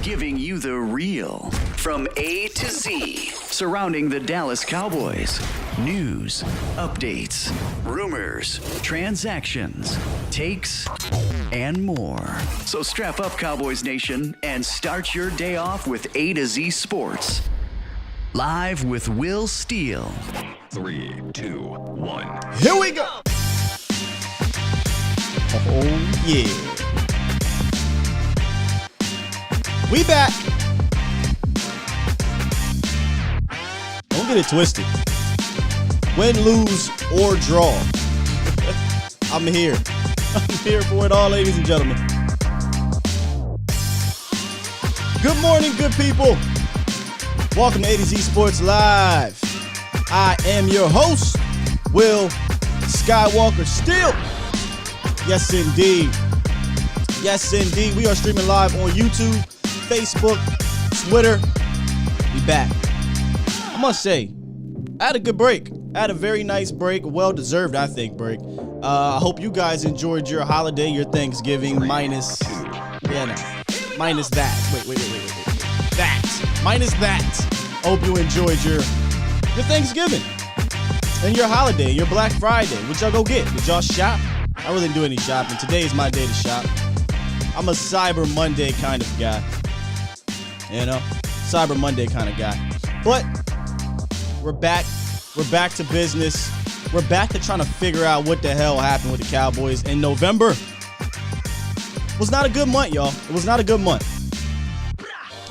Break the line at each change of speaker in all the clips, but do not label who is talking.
giving you the real from A to Z surrounding the Dallas Cowboys. News, updates, rumors, transactions, takes, and more. So strap up, Cowboys Nation, and start your day off with A to Z Sports. Live with Will Steele.
3, 2, 1.
Here we go. Oh, yeah. We back. Don't get it twisted. Win, lose, or draw. I'm here. I'm here for it all, ladies and gentlemen. Good morning, good people. Welcome to A to Z Sports Live. I am your host, Will Skywalker Steele. Yes, indeed. Yes, indeed. We are streaming live on YouTube, Facebook, Twitter. We back. I must say, I had a good break. I had a very nice break. Well-deserved, I think, break. I hope you guys enjoyed your holiday, your Thanksgiving, minus that. Wait. That. Minus that. I hope you enjoyed your Thanksgiving and your holiday, your Black Friday. What y'all go get? Did y'all shop? I really didn't do any shopping. Today is my day to shop. I'm a Cyber Monday kind of guy. You know? Cyber Monday kind of guy. But we're back. We're back to business. We're back to trying to figure out what the hell happened with the Cowboys in November. It was not a good month, y'all. It was not a good month.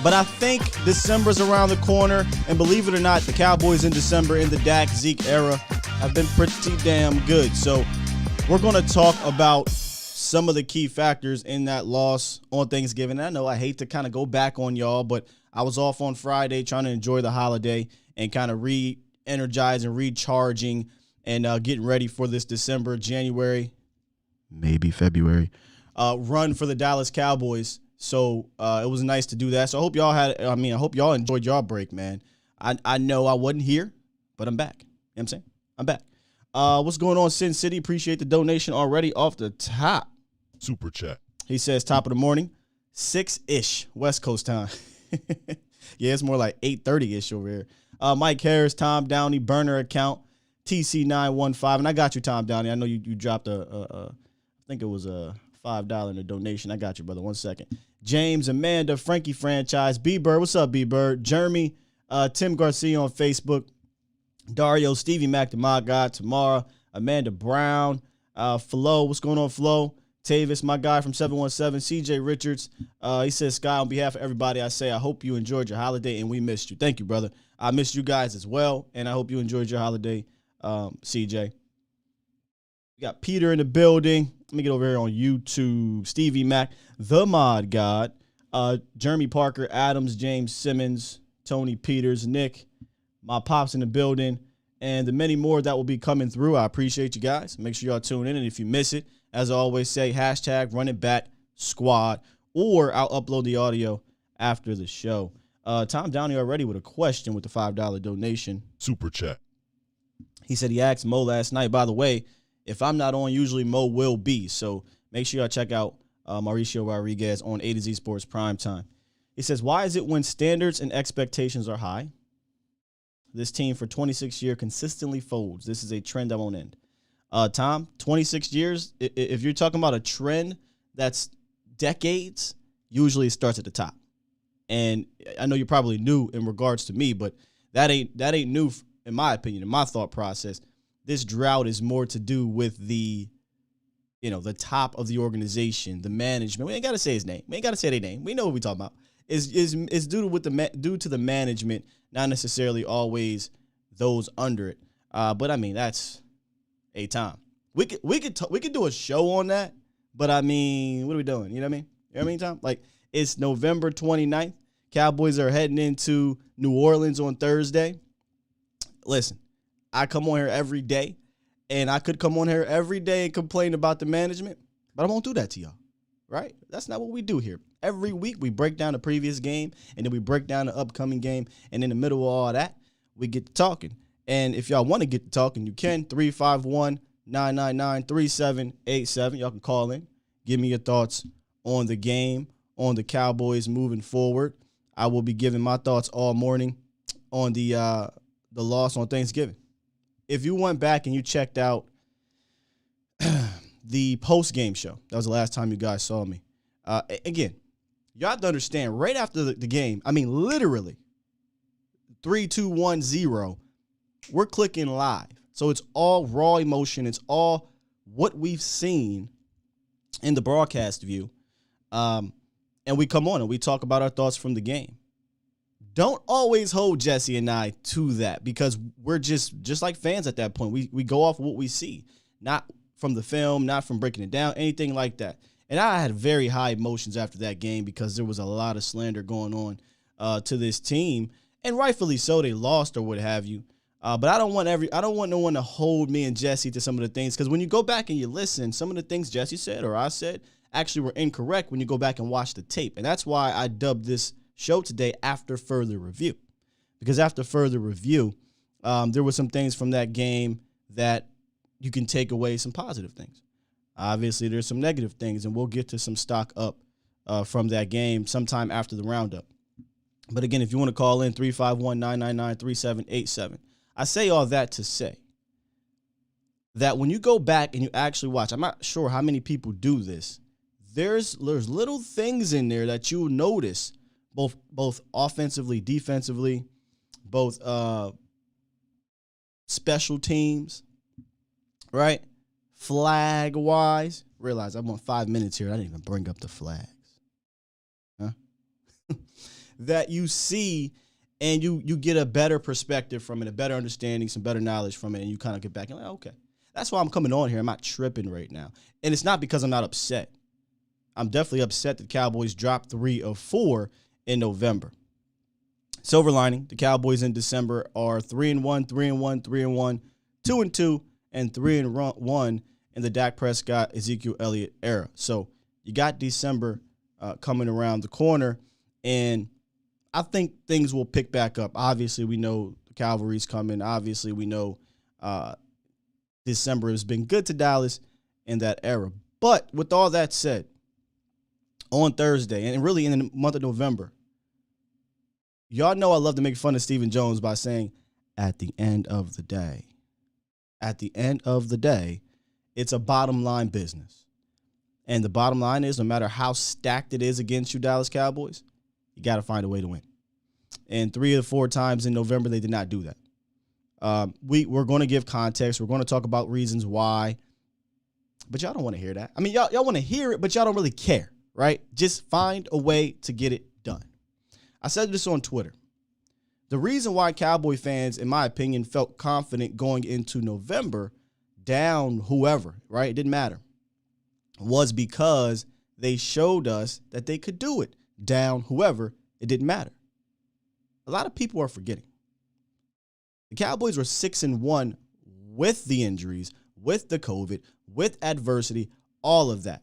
But I think December's around the corner. And believe it or not, the Cowboys in December in the Dak Zeke era have been pretty damn good. So we're going to talk about some of the key factors in that loss on Thanksgiving. And I know I hate to kind of go back on y'all, but I was off on Friday trying to enjoy the holiday and kind of re-energizing, recharging, and getting ready for this December, January, maybe February, run for the Dallas Cowboys. So it was nice to do that. So I hope y'all enjoyed your break, man. I know I wasn't here, but I'm back. You know what I'm saying? I'm back. What's going on, Sin City? Appreciate the donation already off the top.
Super chat.
He says top of the morning, 6-ish West Coast time. Yeah, it's more like 8:30-ish over here. Mike Harris, Tom Downey, burner account, TC915. And I got you, Tom Downey. I know you dropped I think it was a $5 in a donation. I got you, brother. 1 second. James, Amanda, Frankie Franchise, B-Bird. What's up, B-Bird? Jeremy, Tim Garcia on Facebook. Dario, Stevie Mac, the My God, Tamara, Amanda Brown, Flo. What's going on, Flo? Tavis, my guy from 717, CJ Richards. He says, Sky, on behalf of everybody, I say I hope you enjoyed your holiday and we missed you. Thank you, brother. I missed you guys as well, and I hope you enjoyed your holiday, CJ. We got Peter in the building. Let me get over here on YouTube. Stevie Mac, the Mod God. Jeremy Parker, Adams, James Simmons, Tony Peters, Nick, my pops in the building, and the many more that will be coming through. I appreciate you guys. Make sure y'all tune in, and if you miss it, as I always say, hashtag Run It Back Squad, or I'll upload the audio after the show. Tom Downey already with a question with the $5 donation.
Super chat.
He said he asked Mo last night. By the way, if I'm not on, usually Mo will be. So make sure y'all check out Mauricio Rodriguez on A to Z Sports Primetime. He says, why is it when standards and expectations are high, this team for 26 years consistently folds? This is a trend that won't end. Tom, 26 years, if you're talking about a trend that's decades, usually it starts at the top. And I know you're probably new in regards to me, but that ain't new in my opinion, in my thought process. This drought is more to do with the top of the organization, the management. We ain't got to say his name. We ain't got to say their name. We know what we're talking about. Is due to the management, not necessarily always those under it. But I mean, that's a time. We could do a show on that. But I mean, what are we doing? You know what I mean? You know what I mean, Tom? Like, it's November 29th. Cowboys are heading into New Orleans on Thursday. Listen, I come on here every day, and I could come on here every day and complain about the management, but I won't do that to y'all, right? That's not what we do here. Every week, we break down the previous game, and then we break down the upcoming game, and in the middle of all that, we get to talking. And if y'all want to get to talking, you can, 351-999-3787. Y'all can call in, give me your thoughts on the game, on the Cowboys moving forward. I will be giving my thoughts all morning on the loss on Thanksgiving. If you went back and you checked out the post-game show, that was the last time you guys saw me. Again, you have to understand, right after the game, I mean, literally, 3, 2, 1, 0, we're clicking live. So it's all raw emotion. It's all what we've seen in the broadcast view. And we come on and we talk about our thoughts from the game. Don't always hold Jesse and I to that, because we're just like fans at that point. We go off what we see, not from the film, not from breaking it down, anything like that. And I had very high emotions after that game because there was a lot of slander going on to this team, and rightfully so. They lost or what have you. But I don't want no one to hold me and Jesse to some of the things, because when you go back and you listen, some of the things Jesse said or I said actually were incorrect when you go back and watch the tape. And that's why I dubbed this show today After Further Review, because after further review, there were some things from that game that you can take away some positive things. Obviously, there's some negative things, and we'll get to some stock up from that game sometime after the roundup. But again, if you want to call in, 351-999-3787. I say all that to say that when you go back and you actually watch, I'm not sure how many people do this, there's little things in there that you'll notice, both offensively, defensively, both special teams, right? Flag-wise. Realize I'm on 5 minutes here. I didn't even bring up the flags. Huh? That you see, and you get a better perspective from it, a better understanding, some better knowledge from it, and you kind of get back and like, okay. That's why I'm coming on here. I'm not tripping right now. And it's not because I'm not upset. I'm definitely upset that the Cowboys dropped 3 of 4 in November. Silver lining, the Cowboys in December are 3-1, 3-1, 3-1, 2-2, and 3-1 in the Dak Prescott, Ezekiel Elliott era. So you got December coming around the corner, and I think things will pick back up. Obviously, we know the cavalry's coming. Obviously, we know December has been good to Dallas in that era. But with all that said, on Thursday, and really in the month of November, y'all know I love to make fun of Stephen Jones by saying, at the end of the day, it's a bottom line business. And the bottom line is, no matter how stacked it is against you, Dallas Cowboys, you got to find a way to win. And 3 of the 4 times in November, they did not do that. We're going to give context. We're going to talk about reasons why. But y'all don't want to hear that. I mean, y'all want to hear it, but y'all don't really care, right? Just find a way to get it done. I said this on Twitter. The reason why Cowboy fans, in my opinion, felt confident going into November, down whoever, right? It didn't matter, was because they showed us that they could do it. Down whoever, it didn't matter. A lot of people are forgetting. The Cowboys were 6-1 with the injuries, with the COVID, with adversity, all of that.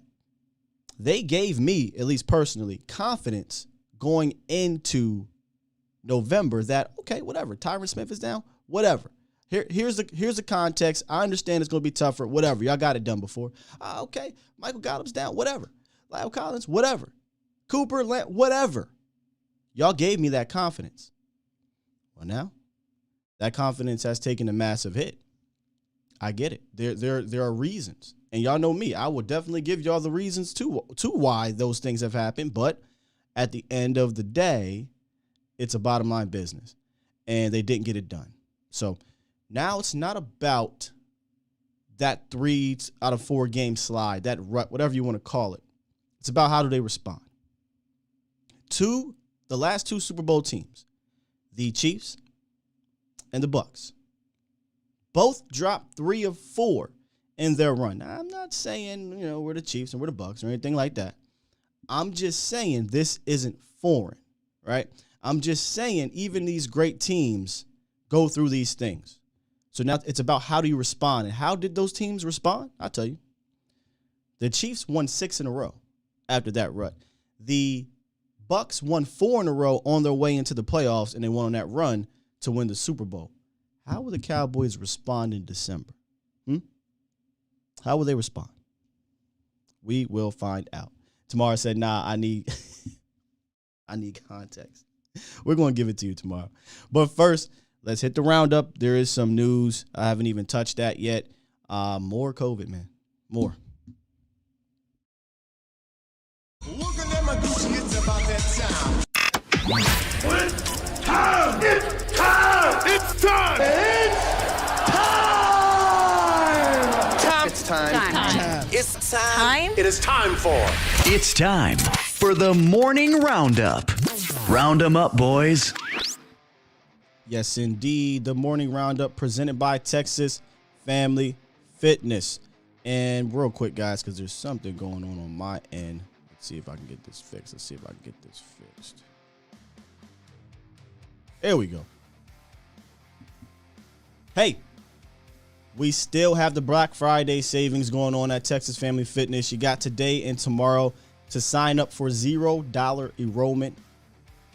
They gave me, at least personally, confidence going into November that, okay, whatever, Tyron Smith is down, whatever. Here's the context. I understand it's going to be tougher, whatever. Y'all got it done before. Okay, Michael Gallup's down, whatever. Lyle Collins, whatever. Cooper, whatever. Y'all gave me that confidence. Well, now, that confidence has taken a massive hit. I get it. There are reasons. And y'all know me. I will definitely give y'all the reasons to why those things have happened. But at the end of the day, it's a bottom line business. And they didn't get it done. So now it's not about that 3 out of 4 game slide, that rut, whatever you want to call it. It's about how do they respond. The last 2 Super Bowl teams, the Chiefs and the Bucs, both dropped 3 of 4 in their run. Now, I'm not saying, we're the Chiefs and we're the Bucs or anything like that. I'm just saying this isn't foreign, right? I'm just saying even these great teams go through these things. So now it's about how do you respond. And how did those teams respond? I'll tell you. The Chiefs won 6 in a row after that rut. The Bucs won 4 in a row on their way into the playoffs, and they won on that run to win the Super Bowl. How will the Cowboys respond in December? How will they respond? We will find out. Tamara said, nah, I need I need context. We're going to give it to you tomorrow. But first, let's hit the roundup. There is some news. I haven't even touched that yet. More COVID, man. More.
Looking at my Gucci, it's about that time.
It's time! It's time!
It's time!
It's time!
Time. It's time.
It is time for...
It's time for the morning roundup. Round 'em up, boys.
Yes, indeed. The morning roundup presented by Texas Family Fitness. And real quick, guys, because there's something going on my end. Let's see if I can get this fixed. There we go. Hey, we still have the Black Friday savings going on at Texas Family Fitness. You got today and tomorrow to sign up for $0 enrollment.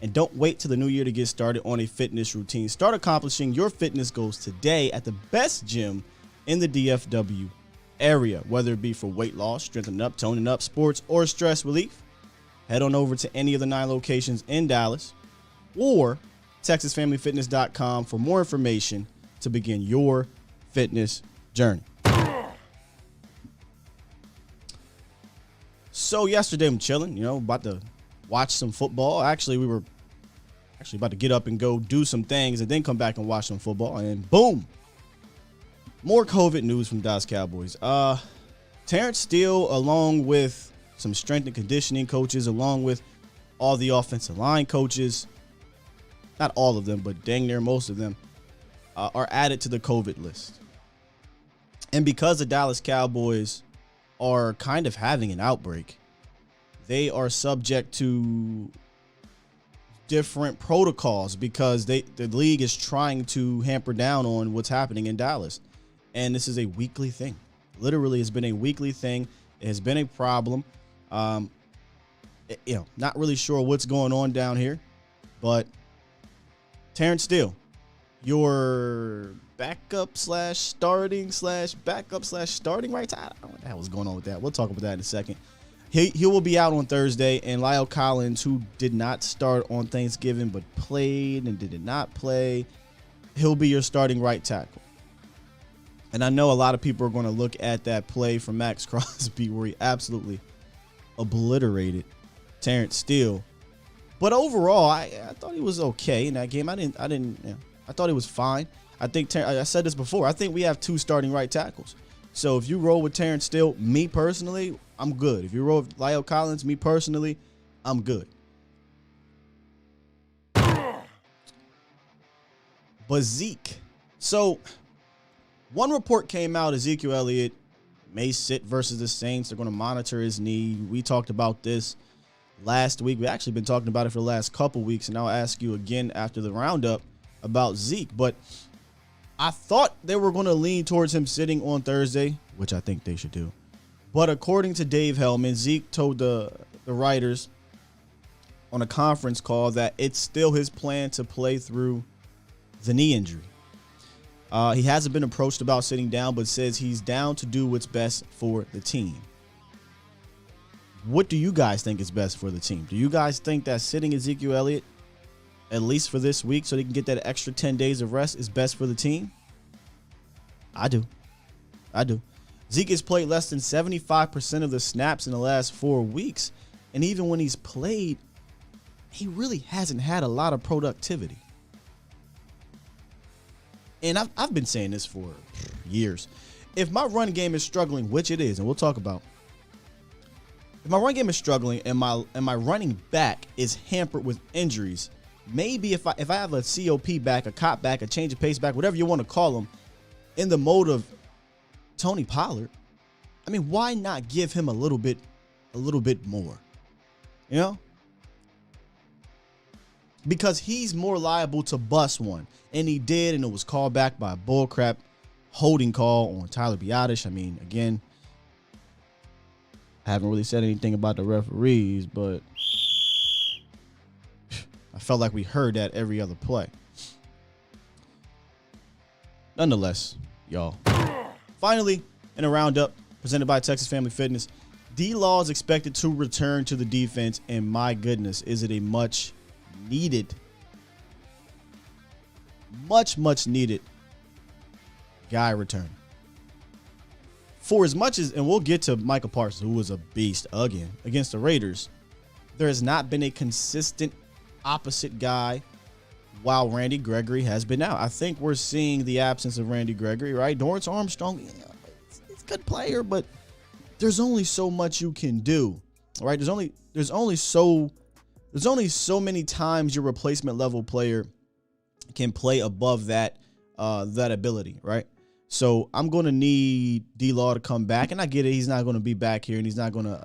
And don't wait till the new year to get started on a fitness routine. Start accomplishing your fitness goals today at the best gym in the DFW area, whether it be for weight loss, strengthening up, toning up, sports, or stress relief. Head on over to any of the 9 locations in Dallas or TexasFamilyFitness.com for more information to begin your fitness journey. So yesterday I'm chilling, about to watch some football. Actually, we were about to get up and go do some things and then come back and watch some football. And boom, more COVID news from Dallas Cowboys. Terrence Steele, along with some strength and conditioning coaches, along with all the offensive line coaches, not all of them, but dang near most of them, are added to the COVID list. And because the Dallas Cowboys are kind of having an outbreak, they are subject to different protocols because the league is trying to hamper down on what's happening in Dallas. And this is a weekly thing. Literally, it's been a weekly thing. It has been a problem. Not really sure what's going on down here, but Terrence Steele, your starting right side. I don't know what the hell was going on with that. We'll talk about that in a second. He will be out on Thursday, and Lyle Collins, who did not start on Thanksgiving but played and did not play, he'll be your starting right tackle. And I know a lot of people are going to look at that play from Max Crosby where he absolutely obliterated Terrence Steele. But overall, I thought he was okay in that game. I thought he was fine. I think I said this before. I think we have 2 starting right tackles. So if you roll with Terrence Steele, me personally, I'm good. If you roll with Lyle Collins, me personally, I'm good. But Zeke. So one report came out, Ezekiel Elliott may sit versus the Saints. They're going to monitor his knee. We talked about this last week. We've actually been talking about it for the last couple weeks, and I'll ask you again after the roundup about Zeke. But I thought they were going to lean towards him sitting on Thursday, which I think they should do. But according to Dave Hellman, Zeke told the writers on a conference call that it's still his plan to play through the knee injury. He hasn't been approached about sitting down, but says he's down to do what's best for the team. What do you guys think is best for the team? Do you guys think that sitting Ezekiel Elliott, at least for this week, so they can get that extra 10 days of rest, is best for the team? I do. Zeke has played less than 75% of the snaps in the last 4 weeks. And even when he's played, he really hasn't had a lot of productivity. And I've been saying this for years. If my run game is struggling, which it is, and we'll talk about, if my run game is struggling and my running back is hampered with injuries, maybe if I have a COP back, a cop back, a change of pace back, whatever you want to call him, in the mode of Tony Pollard, I mean, why not give him a little bit more? Because he's more liable to bust one. And he did, and it was called back by a bullcrap holding call on Tyler Biadasz. I mean, again, I haven't really said anything about the referees, but I felt like we heard that every other play. Nonetheless, y'all. Finally, in a roundup presented by Texas Family Fitness, D-Law is expected to return to the defense, and my goodness, is it a much needed guy return. For as much as, and we'll get to Michael Parsons, who was a beast again against the Raiders, there has not been a consistent opposite guy while Randy Gregory has been out. I think we're seeing the absence of Randy Gregory, right? Dorrance Armstrong, he's a good player, but there's only so much you can do, right? There's only so many times your replacement level player can play above that ability, right? So I'm going to need D-Law to come back, and I get it. He's not going to be back here, and he's not going to,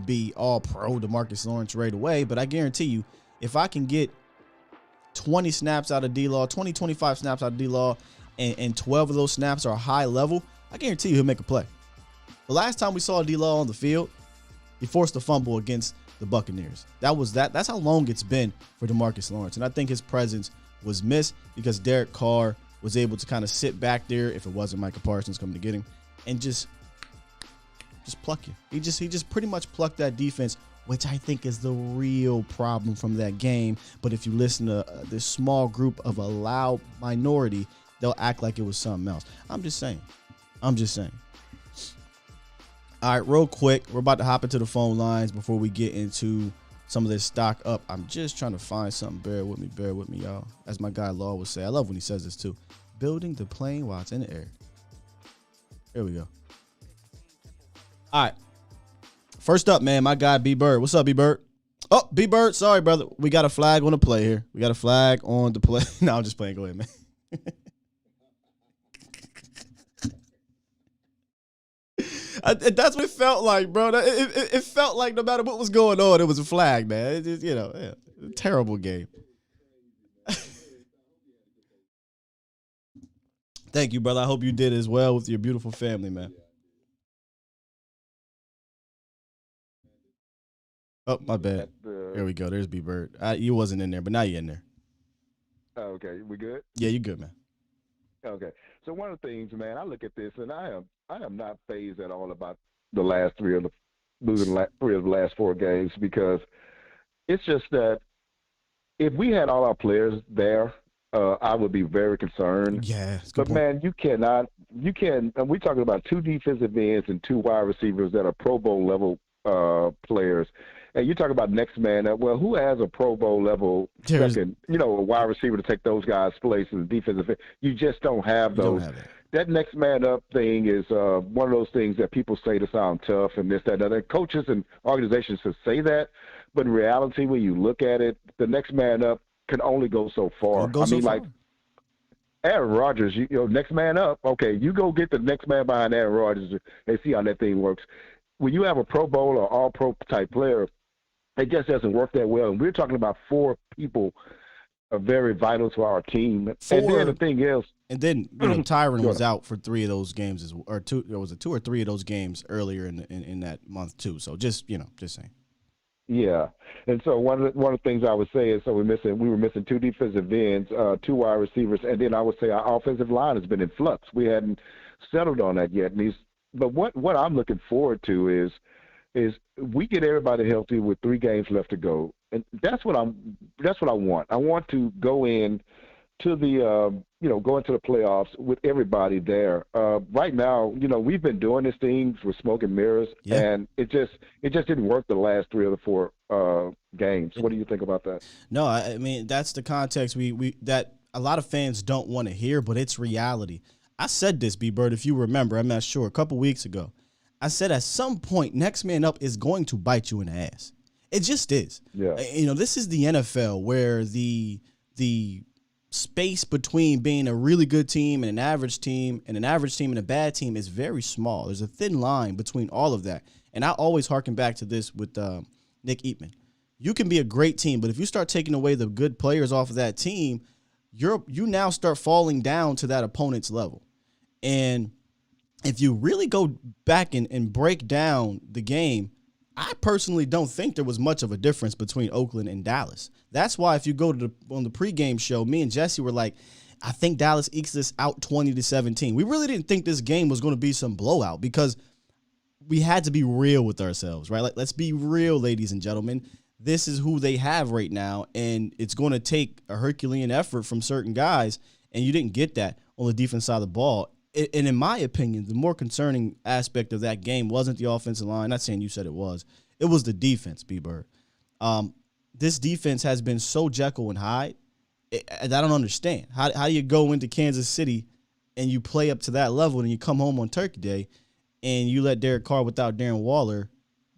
be all pro DeMarcus Lawrence right away. But I guarantee you, if I can get 20 snaps out of D-Law, 25 snaps out of D-Law, and 12 of those snaps are high level, I guarantee you he'll make a play. The last time we saw D-Law on the field, he forced a fumble against the Buccaneers. That's how long it's been for DeMarcus Lawrence. And I think his presence was missed because Derek Carr was able to kind of sit back there, if it wasn't Michael Parsons coming to get him, and just pluck you. He just pretty much plucked that defense, which I think is the real problem from that game. But if you listen to this small group of a loud minority, they'll act like it was something else. I'm just saying. All right, real quick, we're about to hop into the phone lines before we get into some of this stock up. I'm just trying to find something. Bear with me, y'all. As my guy Law would say, I love when he says this too. Building the plane while it's in the air. Here we go. All right. First up, man, my guy B Bird. What's up, B Bird? Oh, B Bird. Sorry, brother. We got a flag on the play here. No, I'm just playing. Go ahead, man. That's what it felt like, bro. It felt like no matter what was going on, it was a flag, man. It just, terrible game. Thank you, brother. I hope you did as well with your beautiful family, man. Oh, my bad. Here we go. There's B Bird. You wasn't in there, but now you're in there.
Okay, we good?
Yeah, you good, man.
Okay. So one of the things, man, I look at this and I am not fazed at all about the last losing three of the last four games, because it's just that if we had all our players there, I would be very concerned.
Yeah.
But man, and we're talking about two defensive ends and two wide receivers that are Pro Bowl level players. And you talk about next man up. Well, who has a Pro Bowl level second, a wide receiver to take those guys' place in the defensive end? You just don't have those. That next man up thing is one of those things that people say to sound tough and this, that, and other. Coaches and organizations should say that, but in reality, when you look at it, the next man up can only go so far. Like Aaron Rodgers, next man up. Okay, you go get the next man behind Aaron Rodgers and see how that thing works. When you have a Pro Bowl or All-Pro type player, it just doesn't work that well. And we're talking about four people are very vital to our team. And then the thing is,
Tyron was out for 3 of those games, or 2. There was 2 or 3 of those games earlier in that month too. So just saying.
Yeah, and so one of the things I would say is, we were missing 2 defensive ends, 2 wide receivers, and then I would say our offensive line has been in flux. We hadn't settled on that yet. But what I'm looking forward to is we get everybody healthy with 3 games left to go, and that's what I want. I want to go in to the go into the playoffs with everybody there. Right now, we've been doing this thing with smoke and mirrors, and it just didn't work the last 3 of the 4 games. What do you think about that?
No, I mean that's the context that a lot of fans don't want to hear, but it's reality. I said this, B-Bird, if you remember, I'm not sure, a couple weeks ago. I said at some point, next man up is going to bite you in the ass. It just is.
Yeah.
This is the NFL where the space between being a really good team and an average team and a bad team is very small. There's a thin line between all of that. And I always harken back to this with Nick Eatman. You can be a great team, but if you start taking away the good players off of that team, you now start falling down to that opponent's level. And if you really go back and break down the game, I personally don't think there was much of a difference between Oakland and Dallas. That's why if you go to on the pregame show, me and Jesse were like, I think Dallas ekes this out 20-17. We really didn't think this game was going to be some blowout because we had to be real with ourselves, right? Like, let's be real, ladies and gentlemen. This is who they have right now, and it's going to take a Herculean effort from certain guys, and you didn't get that on the defense side of the ball. And in my opinion, the more concerning aspect of that game wasn't the offensive line. Not saying you said it was the defense, B-Bird. This defense has been so Jekyll and Hyde, and I don't understand. How do you go into Kansas City and you play up to that level, and you come home on Turkey Day, and you let Derek Carr without Darren Waller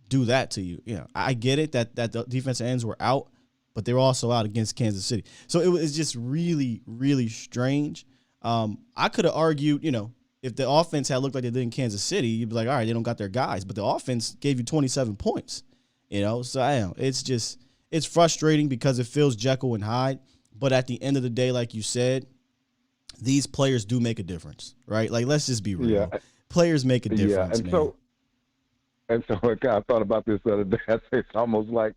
do that to you? You know, I get it that the defensive ends were out, but they were also out against Kansas City. So it was just really, really strange. I could have argued, you know, if the offense had looked like they did in Kansas City, you'd be like, all right, they don't got their guys. But the offense gave you 27 points, you know. So I don't know. It's frustrating because it feels Jekyll and Hyde. But at the end of the day, like you said, these players do make a difference, right? Like, let's just be real. Yeah. Players make a difference, man.
So I thought about this the other day. I said it's almost like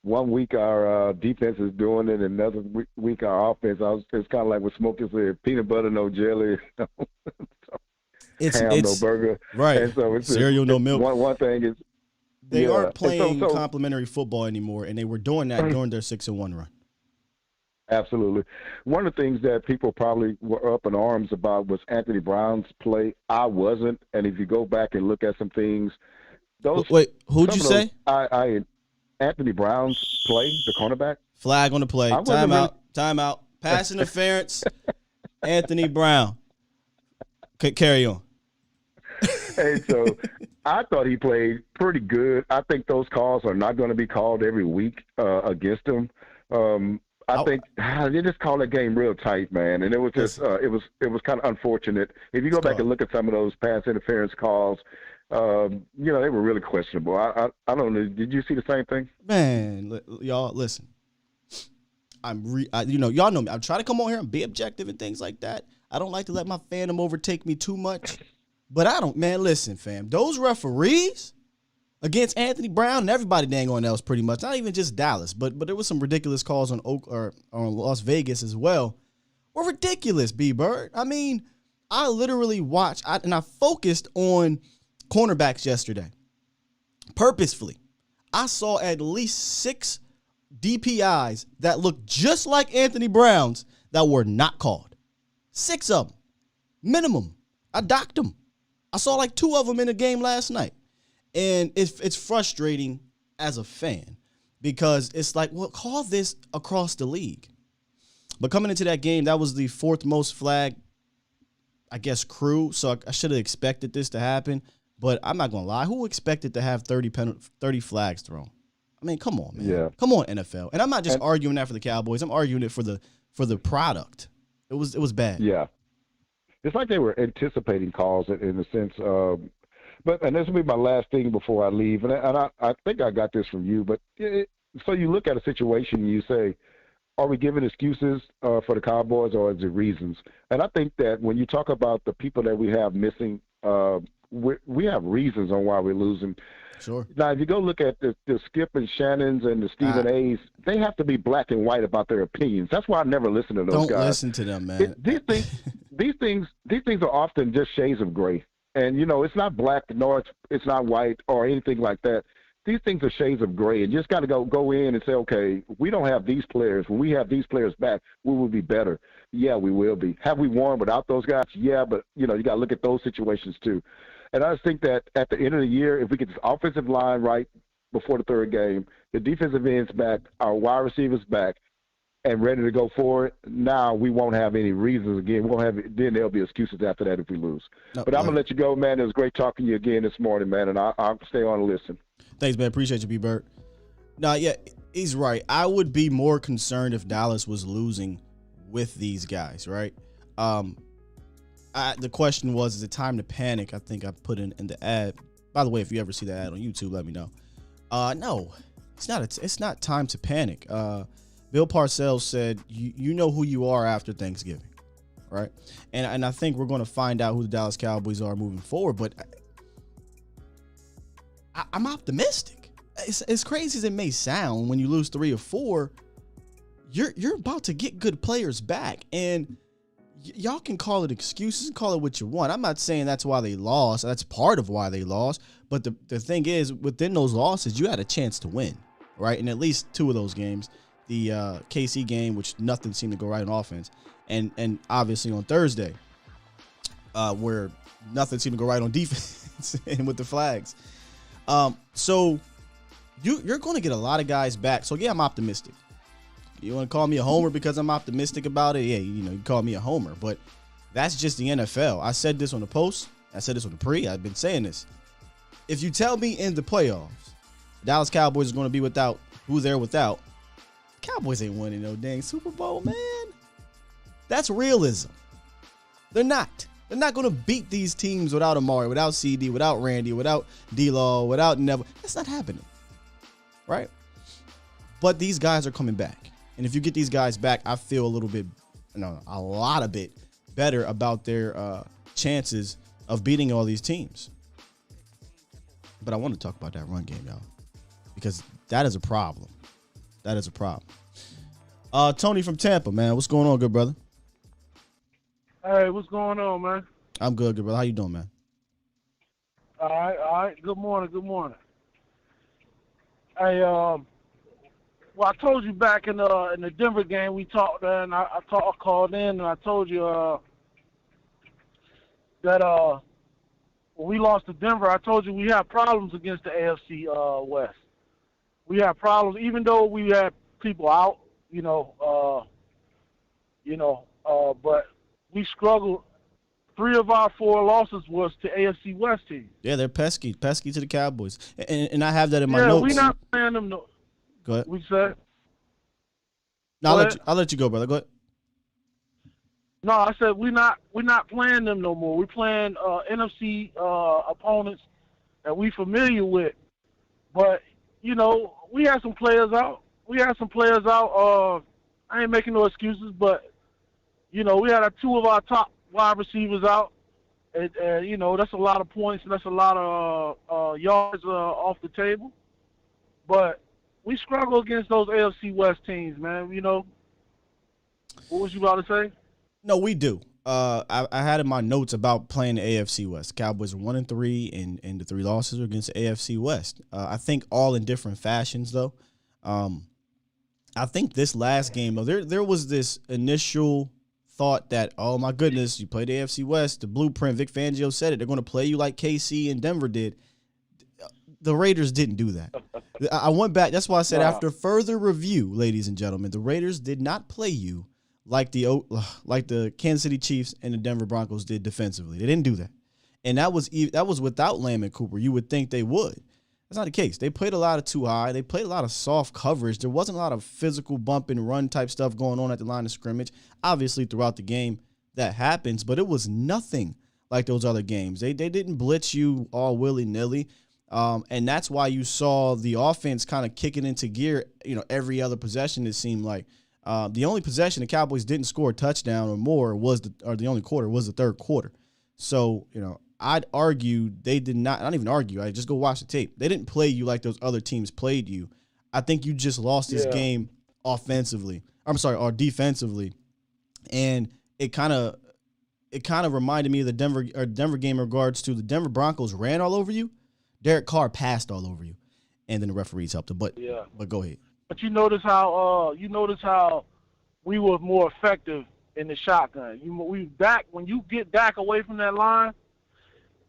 1 week our defense is doing it, and another week our offense. It's kind of like what Smokey said: peanut butter, no jelly,
it's
no burger,
right?
And so
cereal, no milk.
One thing is
they aren't playing complimentary football anymore, and they were doing that during their 6-1 run.
Absolutely. One of the things that people probably were up in arms about was Anthony Brown's play. I wasn't, and if you go back and look at some things,
wait, who'd you say?
Anthony Brown's play, the cornerback.
Flag on the play. Timeout. Pass interference. Anthony Brown. Carry on.
Hey, so I thought he played pretty good. I think those calls are not going to be called every week against him. I think they just called that game real tight, man, and it was just it was kind of unfortunate. If you go back and look at some of those pass interference calls, you know, they were really questionable. I don't know. Did you see the same thing?
Man, y'all, listen. You know, y'all know me. I'm trying to come on here and be objective and things like that. I don't like to let my fandom overtake me too much. But I don't, man, listen, fam. Those referees against Anthony Brown and everybody dang on else pretty much, not even just Dallas, but there was some ridiculous calls on Las Vegas as well, were ridiculous, B-Bird. I mean, I literally watched, and I focused on cornerbacks yesterday. Purposefully. I saw at least 6 DPIs that looked just like Anthony Brown's that were not called. 6 of them. Minimum. I docked them. I saw like 2 of them in the game last night. And it's frustrating as a fan because it's like, well, call this across the league. But coming into that game, that was the 4th most flag, I guess, crew. So I should have expected this to happen. But I'm not going to lie. Who expected to have 30 flags thrown? I mean, come on, man.
Yeah.
Come on, NFL. And I'm not just arguing that for the Cowboys. I'm arguing it for the product. It was bad.
Yeah. It's like they were anticipating calls in the sense of, and this will be my last thing before I leave. And I think I got this from you, but so you look at a situation and you say, are we giving excuses for the Cowboys or is it reasons? And I think that when you talk about the people that we have missing, we have reasons on why we're losing.
Sure.
Now, if you go look at the Skip and Shannons and the Stephen A's, they have to be black and white about their opinions. That's why I never listen to those guys.
Don't listen to them, man.
These things are often just shades of gray. And, you know, it's not black nor it's not white or anything like that. These things are shades of gray. And you just got to go in and say, okay, we don't have these players. When we have these players back, we will be better. Yeah, we will be. Have we won without those guys? Yeah, but, you know, you got to look at those situations too. And I just think that at the end of the year, if we get this offensive line right before the 3rd game, the defensive ends back, our wide receivers back, and ready to go forward, now we won't have any reasons again. Then there'll be excuses after that if we lose. No, but I'm going to let you go, man. It was great talking to you again this morning, man, and I'll stay on and listen.
Thanks, man. Appreciate you, B-Bird. No, yeah, he's right. I would be more concerned if Dallas was losing with these guys, right? The question was, is it time to panic? I think I put in the ad. By the way, if you ever see that ad on YouTube, let me know. No, it's not time to panic. Bill Parcells said, you know who you are after Thanksgiving, right? And I think we're going to find out who the Dallas Cowboys are moving forward, but I'm optimistic. As crazy as it may sound, when you lose 3 or 4, you're about to get good players back. And y'all can call it excuses, call it what you want. I'm not saying that's why they lost. That's part of why they lost. But the thing is, within those losses, you had a chance to win, right? In at least two of those games, the KC game, which nothing seemed to go right on offense, and obviously on Thursday, where nothing seemed to go right on defense and with the flags. So you're going to get a lot of guys back. So, yeah, I'm optimistic. You want to call me a homer because I'm optimistic about it? Yeah, you call me a homer. But that's just the NFL. I said this on the post. I said this on the pre. I've been saying this. If you tell me in the playoffs, Dallas Cowboys is going to be without who they're without, Cowboys ain't winning no dang Super Bowl, man. That's realism. They're not. They're not going to beat these teams without Amari, without CD, without Randy, without D-Law, without Neville. That's not happening, right? But these guys are coming back. And if you get these guys back, I feel a lot of bit better about their chances of beating all these teams. But I want to talk about that run game, y'all, because that is a problem. That is a problem. Tony from Tampa, man. What's going on, good brother?
Hey, what's going on, man?
I'm good, brother. How you doing, man?
All right. Good morning. Hey, well, I told you back in the Denver game we talked, and I called in and I told you that when we lost to Denver, I told you we had problems against the AFC West. We had problems, even though we had people out, but we struggled. 3 of our 4 losses was to AFC West teams.
Yeah, they're pesky to the Cowboys, and I have that in my notes.
Yeah, we not playing them. No.
Go ahead.
We said.
No, I'll let you go, brother. Go ahead.
No, I said we're not playing them no more. We're playing NFC opponents that we familiar with. But we had some players out. I ain't making no excuses, but we had 2 of our top wide receivers out, and that's a lot of points and that's a lot of yards off the table. But we struggle against those AFC West teams, man. What was you about to say?
No, we do. I had in my notes about playing the AFC West. Cowboys are 1-3, and the 3 losses are against the AFC West. I think all in different fashions, though. I think this last game, though, there was this initial thought that, oh my goodness, you played the AFC West, the blueprint. Vic Fangio said it. They're going to play you like KC and Denver did. The Raiders didn't do that. I went back. That's why I said after further review, ladies and gentlemen, the Raiders did not play you like the Kansas City Chiefs and the Denver Broncos did defensively. They didn't do that. And that was without Lamb and Cooper. You would think they would. That's not the case. They played a lot of too high. They played a lot of soft coverage. There wasn't a lot of physical bump and run type stuff going on at the line of scrimmage. Obviously, throughout the game, that happens, but it was nothing like those other games. They didn't blitz you all willy-nilly. And that's why you saw the offense kind of kicking into gear, every other possession, it seemed like. The only possession the Cowboys didn't score a touchdown or more the only quarter was the third quarter. So, I'd argue they did not. I don't even argue. I just go watch the tape. They didn't play you like those other teams played you. I think you just lost this game offensively. Or defensively, and it kind of reminded me of the Denver game in regards to the Denver Broncos ran all over you. Derek Carr passed all over you, and then the referees helped him. But go ahead.
But you notice how we were more effective in the shotgun. When you get Dak away from that line,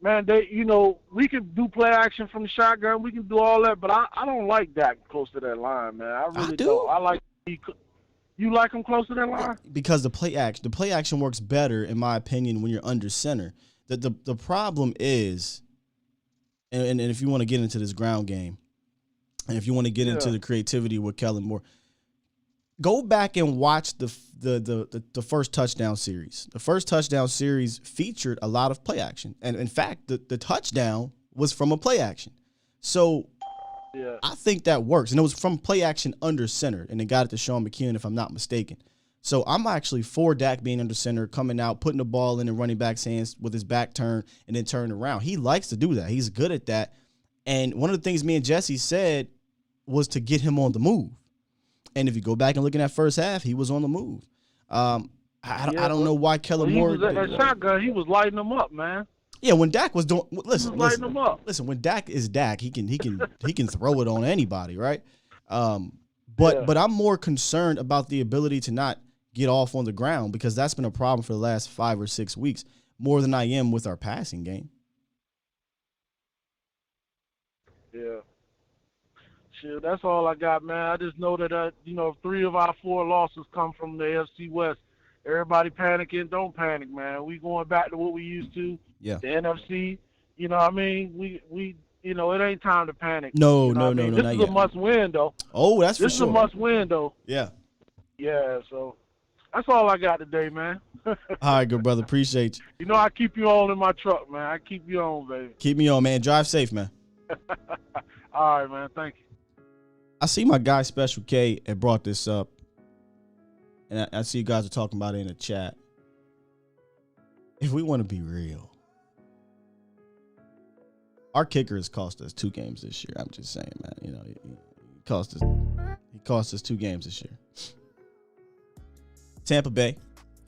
man, we can do play action from the shotgun. We can do all that, but I don't like Dak close to that line, man. I really don't. I like you like him close to that line
because the play action works better, in my opinion, when you're under center. The problem is, and if you want to get into this ground game, and if you want to get into the creativity with Kellen Moore, go back and watch the first touchdown series. The first touchdown series featured a lot of play action. And in fact, the touchdown was from a play action. So I think that works. And it was from play action under center. And they got it to Sean McKeon, if I'm not mistaken. So I'm actually for Dak being under center, coming out, putting the ball in the running back's hands with his back turned, and then turning around. He likes to do that. He's good at that. And one of the things me and Jesse said was to get him on the move. And if you go back and look in that first half, he was on the move. I don't know why Kellen Moore.
He was at that shotgun. He was lighting them up, man.
Yeah, when Dak was doing, listen,
them up.
listen. When Dak is Dak, he can throw it on anybody, right? But I'm more concerned about the ability to not get off on the ground because that's been a problem for the last 5 or 6 weeks more than I am with our passing game.
Yeah. Shit, that's all I got, man. I just know that 3 of our 4 losses come from the AFC West. Everybody panicking, don't panic, man. We going back to what we used to.
Yeah.
The NFC, you know what I mean? We it ain't time to panic.
No.
This is a must-win, though.
Oh, that's for sure.
This is a must-win, though.
Yeah.
Yeah, so that's all I got today, man.
All right, good brother. Appreciate you.
You know I keep you on in my truck, man. I keep you on, baby.
Keep me on, man. Drive safe, man.
All right, man. Thank you.
I see my guy Special K had brought this up, and I see you guys are talking about it in the chat. If we want to be real, our kicker has cost us 2 games this year. I'm just saying, man. He cost us 2 games this year. Tampa Bay,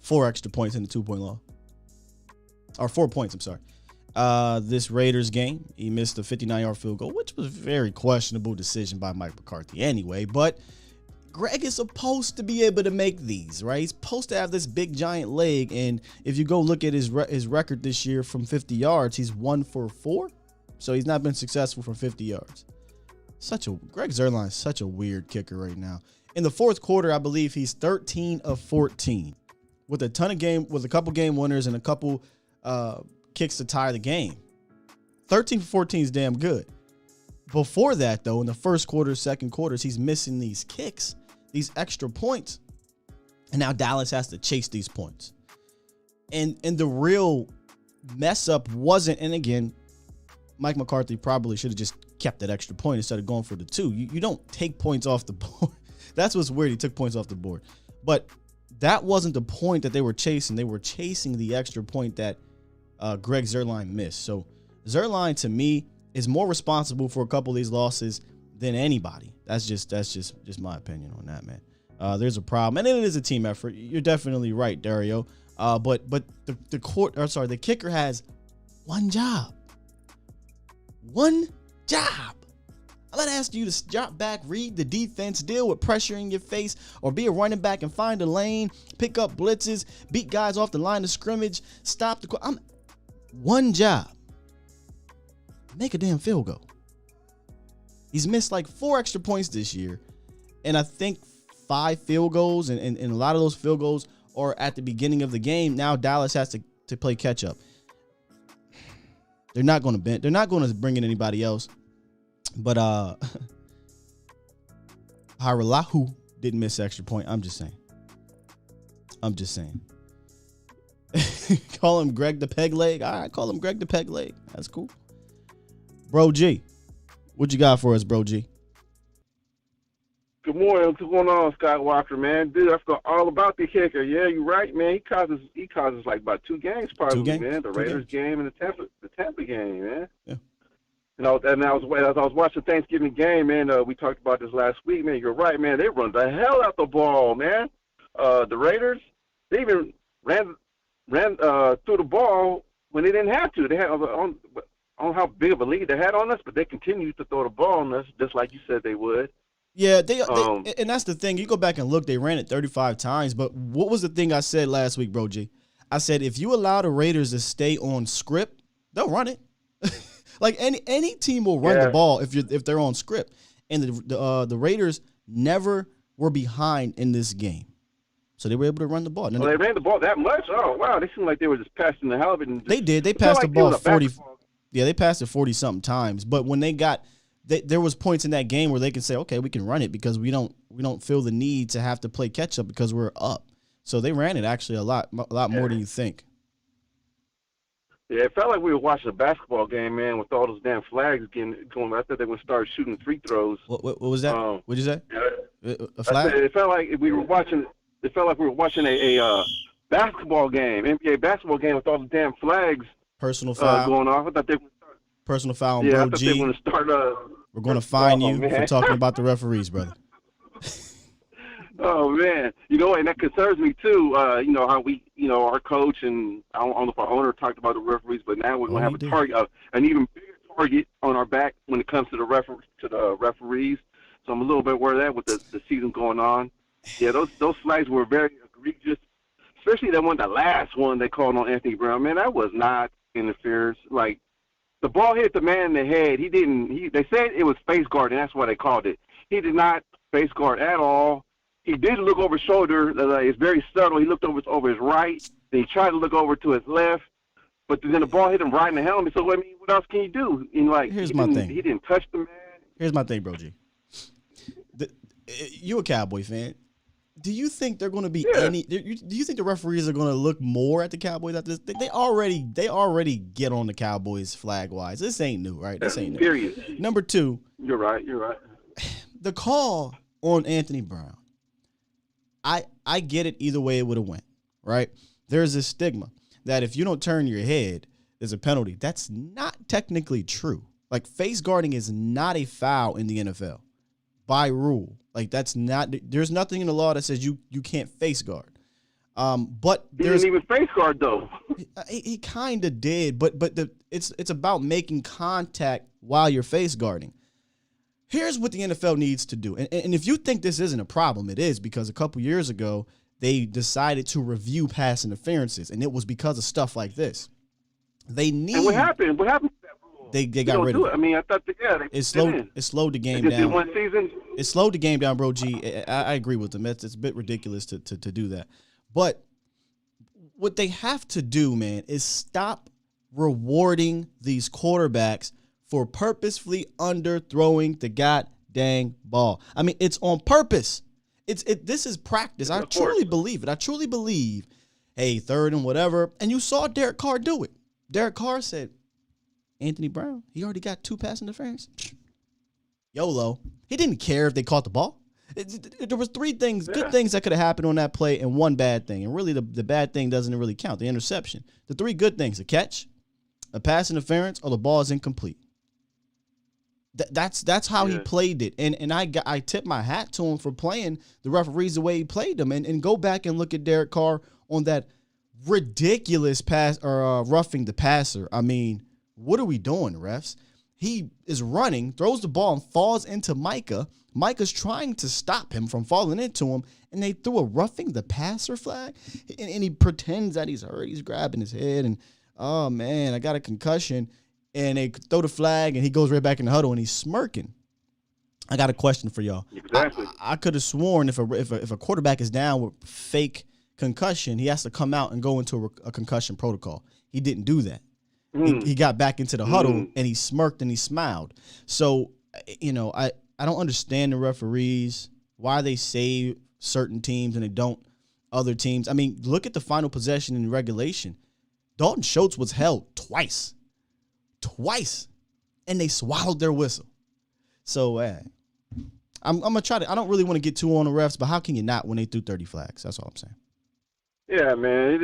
4 extra points in the 2-point loss. Or 4 points, I'm sorry. This Raiders game, he missed a 59-yard field goal, which was a very questionable decision by Mike McCarthy anyway. But Greg is supposed to be able to make these, right? He's supposed to have this big, giant leg. And if you go look at his record this year from 50 yards, he's 1 for 4. So he's not been successful from 50 yards. Greg Zuerlein is such a weird kicker right now. In the fourth quarter, I believe he's 13 of 14 with a couple game winners and a couple kicks to tie the game. 13 for 14 is damn good. Before that, though, in the first quarter, second quarters, he's missing these kicks, these extra points. And now Dallas has to chase these points. And the real mess up wasn't, and again, Mike McCarthy probably should have just kept that extra point instead of going for the 2. You don't take points off the board. That's what's weird. He took points off the board. But that wasn't the point that they were chasing. They were chasing the extra point that Greg Zuerlein missed. So Zuerlein, to me, is more responsible for a couple of these losses than anybody. That's just my opinion on that, man. There's a problem, and it is a team effort. You're definitely right, Dario. But the kicker has one job. One job. I'm not asking you to drop back, read the defense, deal with pressure in your face, or be a running back and find a lane, pick up blitzes, beat guys off the line of scrimmage, stop the. One job. Make a damn field goal. He's missed like 4 extra points this year, and I think 5 field goals, and a lot of those field goals are at the beginning of the game. Now Dallas has to play catch up. They're not going to bring in anybody else. But Haralahu didn't miss an extra point. I'm just saying. Call him Greg the Peg Leg. All right, call him Greg the Peg Leg. That's cool. Bro G, what you got for us, Bro G?
Good morning. What's going on, Scott Walker, man? Dude, I forgot all about the kicker. Yeah, you're right, man. He causes like about 2 games, probably, man. The Raiders game and the Tampa game, man. Yeah. And as I was watching the Thanksgiving game, man, we talked about this last week, man. You're right, man. They run the hell out the ball, man. The Raiders, they even ran through the ball when they didn't have to. They had I don't know how big of a lead they had on us, but they continued to throw the ball on us, just like you said they would.
Yeah, they and that's the thing. You go back and look, they ran it 35 times. But what was the thing I said last week, Bro G? I said if you allow the Raiders to stay on script, they'll run it. Like any team will run the ball if they're on script. And the Raiders never were behind in this game, so they were able to run the ball.
Well, they ran the ball that much? Oh wow, they seemed like they were just passing the hell of it.
They did. They passed the ball 40. Yeah, they passed it 40-something times. But when there was points in that game where they could say, okay, we can run it because we don't feel the need to have to play catch up because we're up. So they ran it actually a lot more than you think.
Yeah, it felt like we were watching a basketball game, man, with all those damn flags going. I thought they would start shooting free throws.
What was that? What'd you say?
A flag? It felt like we were watching. It felt like we were watching a basketball game, NBA basketball game, with all the damn flags.
Personal foul
going off. I thought they would start.
Personal foul on
Bro G.
I thought they were going to start. We're going to fine you for talking about the referees, brother.
Oh man, and that concerns me too. How we, our coach and I don't know if our owner talked about the referees, but now we're gonna have a target, an even bigger target on our back when it comes to the referees. So I'm a little bit worried of that with the season going on. Yeah, those flags were very egregious, especially the last one they called on Anthony Brown. Man, that was not interference. Like the ball hit the man in the head. They said it was face guard, and that's why they called it. He did not face guard at all. He did look over his shoulder. It's very subtle. He looked over his right. Then he tried to look over to his left. But then the ball hit him right in the helmet. So, I mean, what else can you do?
Here's my thing.
He didn't touch the man.
Here's my thing, bro, G. You a Cowboy fan. Do you think they're going to be any – do you think the referees are going to look more at the Cowboys after this? They already get on the Cowboys flag-wise. This ain't new, right? This ain't new.
Period.
Number two.
You're right.
The call on Anthony Brown. I get it either way it would have went, right? There's this stigma that if you don't turn your head, there's a penalty. That's not technically true. Like, face guarding is not a foul in the NFL by rule. Like, there's nothing in the law that says you can't face guard. But
he didn't even face guard though.
He kind of did, but it's about making contact while you're face guarding. Here's what the NFL needs to do. And if you think this isn't a problem, it is, because a couple years ago, they decided to review pass interferences, and it was because of stuff like this. And
what happened? What happened to that rule?
They got rid of it.
I mean, I thought it
slowed the game down.
One season?
It slowed the game down, bro, G. I agree with them. It's a bit ridiculous to do that. But what they have to do, man, is stop rewarding these quarterbacks for purposefully underthrowing the goddamn ball. I mean, it's on purpose. This is practice. I truly believe it. I truly believe, hey, third and whatever. And you saw Derek Carr do it. Derek Carr said, Anthony Brown, he already got 2 pass interference. YOLO. He didn't care if they caught the ball. There was 3 things, good things that could have happened on that play, and 1 bad thing. And really, the bad thing doesn't really count, the interception. The 3 good things, a catch, a pass interference, or the ball is incomplete. That's how he played it, and I tip my hat to him for playing the referees the way he played them, and go back and look at Derek Carr on that ridiculous pass or roughing the passer. I mean, what are we doing, refs? He is running, throws the ball, and falls into Micah. Micah's trying to stop him from falling into him, and they threw a roughing the passer flag, and he pretends that he's hurt. He's grabbing his head, and oh man, I got a concussion. And they throw the flag, and he goes right back in the huddle, and he's smirking. I got a question for y'all.
Exactly.
I could have sworn if a quarterback is down with fake concussion, he has to come out and go into a concussion protocol. He didn't do that. He got back into the huddle, and he smirked and he smiled. So, I don't understand the referees, why they save certain teams and they don't other teams. I mean, look at the final possession in regulation. Dalton Schultz was held twice, and they swallowed their whistle. So, I'm gonna try to. I don't really want to get too on the refs, but how can you not when they threw 30 flags? That's all I'm saying.
Yeah, man.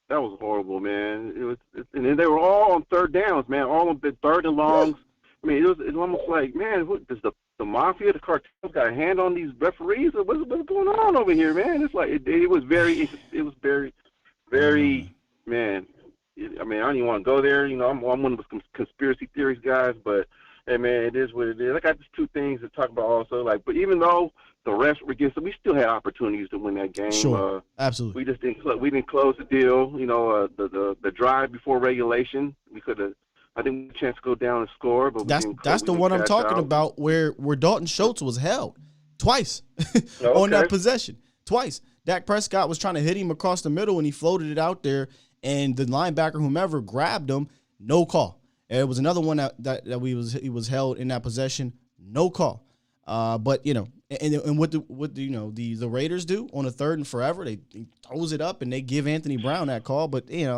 That was horrible, man. And then they were all on third downs, man. All of the third and longs. I mean, it was almost like, man, what does the mafia, the cartels, got a hand on these referees? What's going on over here, man? It's like it was very, man. I mean, I don't even want to go there. I'm one of the conspiracy theories guys, but hey, man, it is what it is. I got just 2 things to talk about also. But even though the refs were against it, we still had opportunities to win that game.
Sure, absolutely.
We just didn't close the deal. The drive before regulation, we could have. I think we had a chance to go down and score, but
that's the one I'm talking about, where Dalton Schultz was held twice on that possession. Twice. Dak Prescott was trying to hit him across the middle, and he floated it out there. And the linebacker, whomever, grabbed him, no call. And it was another one that he was held in that possession, no call. But and what the Raiders do on a 3rd and forever, they throws it up and they give Anthony Brown that call. But it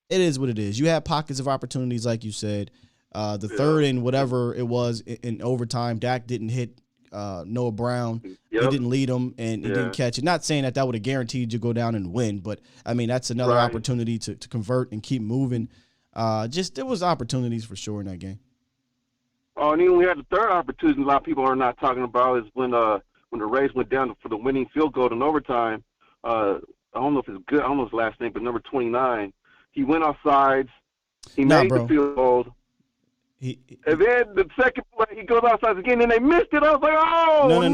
is what it is. You had pockets of opportunities, like you said. The 3rd and whatever it was in overtime, Dak didn't hit Noah Brown. He didn't lead him, and he didn't catch it. Not saying that would have guaranteed you go down and win, but I mean, that's another opportunity to convert and keep moving. There was opportunities for sure in that game.
Oh, and then we had the third opportunity a lot of people are not talking about is when the Rays went down for the winning field goal in overtime. I don't know if it's good. I don't know his last name, but number 29. He went offsides. He made the field goal. And then the second play, he goes outside again, and they missed it. I was like, oh,
no. Don't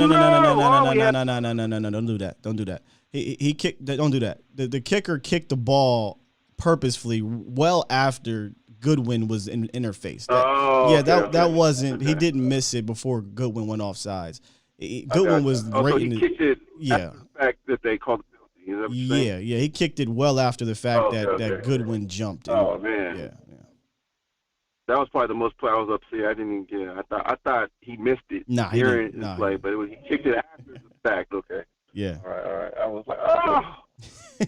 do that. Don't do that. He kicked. Don't do that. The kicker kicked the ball purposefully well after Goodwin was in her face. That wasn't. He didn't miss it before Goodwin went offsides. Goodwin was right.
So he kicked it after the fact that they called the penalty. You know what I'm saying?
Yeah. He kicked it well after the fact that Goodwin jumped.
Oh man.
Yeah.
That was probably the most play I was upset. I didn't even get it. I thought he missed it during his play, but he kicked it after the fact. Okay.
Yeah.
All right. I was like, oh.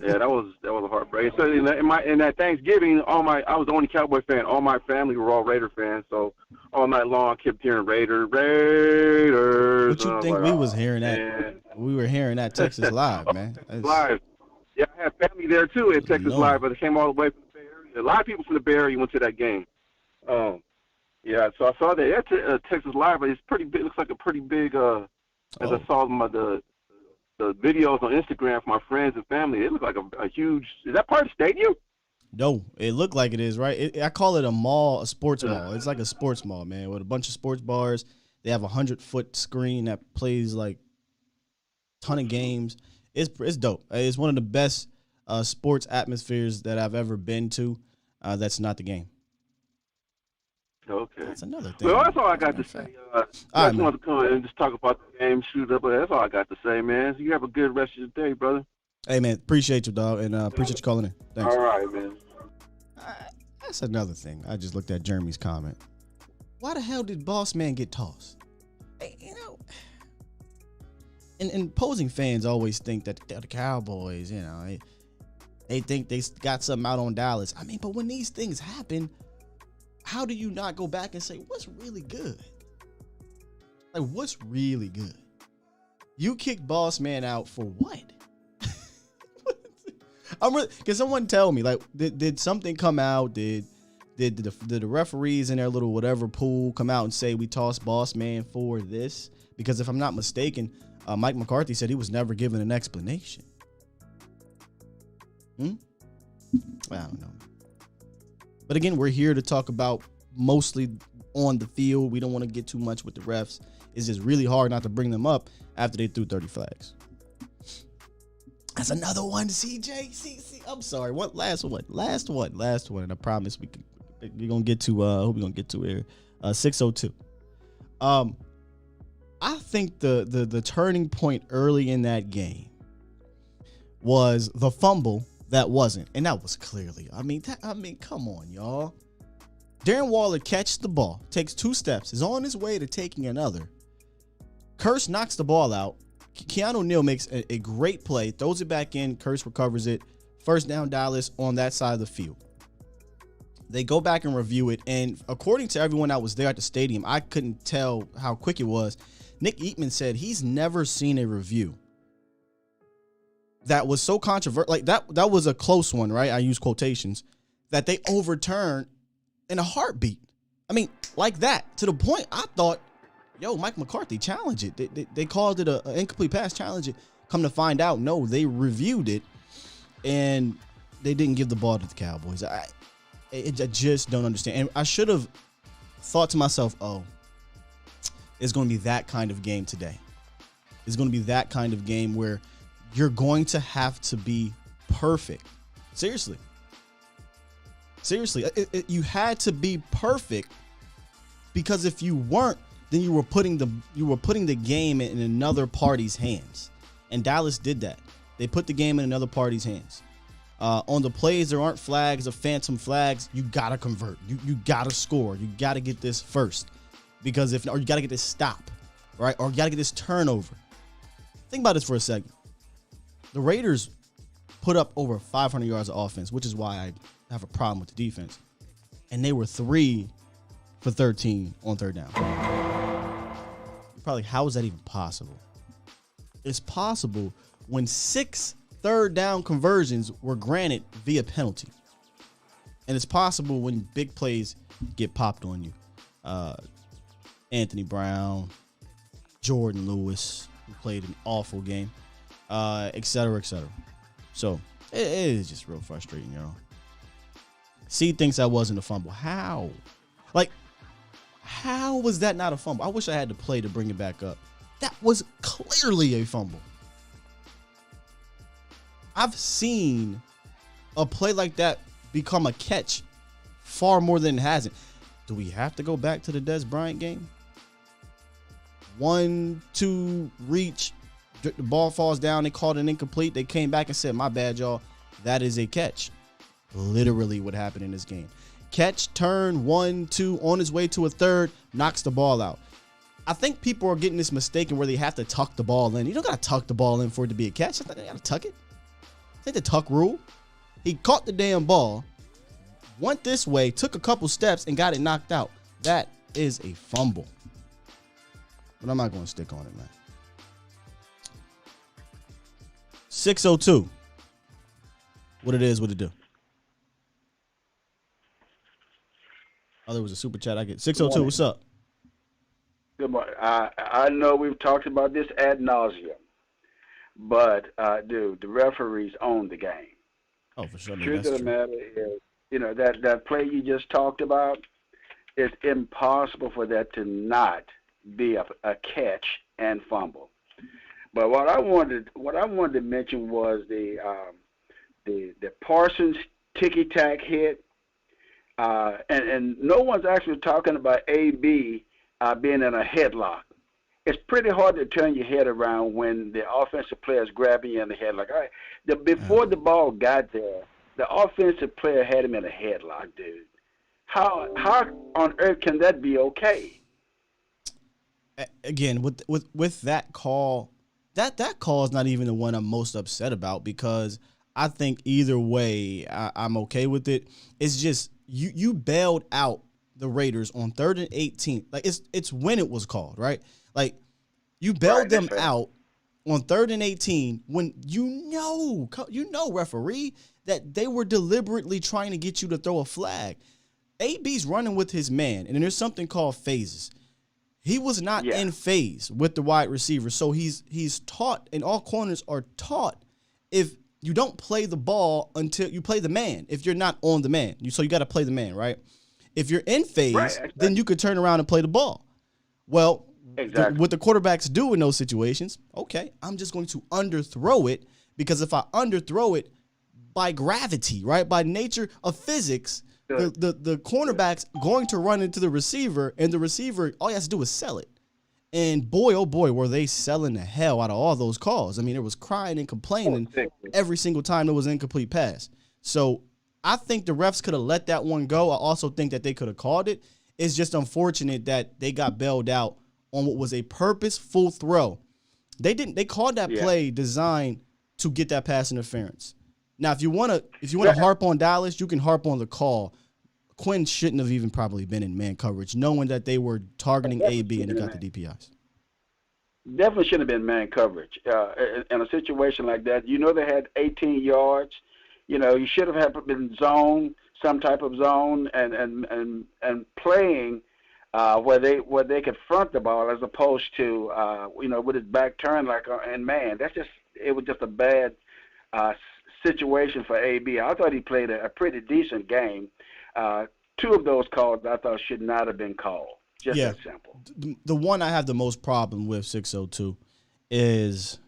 Yeah, that was a heartbreak. So in that Thanksgiving, I was the only Cowboy fan. All my family were all Raider fans. So all night long, I kept hearing Raiders.
What you think we was hearing that? We were hearing that Texas Live, man.
Live. Yeah, I had family there too at Texas Live, but it came all the way from the Bay Area. A lot of people from the Bay Area went to that game. Yeah, so I saw that at Texas Live, but it's pretty big. It looks like a pretty big. As I saw the videos on Instagram from my friends and family, it looked like a huge. Is that part of the stadium?
No, it looked like it is, right? I call it a mall, a sports mall. It's like a sports mall, man, with a bunch of sports bars. They have a 100-foot screen that plays like a ton of games. It's dope. It's one of the best sports atmospheres that I've ever been to. That's not the game.
Okay.
That's another thing.
Well, that's all I got to say. I just wanted to come and just talk about the game, shoot up, but that's all I got to say, man. So you have a good rest of your day, brother.
Hey, man, appreciate you, dog, and appreciate you calling in. Thanks.
All right, man.
That's another thing. I just looked at Jeremy's comment. Why the hell did Boss Man get tossed? Hey, and opposing fans always think that the Cowboys, they think they got something out on Dallas. I mean, but when these things happen, how do you not go back and say, what's really good? Like, what's really good? You kicked Boss Man out for what? Can someone tell me, like, did something come out? Did the referees in their little whatever pool come out and say we tossed Boss Man for this? Because if I'm not mistaken, Mike McCarthy said he was never given an explanation. I don't know. But again, we're here to talk about mostly on the field. We don't want to get too much with the refs. It's just really hard not to bring them up after they threw 30 flags. That's another one, CJ. See, I'm sorry. What last one? And I promise we're gonna get to who we gonna get to here. 602. I think the turning point early in that game was the fumble that wasn't, and that was clearly. I mean, come on, y'all. Darren Waller catches the ball, takes 2 steps, is on his way to taking another. Curse knocks the ball out. Keanu Neal makes a great play, throws it back in. Curse recovers it. First down, Dallas on that side of the field. They go back and review it, and according to everyone that was there at the stadium, I couldn't tell how quick it was. Nick Eatman said he's never seen a review that was so controversial. Like that was a close one, right? I use quotations, that they overturned in a heartbeat. I mean, like that, to the point I thought, Mike McCarthy challenged it. They called it an incomplete pass, challenge it. Come to find out, no, they reviewed it, and they didn't give the ball to the Cowboys. I just don't understand. And I should have thought to myself, it's going to be that kind of game today. It's going to be that kind of game where you're going to have to be perfect. Seriously. You had to be perfect, because if you weren't, then you were putting the game in another party's hands. And Dallas did that. They put the game in another party's hands. On the plays, there aren't flags or phantom flags. You got to convert. You got to score. You got to get this first. Because or you got to get this stop, right? Or you got to get this turnover. Think about this for a second. The Raiders put up over 500 yards of offense, which is why I have a problem with the defense. And they were 3 for 13 on third down. You're probably, how is that even possible? It's possible when 6 third down conversions were granted via penalty. And it's possible when big plays get popped on you. Anthony Brown, Jordan Lewis, who played an awful game, et cetera, et cetera. So it is just real frustrating, y'all. C thinks that wasn't a fumble. How? Like, how was that not a fumble? I wish I had the play to bring it back up. That was clearly a fumble. I've seen a play like that become a catch far more than it hasn't. Do we have to go back to the Des Bryant game? 1-2 reach, the ball falls down, they called it incomplete. They came back and said, my bad, y'all. That is a catch. Literally what happened in this game. Catch, turn, 1-2, on his way to a third, knocks the ball out. I think people are getting this mistaken where they have to tuck the ball in. You don't got to tuck the ball in for it to be a catch. You got to tuck it. It's the tuck rule. He caught the damn ball, went this way, took a couple steps, and got it knocked out. That is a fumble. But I'm not going to stick on it, man. 602. What it is, what it do. Oh, there was a super chat I get. 602, what's up?
Good morning. I know we've talked about this ad nauseum, but dude, the referees own the game.
Oh, for sure.
Truth of the matter is, that play you just talked about, it's impossible for that to not be a catch and fumble. But what I wanted to mention was the Parsons ticky-tack hit. And no one's actually talking about AB being in a headlock. It's pretty hard to turn your head around when the offensive player is grabbing you in the headlock. All right, before the ball got there, the offensive player had him in a headlock, dude. How on earth can that be okay?
Again, with that call, that call is not even the one I'm most upset about, because I think either way I'm okay with it. It's just you bailed out the Raiders on 3rd and 18. Like, it's when it was called, right? Like, you bailed them out on 3rd and 18 when you know, referee, that they were deliberately trying to get you to throw a flag. AB's running with his man, and then there's something called phases. He was not in phase with the wide receiver, so he's taught, and all corners are taught, if you don't play the ball until you play the man, if you're not on the man. So you got to play the man, right? If you're in phase, then you could turn around and play the ball. Well, what the quarterbacks do in those situations, okay, I'm just going to underthrow it, because if I underthrow it by gravity, right, by nature of physics, the cornerback's going to run into the receiver, and the receiver, all he has to do is sell it. And boy, oh boy, were they selling the hell out of all those calls. I mean, there was crying and complaining every single time there was an incomplete pass. So I think the refs could have let that one go. I also think that they could have called it. It's just unfortunate that they got bailed out on what was a purposeful throw. They called that play designed to get that pass interference. Now, if you want to harp on Dallas, you can harp on the call. Quinn shouldn't have even probably been in man coverage, knowing that they were targeting AB and he got the DPIs.
Definitely shouldn't have been man coverage. In a situation like that, they had 18 yards. You should have been zone, some type of zone, and playing where they could front the ball, as opposed to with his back turned and man. It was just a bad situation for AB. I thought he played a pretty decent game. Two of those calls I thought should not have been called. Just that simple.
The one I have the most problem with, 602, is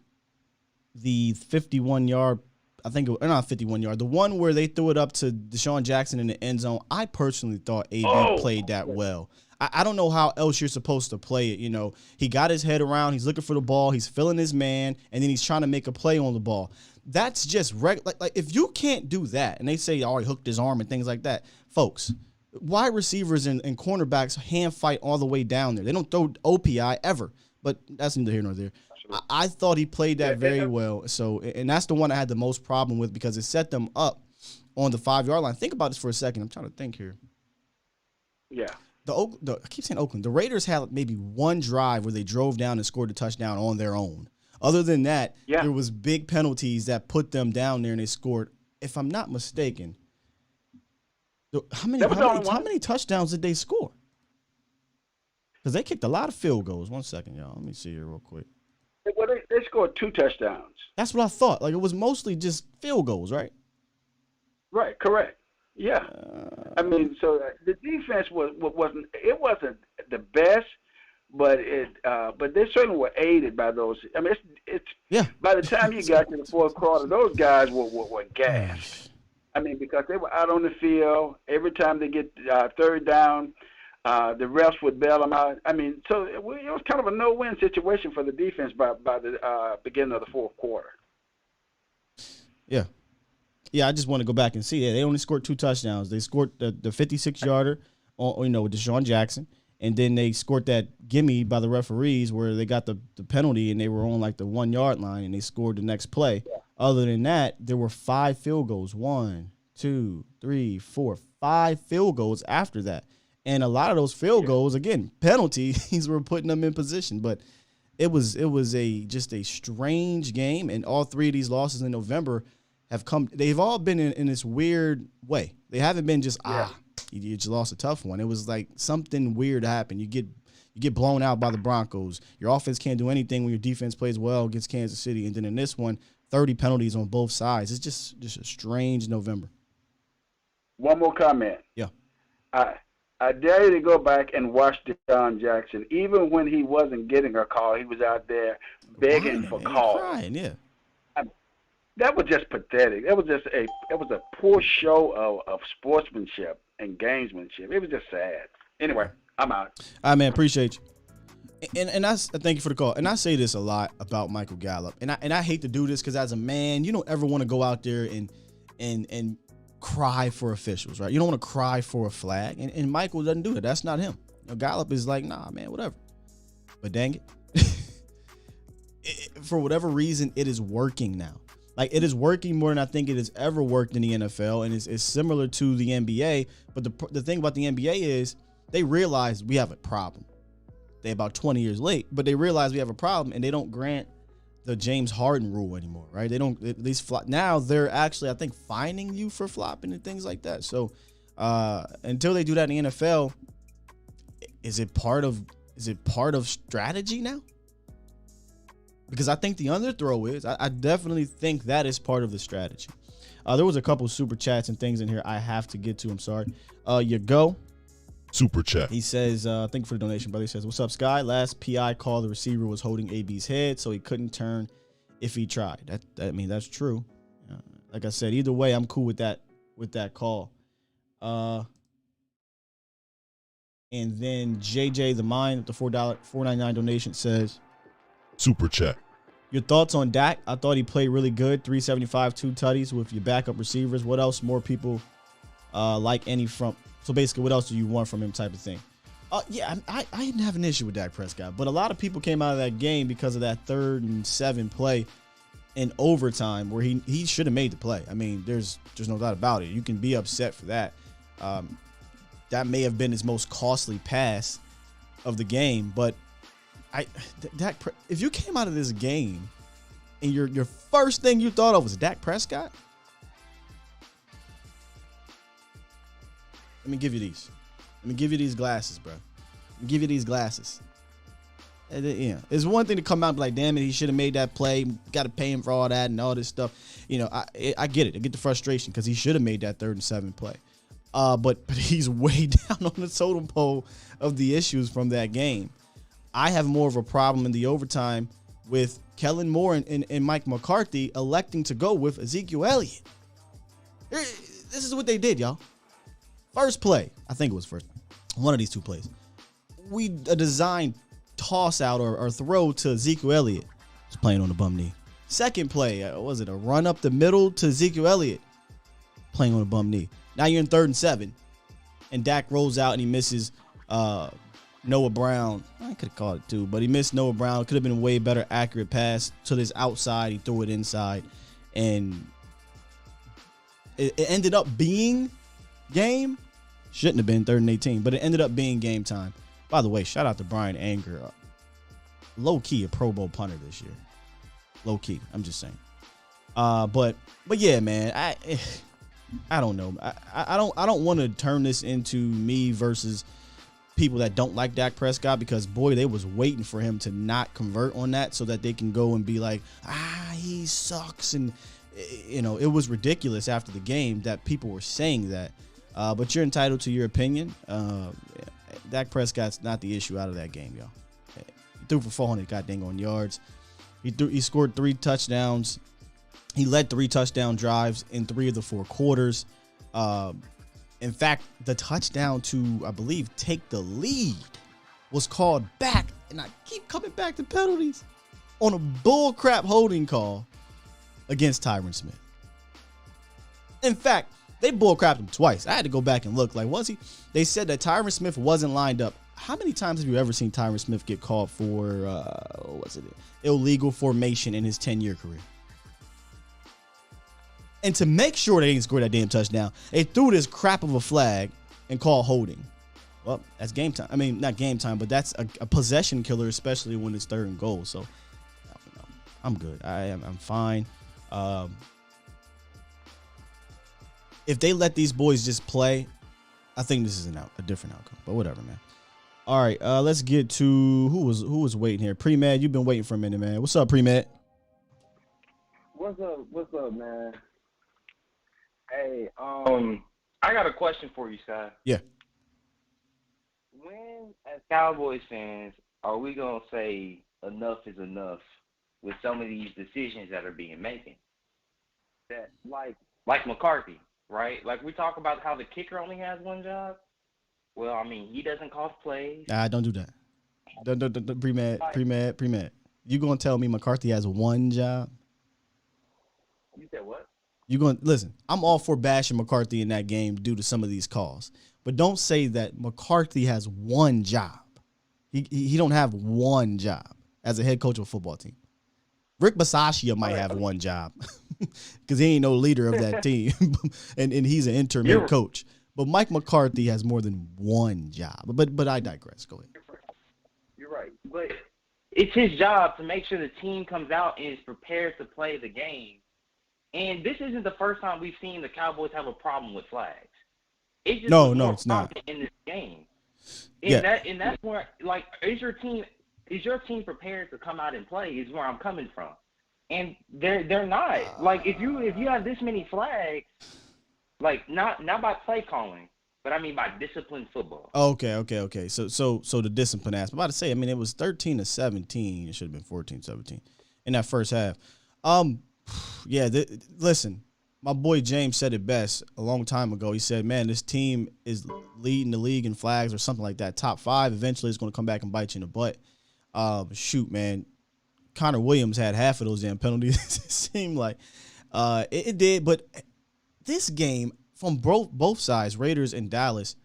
the 51-yard, not 51-yard, the one where they threw it up to Deshaun Jackson in the end zone. I personally thought AB played that well. I don't know how else you're supposed to play it. He got his head around, he's looking for the ball, he's feeling his man, and then he's trying to make a play on the ball. That's just like if you can't do that, and they say, he hooked his arm and things like that, folks, wide receivers and cornerbacks hand fight all the way down there. They don't throw OPI ever, but that's neither here nor there. I thought he played that very well. So, and that's the one I had the most problem with, because it set them up on the 5-yard line. Think about this for a second. I'm trying to think here.
Yeah.
I keep saying Oakland. The Raiders had maybe one drive where they drove down and scored a touchdown on their own. Other than that, there was big penalties that put them down there, and they scored. If I'm not mistaken, how many touchdowns did they score? Because they kicked a lot of field goals. 1 second, y'all. Let me see here real quick.
Well, they scored 2 touchdowns.
That's what I thought. Like, it was mostly just field goals, right?
Right, correct. Yeah. I mean, so the defense wasn't the best, but they certainly were aided by those. I mean, it's by the time you got to the fourth quarter, those guys were gassed. I mean, because they were out on the field. Every time they get third down, the refs would bail them out. I mean, so it was kind of a no-win situation for the defense by the beginning of the fourth quarter.
Yeah. Yeah, I just want to go back and see it. They only scored 2 touchdowns. They scored the 56-yarder on, with Deshaun Jackson, and then they scored that gimme by the referees where they got the penalty and they were on like the 1 yard line and they scored the next play. Yeah. Other than that, there were 5 field goals. 1, 2, 3, 4, 5 field goals after that. And a lot of those field goals, again, penalties were putting them in position. But it was just a strange game, and all 3 of these losses in November they've all been in this weird way. They haven't been just, you just lost a tough one. It was like something weird happened. You get blown out by the Broncos. Your offense can't do anything when your defense plays well against Kansas City. And then in this one, 30 penalties on both sides. It's just a strange November.
One more comment.
Yeah.
I dare you to go back and watch Deshaun Jackson. Even when he wasn't getting a call, he was out there begging for calls.
Crying, yeah.
That was just pathetic. It was a poor show of sportsmanship and gamesmanship. It was just sad. Anyway, I'm out.
All right, man. Appreciate you. And thank you for the call. And I say this a lot about Michael Gallup. And I hate to do this because as a man, you don't ever want to go out there and cry for officials, right? You don't want to cry for a flag. And Michael doesn't do that. That's not him. Gallup is like, nah, man, whatever. But dang it. For whatever reason, it is working now. Like, it is working more than I think it has ever worked in the NFL, and it's similar to the NBA. But the thing about the NBA is they realize we have a problem. They're about 20 years late, but they realize we have a problem, and they don't grant the James Harden rule anymore, right? They don't at least flop. Now they're actually, I think, fining you for flopping and things like that. So until they do that in the NFL, is it part of strategy now? Because I think the underthrow is. I definitely think that is part of the strategy. There was a couple super chats and things in here I have to get to. I'm sorry. You go.
Super chat.
He says, thank you for the donation, brother. He says, what's up, Sky? Last PI call, the receiver was holding AB's head, so he couldn't turn if he tried. That's true. Like I said, either way, I'm cool with that call. And then JJ the Mind with the $4.99 donation says,
super chat.
Your thoughts on Dak? I thought he played really good. 375, 2 tutties with your backup receivers. What else more people like any from? So basically, what else do you want from him type of thing? Yeah, I didn't have an issue with Dak Prescott, but a lot of people came out of that game because of that 3rd and 7 play in overtime where he should have made the play. I mean, there's no doubt about it. You can be upset for that. That may have been his most costly pass of the game, but if you came out of this game and your first thing you thought of was Dak Prescott, let me give you these. Let me give you these glasses, bro. Let me give you these glasses. Yeah, it's one thing to come out and be like, damn it, he should have made that play. Got to pay him for all that and all this stuff. You know, I get it. I get the frustration because he should have made that 3rd and 7 play. But he's way down on the totem pole of the issues from that game. I have more of a problem in the overtime with Kellen Moore and Mike McCarthy electing to go with Ezekiel Elliott. This is what they did, y'all. First play, I think it was one of these 2 plays. A design toss out or throw to Ezekiel Elliott. He's playing on the bum knee. Second play, was it a run up the middle to Ezekiel Elliott? Playing on the bum knee. Now you're in 3rd and 7, and Dak rolls out and he misses Noah Brown. I could have called it too, but he missed Noah Brown. Could have been a way better accurate pass to this outside. He threw it inside, and it ended up being game. Shouldn't have been 3rd and 18, but it ended up being game time. By the way, shout out to Brian Anger. Low key a Pro Bowl punter this year. Low key, I'm just saying. But yeah, man, I don't know. I don't want to turn this into me versus people that don't like Dak Prescott because, boy, they was waiting for him to not convert on that so that they can go and be like, he sucks. And, it was ridiculous after the game that people were saying that. But you're entitled to your opinion. Dak Prescott's not the issue out of that game, y'all. He threw for 400 goddamn yards. He scored 3 touchdowns. He led 3 touchdown drives in 3 of the 4 quarters. In fact, the touchdown to, I believe, take the lead was called back. And I keep coming back to penalties on a bullcrap holding call against Tyron Smith. In fact, they bullcrapped him twice. I had to go back and look. Like, was he? They said that Tyron Smith wasn't lined up. How many times have you ever seen Tyron Smith get called for, illegal formation in his 10-year career? And to make sure they didn't score that damn touchdown, they threw this crap of a flag and called holding. Well, that's game time. I mean, not game time, but that's a possession killer, especially when it's 3rd and goal. So, I'm good. I'm fine. If they let these boys just play, I think this is a different outcome. But whatever, man. All right, let's get to who was waiting here. Pre-Med, you've been waiting for a minute, man. What's up, Pre-Med?
What's up, man? Hey, I got a question for you, Sky.
Yeah.
When, as Cowboys fans, are we gonna say enough is enough with some of these decisions that are being made? That like McCarthy, right? Like we talk about how the kicker only has one job. Well, I mean, he doesn't call plays.
Don't do that. Don't pre-med. You gonna tell me McCarthy has one job?
You said what?
You going to listen? I'm all for bashing McCarthy in that game due to some of these calls, but don't say that McCarthy has one job. He don't have one job as a head coach of a football team. Rick Bisaccia might have one job because he ain't no leader of that team, and he's an interim head coach. But Mike McCarthy has more than one job. But I digress. Go ahead.
You're right. But it's his job to make sure the team comes out and is prepared to play the game. And this isn't the first time we've seen the Cowboys have a problem with flags. It's just
no, it's not
in this game.
And
that's where, like, is your team prepared to come out and play? Is where I'm coming from. And they're not. Like, if you have this many flags, like not by play calling, but I mean by disciplined football.
Okay. So the discipline aspect. I'm about to say, I mean, it was 13-17. It should have been 14-17 in that first half. Listen, my boy James said it best a long time ago. He said, man, this team is leading the league in flags or something like that. Top 5 eventually is going to come back and bite you in the butt. Shoot, man. Connor Williams had half of those damn penalties. It seemed like it did. But this game, from both sides, Raiders and Dallas,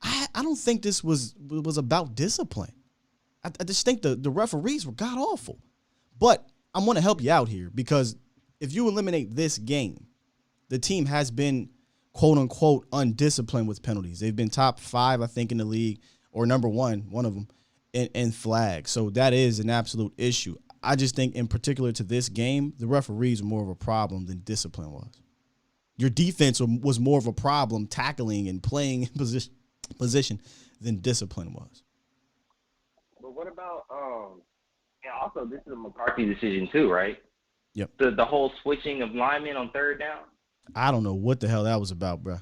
I don't think this was about discipline. I just think the referees were god-awful. But I'm going to help you out here because if you eliminate this game, the team has been, quote-unquote, undisciplined with penalties. They've been top 5, I think, in the league, or number one of them, in flags. So that is an absolute issue. I just think in particular to this game, the referees are more of a problem than discipline was. Your defense was more of a problem tackling and playing in position than discipline was.
But what about and also this is a McCarthy decision too, right?
Yep.
The whole switching of linemen on 3rd down.
I don't know what the hell that was about, bro.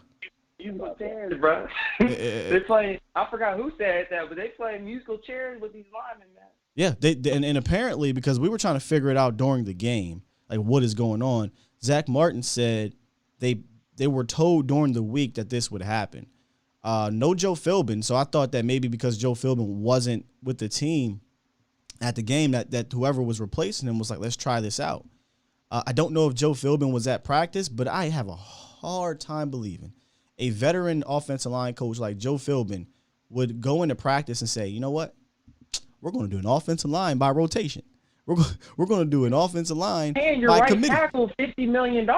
Musical chairs, bro. They playing. I forgot who said that, but they playing musical chairs with these linemen, man.
Yeah, and apparently because we were trying to figure it out during the game, like what is going on. Zach Martin said they were told during the week that this would happen. No Joe Philbin, so I thought that maybe because Joe Philbin wasn't with the team at the game, that whoever was replacing him was like, let's try this out. I don't know if Joe Philbin was at practice, but I have a hard time believing a veteran offensive line coach like Joe Philbin would go into practice and say, you know what? We're going to do an offensive line by rotation. We're going to do an offensive line by committee.
Paying your right tackle $50 million.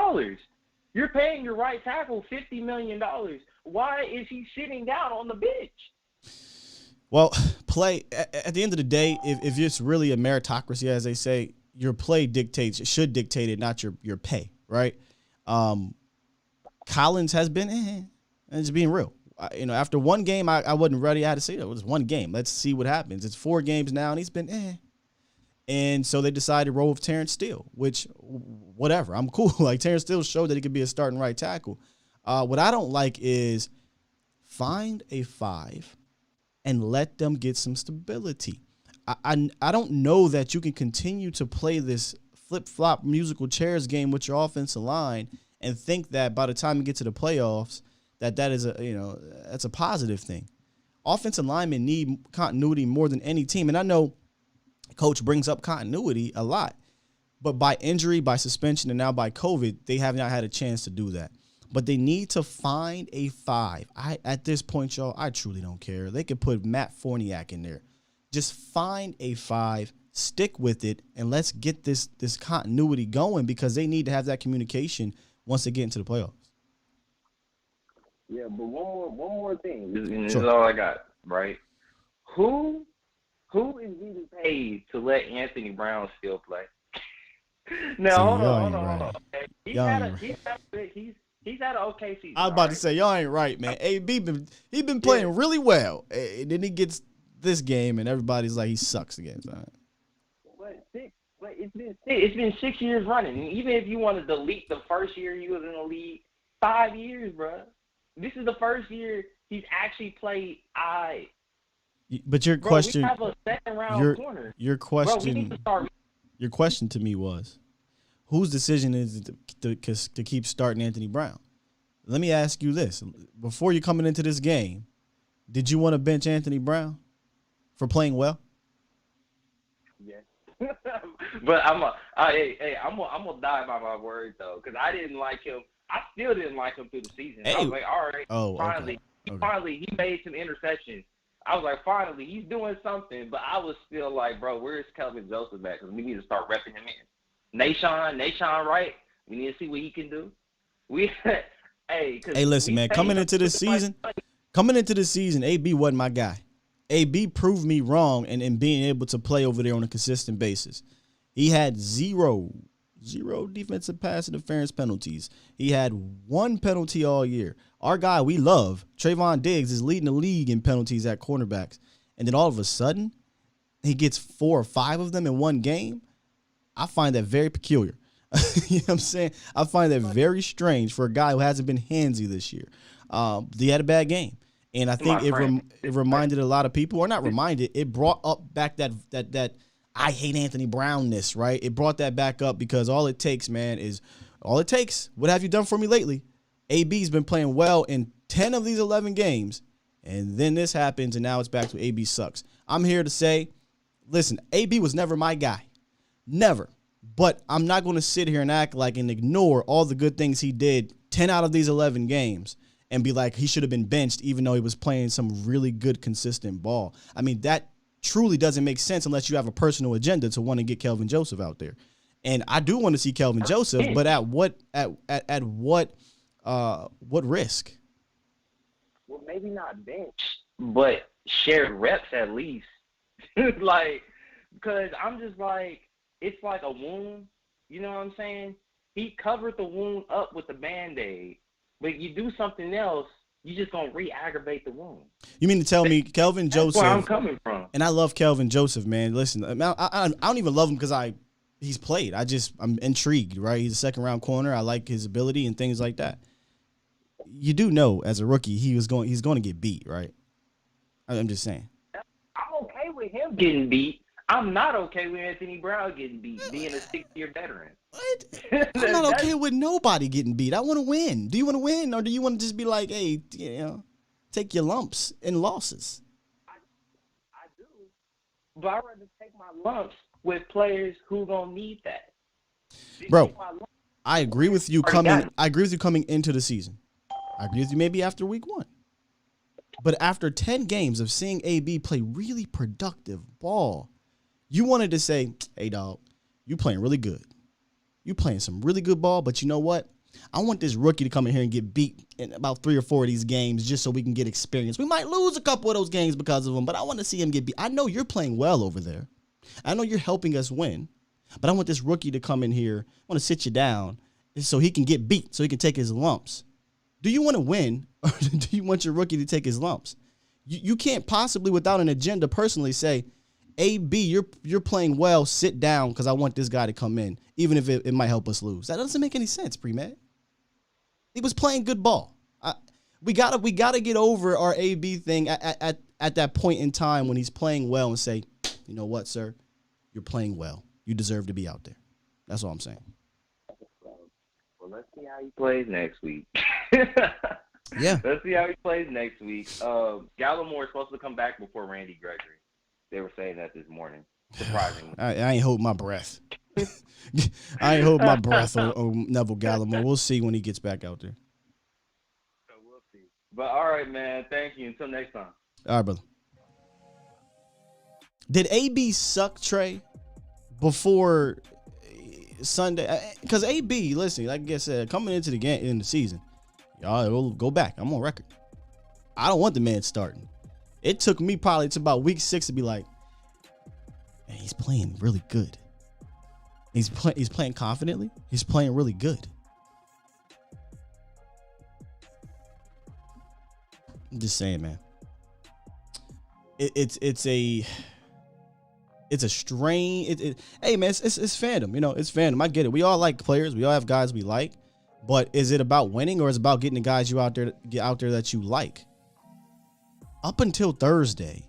You're paying your right tackle $50 million. Why is he sitting down on the bench?
Well, play at the end of the day, if it's really a meritocracy, as they say, your play should dictate it, not your pay, right? Collins has been, and just being real, after one game, I wasn't ready. I had to say, it was one game. Let's see what happens. It's 4 games now, and he's been And so they decided to roll with Terrence Steele, which, whatever. I'm cool. Like, Terrence Steele showed that he could be a starting right tackle. What I don't like is find a 5 and let them get some stability. I don't know that you can continue to play this flip-flop musical chairs game with your offensive line and think that by the time you get to the playoffs, that is that's a positive thing. Offensive linemen need continuity more than any team. And I know Coach brings up continuity a lot, but by injury, by suspension, and now by COVID, they have not had a chance to do that. But they need to find a 5. At this point, y'all, I truly don't care. They could put Matt Forniak in there. Just find a 5, stick with it, and let's get this continuity going because they need to have that communication once they get into the playoffs.
Yeah, but one more thing. This
Sure.
is all I got, right? Who is getting paid to let Anthony Brown still play? Now, hold on. Okay. He's had an okay season.
I was about to say, y'all ain't right, man. AB he been playing really well. And then he gets this game, and everybody's like, he sucks again.
But it's been 6 years running. And even if you want to delete the first year he was in the league, 5 years, bro. This is the first year he's actually played.
But your question,
we have a second-round corner.
Your question to me was, whose decision is it to keep starting Anthony Brown? Let me ask you this: before you coming into this game, did you want to bench Anthony Brown for playing well?
Yeah, but I'm gonna die by my word though, because I didn't like him. I still didn't like him through the season. I was like, all right, finally, he made some interceptions. I was like, finally, he's doing something. But I was still like, bro, where's Kelvin Joseph at? Because we need to start repping him in. Nashawn Wright, we need to see what he can do.
Hey, listen, man, coming into this season, AB wasn't my guy. AB proved me wrong in being able to play over there on a consistent basis. He had zero defensive pass interference penalties. He had 1 penalty all year. Our guy we love, Trayvon Diggs, is leading the league in penalties at cornerbacks. And then all of a sudden, he gets 4 or 5 of them in one game. I find that very peculiar. You know what I'm saying? I find that very strange for a guy who hasn't been handsy this year. He had a bad game. And I think it reminded a lot of people, or not reminded, it brought up back that I hate Anthony Brown-ness, right? It brought that back up because all it takes, man, is what have you done for me lately? AB's been playing well in 10 of these 11 games, and then this happens, and now it's back to AB sucks. I'm here to say, listen, AB was never my guy. Never. But I'm not going to sit here and act like and ignore all the good things he did 10 out of these 11 games and be like he should have been benched even though he was playing some really good, consistent ball. I mean, that truly doesn't make sense unless you have a personal agenda to want to get Kelvin Joseph out there. And I do want to see Kelvin Joseph, but at what risk?
Well, maybe not bench, but shared reps at least. Because I'm just like, it's like a wound. You know what I'm saying? He covered the wound up with the Band-Aid, but you do something else, you're just going to re-aggravate the wound. You mean to tell me Kelvin Joseph? That's where I'm coming from.
And I love Kelvin Joseph, man. Listen, I don't even love him because he's played. I'm intrigued, right? He's a second-round corner. I like his ability and things like that. You do know, as a rookie, he's going to get beat, right? I'm just saying.
I'm okay with him getting beat. I'm not okay with Anthony Brown getting beat, being a 6-year veteran.
What? I'm not okay with nobody getting beat. I want to win. Do you want to win, or do you want to just be like, hey, take your lumps and losses?
I do. But I'd rather take my lumps with players who don't need that.
Bro, I agree with you coming into the season. I agree with you maybe after week 1. But after 10 games of seeing AB play really productive ball, you wanted to say, hey, dog, you playing really good. You playing some really good ball, but you know what? I want this rookie to come in here and get beat in about 3 or 4 of these games just so we can get experience. We might lose a couple of those games because of him, but I want to see him get beat. I know you're playing well over there. I know you're helping us win, but I want this rookie to come in here. I want to sit you down so he can get beat, so he can take his lumps. Do you want to win, or do you want your rookie to take his lumps? You can't possibly, without an agenda, personally say, AB, you're playing well, sit down because I want this guy to come in, even if it might help us lose. That doesn't make any sense, Pre-Med. He was playing good ball. We gotta get over our AB thing at that point in time when he's playing well and say, you know what, sir, you're playing well. You deserve to be out there. That's all I'm saying.
Well, let's see how he plays next week.
Yeah.
Let's see how he plays next week. Gallimore is supposed to come back before Randy Gregory. They were saying that this morning. Surprisingly.
I ain't holding my breath. I ain't holding my breath on Neville Gallimore. We'll see when he gets back out there.
So we'll see. But all right, man. Thank you. Until next time.
All right, brother. Did AB suck, Trey, before Sunday? Because AB, listen, like I said, coming into the game in the season, y'all go back. I'm on record. I don't want the man starting. It took me probably to about week 6 to be like, man, he's playing really good. He's playing confidently. He's playing really good. I'm just saying, man. It's a strain. Hey, man, it's fandom. You know, it's fandom. I get it. We all like players. We all have guys we like. But is it about winning or is it about getting the guys you out there that you like? Up until Thursday,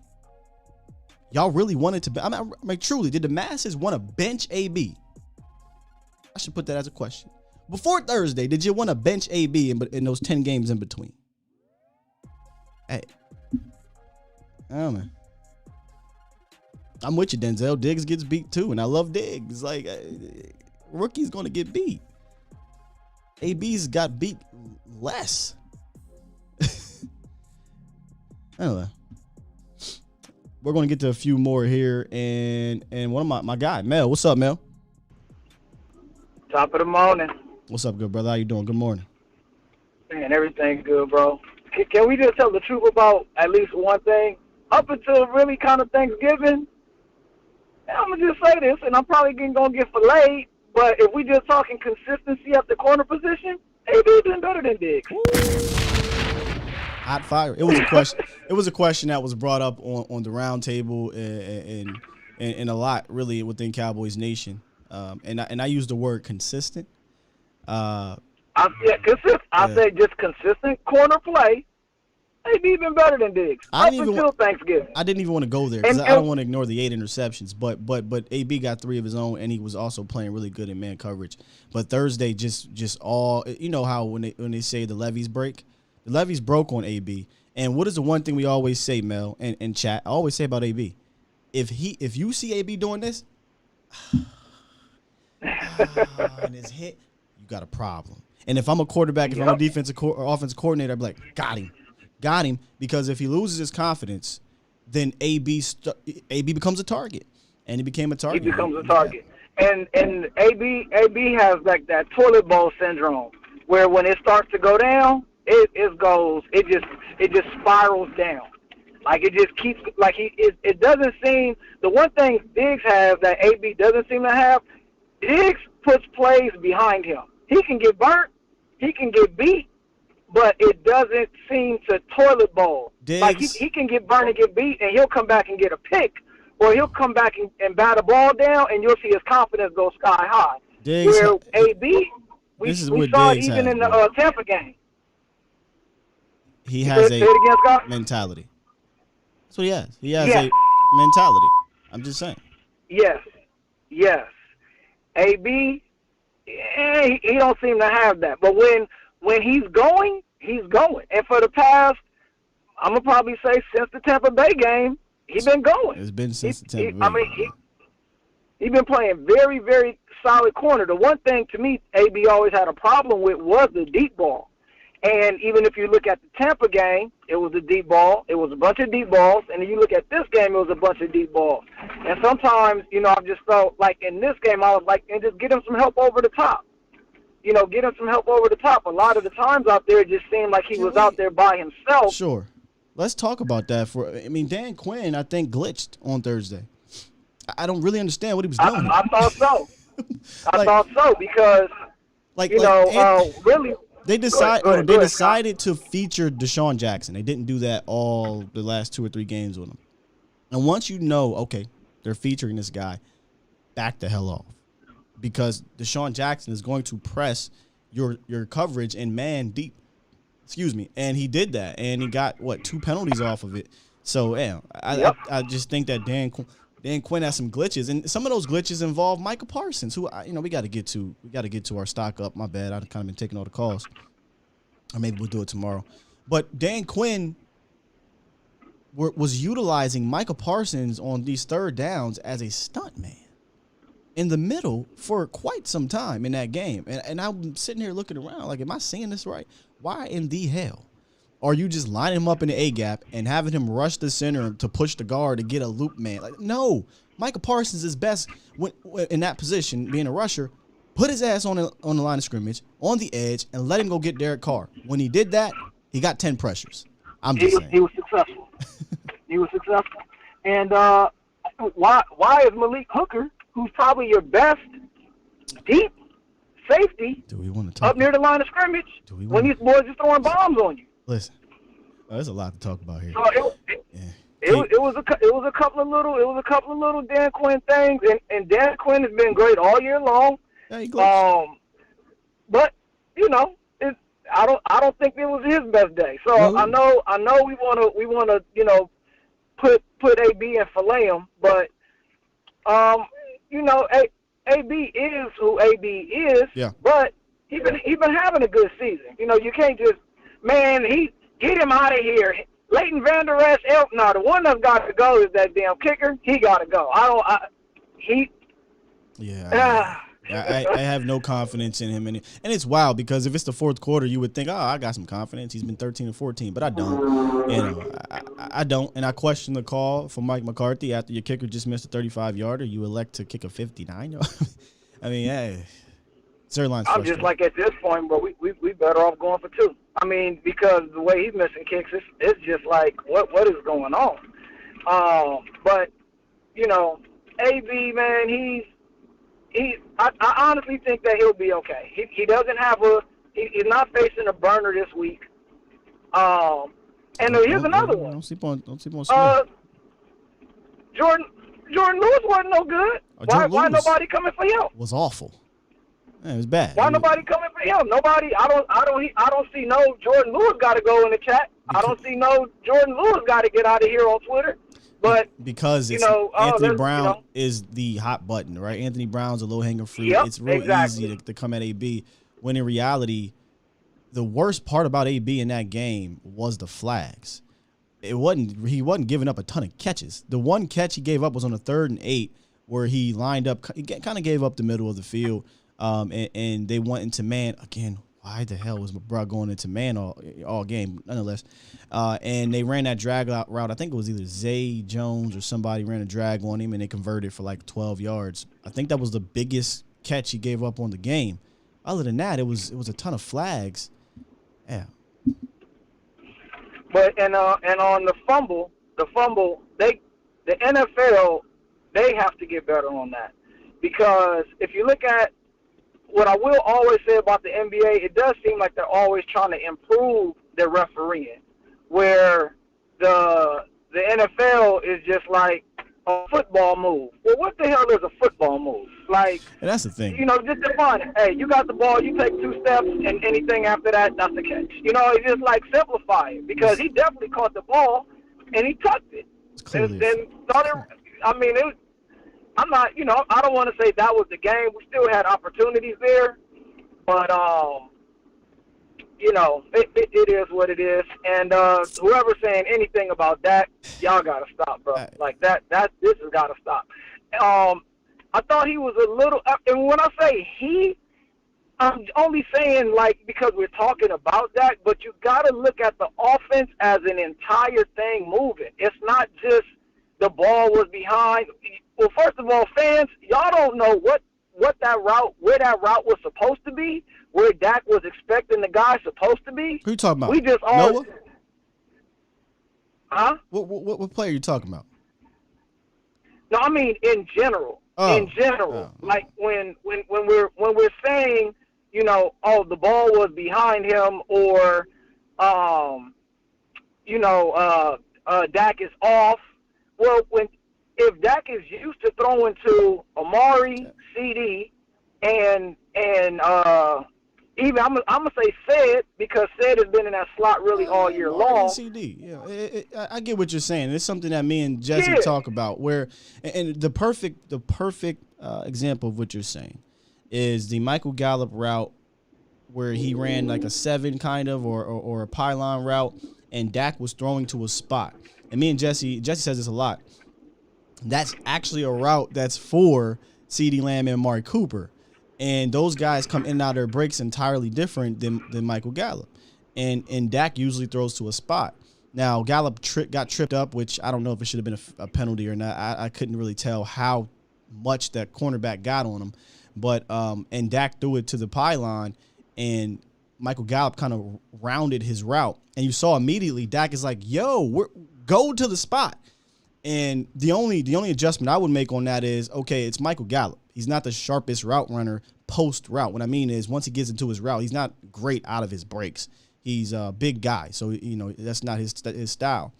y'all really wanted to. I mean, truly, did the masses want to bench AB? I should put that as a question. Before Thursday, did you want to bench AB in those 10 games in between? Hey, I don't know. I'm with you, Denzel. Diggs gets beat too, and I love Diggs. Like, rookie's going to get beat. AB's got beat less. I don't know. We're going to get to a few more here, and one of my guy, Mel. What's up, Mel?
Top of the morning.
What's up, good brother? How you doing? Good morning.
Man, everything good, bro. Can we just tell the truth about at least one thing? Up until really kind of Thanksgiving, I'm going to just say this, and I'm probably going to get filleted, but if we just talking consistency at the corner position, AB been better than Diggs.
Hot fire. It was a question. It was a question that was brought up on the round table and a lot really within Cowboys Nation. And I use the word consistent.
I said just consistent corner play. AB been better than Diggs until Thanksgiving.
I didn't even want to go there because I don't want to ignore the 8 interceptions. But AB got 3 of his own, and he was also playing really good in man coverage. But Thursday just all, you know how when they say the levees break, the levees broke on AB. And what is the one thing we always say, Mel, and chat? I always say about AB, if you see AB doing this, and his hit, you got a problem. And if I'm a quarterback, if I'm a defensive or offensive coordinator, I'd be like, got him, because if he loses his confidence, then AB becomes a target, and he became a target.
He becomes a target, and AB has like that toilet bowl syndrome, where when it starts to go down, it just spirals down. Like it just keeps like it doesn't seem. The one thing Diggs has that AB doesn't seem to have, Diggs puts plays behind him. He can get burnt, he can get beat, but it doesn't seem to toilet bowl.
Diggs,
like he can get burnt and get beat, and he'll come back and get a pick, or he'll come back and bat a ball down, and you'll see his confidence go sky high.
Diggs,
where AB, we saw it even in the Tampa game.
He has a mentality. That's what he has. He has a mentality. I'm just saying.
Yes. AB, he don't seem to have that. But when he's going, he's going. And for the past, I'm going to probably say since the Tampa Bay game, he's been going.
It's been since the Tampa Bay game.
He's been playing very, very solid corner. The one thing to me AB always had a problem with was the deep ball. And even if you look at the Tampa game, it was a deep ball. It was a bunch of deep balls. And then you look at this game, it was a bunch of deep balls. And sometimes, I've just felt like in this game, I was like, and just get him some help over the top. Get him some help over the top. A lot of the times out there, it just seemed like he was out there by himself.
Sure. Let's talk about that. Dan Quinn, I think, glitched on Thursday. I don't really understand what he was doing.
I thought so. I thought so because, really.
They decided to feature Deshaun Jackson. They didn't do that all the last 2 or 3 games with him. And once you know, okay, they're featuring this guy, back the hell off. Because Deshaun Jackson is going to press your coverage and man deep. Excuse me. And he did that. And he got, 2 penalties off of it. So, yeah, I just think that Dan Quinn has some glitches. And some of those glitches involve Micah Parsons, who, we got to get to. We got to get to our stock up. My bad. I've kind of been taking all the calls. Or maybe we'll do it tomorrow. But Dan Quinn was utilizing Micah Parsons on these third downs as a stunt man in the middle for quite some time in that game. And I'm sitting here looking around like, am I seeing this right? Why in the hell are you just lining him up in the A-gap and having him rush the center to push the guard to get a loop man? Like, no. Micah Parsons is best in that position, being a rusher. Put his ass on the line of scrimmage, on the edge, and let him go get Derek Carr. When he did that, he got 10 pressures. I'm just saying.
He was successful. He was successful. And why is Malik Hooker, who's probably your best deep safety, up near the line of scrimmage when these boys are throwing bombs on you?
Listen, there's a lot to talk about here.
So it was a couple of little Dan Quinn things, and Dan Quinn has been great all year long.
Yeah,
but I don't think it was his best day. So really? I know we wanna put AB and fillet him, but AB is who AB is.
Yeah.
But he been having a good season. You can't just get him out of here. Leighton Vander Esch, the one that's got to go is that damn kicker. He got to go.
I have no confidence in him. And it's wild because if it's the fourth quarter, you would think, I got some confidence. He's been 13-14, but I don't. I don't. And I question the call from Mike McCarthy after your kicker just missed a 35-yarder. You elect to kick a 59-yarder. I mean, hey, Zerline's
I'm just like at this point, but we better off going for 2. I mean, because the way he's missing kicks, it's just like, what is going on? But, AB, man, I honestly think that he'll be okay. He doesn't have he's not facing a burner this week. And here's another one.
Don't sleep on Smith.
Jordan Lewis wasn't no good. Why nobody coming for him?
Was awful. Yeah, it was bad.
Why nobody coming for him? Nobody. I don't see no Jordan Lewis got to go in the chat. I don't see no Jordan Lewis got to get out of here on Twitter. But
because Anthony Brown is the hot button, right? Anthony Brown's a low-hanging fruit.
Yep,
it's real easy to come at AB. When in reality, the worst part about AB in that game was the flags. He wasn't giving up a ton of catches. The one catch he gave up was on a 3rd and 8 where he lined up, he kind of gave up the middle of the field, and they went into man again. Why the hell was McBride going into man all game, nonetheless? And they ran that drag out route. I think it was either Zay Jones or somebody ran a drag on him, and they converted for like 12 yards. I think that was the biggest catch he gave up on the game. Other than that, it was a ton of flags. Yeah.
But and on the fumble, the NFL, they have to get better on that, because if you look at what I will always say about the NBA, it does seem like they're always trying to improve their refereeing, where the NFL is just like a football move. Well, what the hell is a football move? Like,
and that's the thing.
Just define it. Hey, you got the ball, you take 2 steps, and anything after that, that's the catch. It's just like simplify it, because he definitely caught the ball and he tucked it. I'm not, I don't want to say that was the game. We still had opportunities there, but it is what it is. And whoever's saying anything about that, y'all gotta stop, bro. Like this has gotta stop. I thought he was a little, and when I say I'm only saying because we're talking about that, but you gotta look at the offense as an entire thing moving. It's not just the ball was behind. Well, first of all, fans, y'all don't know where that route was supposed to be, where Dak was expecting the guy supposed to be.
Who you talking about?
We just all.
Noah?
Huh?
What player are you talking about?
No, I mean in general.
Oh.
In general, like when we're saying, the ball was behind him, or, Dak is off. Well, if Dak is used to throwing to Amari, CD, and even I'm gonna say Said, because Said has been in that slot really all year long.
CD, yeah, I get what you're saying. It's something that me and Jesse talk about. Where, and the perfect example of what you're saying is the Michael Gallup route, where he ran like a 7 kind of or a pylon route, and Dak was throwing to a spot. And me and Jesse says this a lot. That's actually a route that's for CeeDee Lamb and Amari Cooper. And those guys come in and out of their breaks entirely different than Michael Gallup. And Dak usually throws to a spot. Now, Gallup got tripped up, which I don't know if it should have been a penalty or not. I couldn't really tell how much that cornerback got on him. But and Dak threw it to the pylon, and Michael Gallup kind of rounded his route. And you saw immediately Dak is like, yo, go to the spot. And the only adjustment I would make on that is, okay, it's Michael Gallup. He's not the sharpest route runner post route. What I mean is, once he gets into his route, he's not great out of his breaks. He's a big guy, so that's not his style.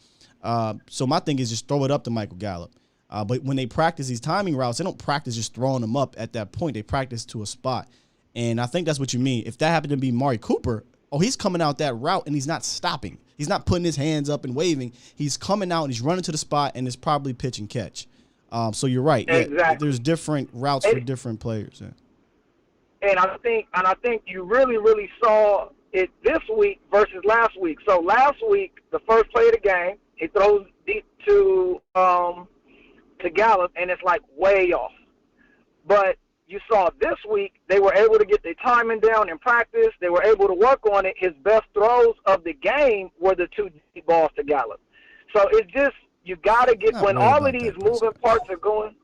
So my thing is just throw it up to Michael Gallup. But when they practice these timing routes, they don't practice just throwing them up at that point. They practice to a spot, and I think that's what you mean. If that happened to be Amari Cooper, he's coming out that route and he's not stopping. He's not putting his hands up and waving. He's coming out and he's running to the spot, and it's probably pitch and catch. So you're right.
Exactly.
Yeah, there's different routes for different players. Yeah.
And I think you really, really saw it this week versus last week. So last week, the first play of the game, he throws deep to Gallup, and it's like way off. But you saw this week, they were able to get their timing down in practice. They were able to work on it. His best throws of the game were the 2 deep balls to Gallup. So it's just, you got to get, when all of these moving parts are going.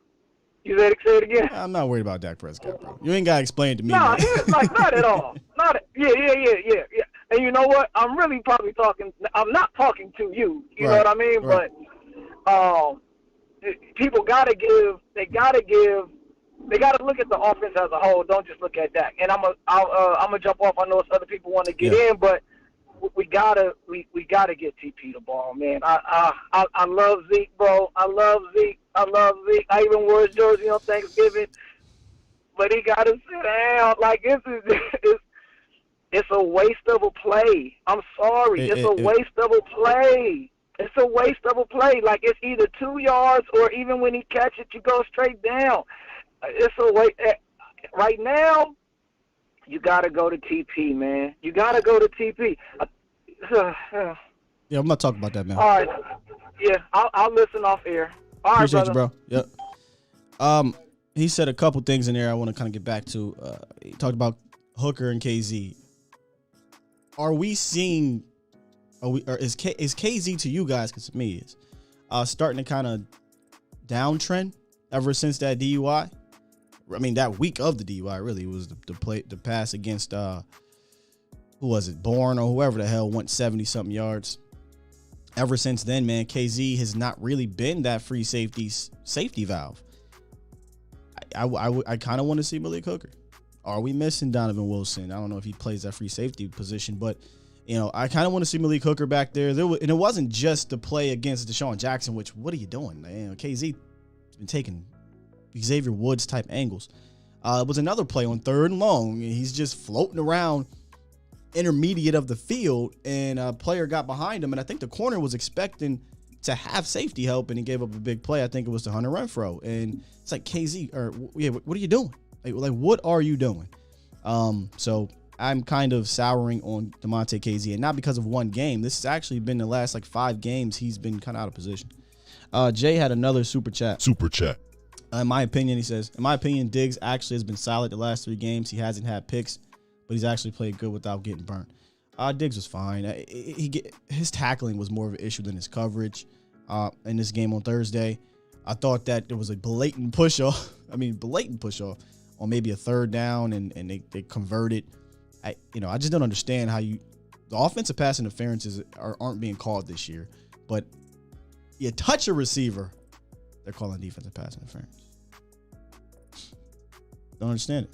You ready to say it again?
I'm not worried about Dak Prescott, bro. You ain't got to explain it to me.
No, not at all. Yeah. And you know what? I'm really probably talking, I'm not talking to you. You know what I mean?
Right.
But people got to look at the offense as a whole. Don't just look at Dak. And I'm gonna jump off. I know other people want to get in, but we gotta get TP the ball, man. I love Zeke, bro. I love Zeke. I even wore his jersey on Thanksgiving, but he gotta sit down. Like it's a waste of a play. I'm sorry, it's a waste of a play. It's a waste of a play. Like, it's either 2 yards, or even when he catch it, you go straight down. It's a way. Right now, you got to go to TP, man. You got to go to TP.
Yeah, I'm not talking about that, man.
All right. Yeah, I'll listen off air. All right,
Appreciate
brother.
you, bro. Yep. He said a couple things in there I want to kind of get back to. He talked about Hooker and KZ. Are we seeing? Is KZ to you guys? Because to me, is starting to kind of downtrend ever since that DUI. I mean, that week of the DUI really was the pass against who was it, Bourne or whoever the hell, went 70-something yards. Ever since then, man, KZ has not really been that free safety valve. I kind of want to see Malik Hooker. Are we missing Donovan Wilson? I don't know if he plays that free safety position, but I kind of want to see Malik Hooker back there. And it wasn't just the play against Deshaun Jackson, which, what are you doing? KZ has been taking Xavier Woods type angles. It was another play on 3rd and long. He's just floating around intermediate of the field, and a player got behind him, and I think the corner was expecting to have safety help, and he gave up a big play. I think it was to Hunter Renfrow, and it's like, KZ, what are you doing? Like what are you doing? So I'm kind of souring on DeMonte KZ, and not because of one game. This has actually been the last 5 games he's been kind of out of position. Jay had another super chat. In my opinion, he says, in my opinion, Diggs actually has been solid the last 3 games. He hasn't had picks, but he's actually played good without getting burnt. Diggs was fine. His tackling was more of an issue than his coverage in this game on Thursday. I thought that there was a blatant push-off on maybe a 3rd down, and they converted. I just don't understand how the offensive pass interferences aren't being called this year, but you touch a receiver, they're calling defensive pass interference. Don't understand it.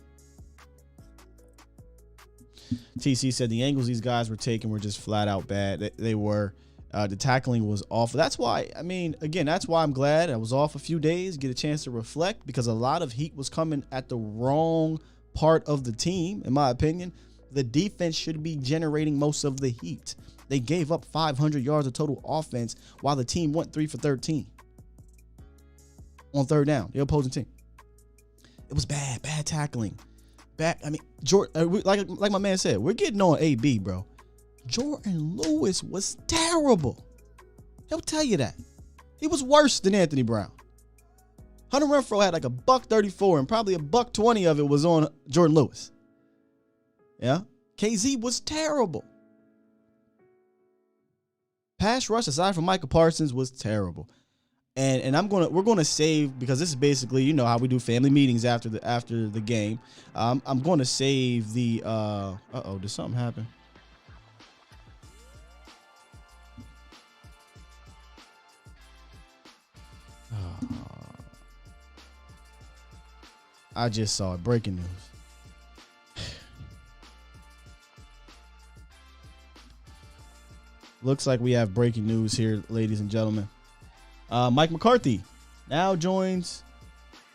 TC said the angles these guys were taking were just flat out bad. They were. The tackling was awful. That's why, that's why I'm glad I was off a few days, get a chance to reflect, because a lot of heat was coming at the wrong part of the team, in my opinion. The defense should be generating most of the heat. They gave up 500 yards of total offense while the team went 3 for 13 on third down, the opposing team. It was bad tackling. Jordan, like my man said, we're getting on AB, bro. Jordan Lewis was terrible. He'll tell you that. He was worse than Anthony Brown. Hunter Renfrow had like a $134 and probably a $120 of it was on Jordan Lewis. Yeah. KZ was terrible. Pass rush, aside from Micah Parsons, was terrible. And we're gonna save, because this is basically, you know how we do family meetings after the game. I'm gonna save the did something happen? I just saw it. Breaking news. Looks like we have breaking news here, ladies and gentlemen. Mike McCarthy now joins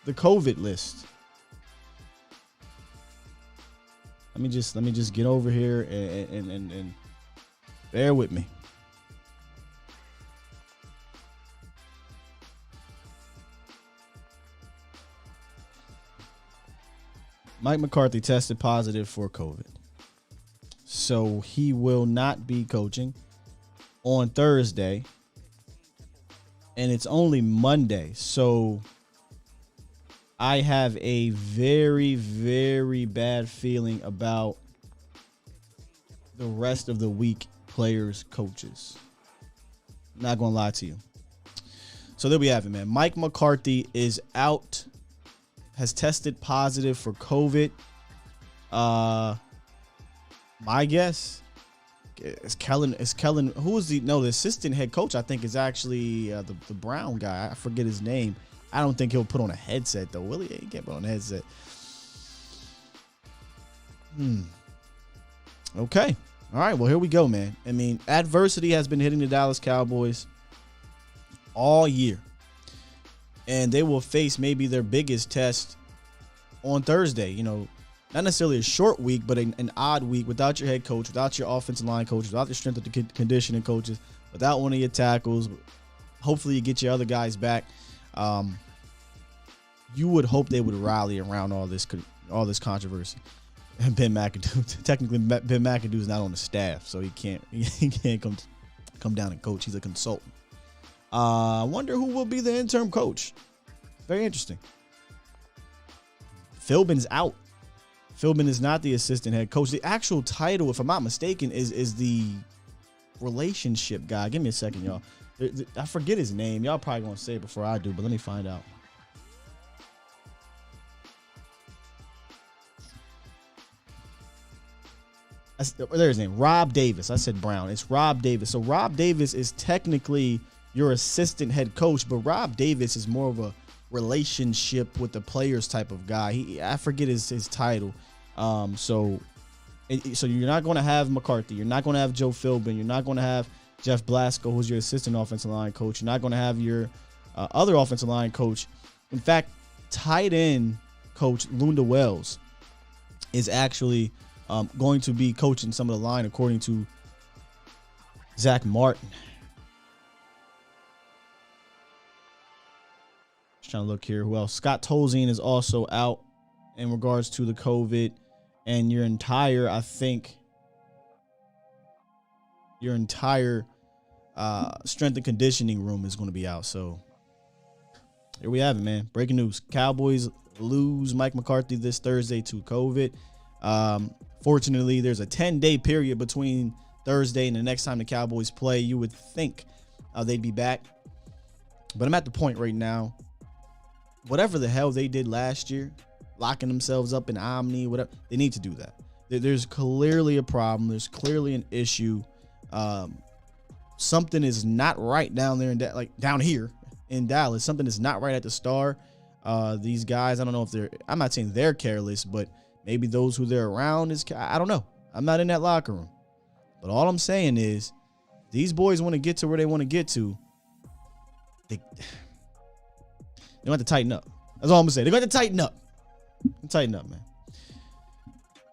the COVID list. Let me just get over here and bear with me. Mike McCarthy tested positive for COVID, so he will not be coaching on Thursday, and it's only Monday. So I have a very, very bad feeling about the rest of the week, players, coaches. I'm not going to lie to you. So there we have it, man. Mike McCarthy is out. Has tested positive for COVID. My guess is Kellen. Who is the assistant head coach? I think is actually the Brown guy. I forget his name. I don't think he'll put on a headset though. Will he? He can't put on a headset. Okay. All right. Well, here we go, man. I mean, adversity has been hitting the Dallas Cowboys all year. And they will face maybe their biggest test on Thursday. You know, not necessarily a short week, but an odd week without your head coach, without your offensive line coach, without the strength of the conditioning coaches, without one of your tackles. Hopefully you get your other guys back. You would hope they would rally around all this controversy. And Ben McAdoo, technically Ben McAdoo is not on the staff, so he can't come down and coach. He's a consultant. I wonder who will be the interim coach. Very interesting. Philbin's out. Philbin is not the assistant head coach. The actual title, if I'm not mistaken, is the relationship guy. Give me a second, y'all. I forget his name. Y'all probably gonna say it before I do, but let me find out. There's his name, Rob Davis. I said Brown. It's Rob Davis. So Rob Davis is technically your assistant head coach, but Rob Davis is more of a relationship with the players type of guy. I forget his title. So you're not going to have McCarthy. You're not going to have Joe Philbin. You're not going to have Jeff Blasco, who's your assistant offensive line coach. You're not going to have your other offensive line coach. In fact, tight end coach Lunda Wells is actually going to be coaching some of the line, according to Zach Martin. Trying to look here. Who else? Scott Tolzien is also out in regards to the COVID, and your entire strength and conditioning room is going to be out. So here we have it, man. Breaking news: Cowboys lose Mike McCarthy this Thursday to COVID. Fortunately, there's a 10-day period between Thursday and the next time the Cowboys play. You would think they'd be back, but I'm at the point right now. Whatever the hell they did last year, locking themselves up in Omni, whatever, they need to do that. There's clearly a problem. There's clearly an issue. Something is not right down there, down here in Dallas. Something is not right at the Star. These guys, I don't know if I'm not saying they're careless, but maybe those who they're around I don't know. I'm not in that locker room. But all I'm saying is these boys want to get to where they want to get to. They have to tighten up. That's all I'm going to say. They're going to tighten up. Tighten up, man.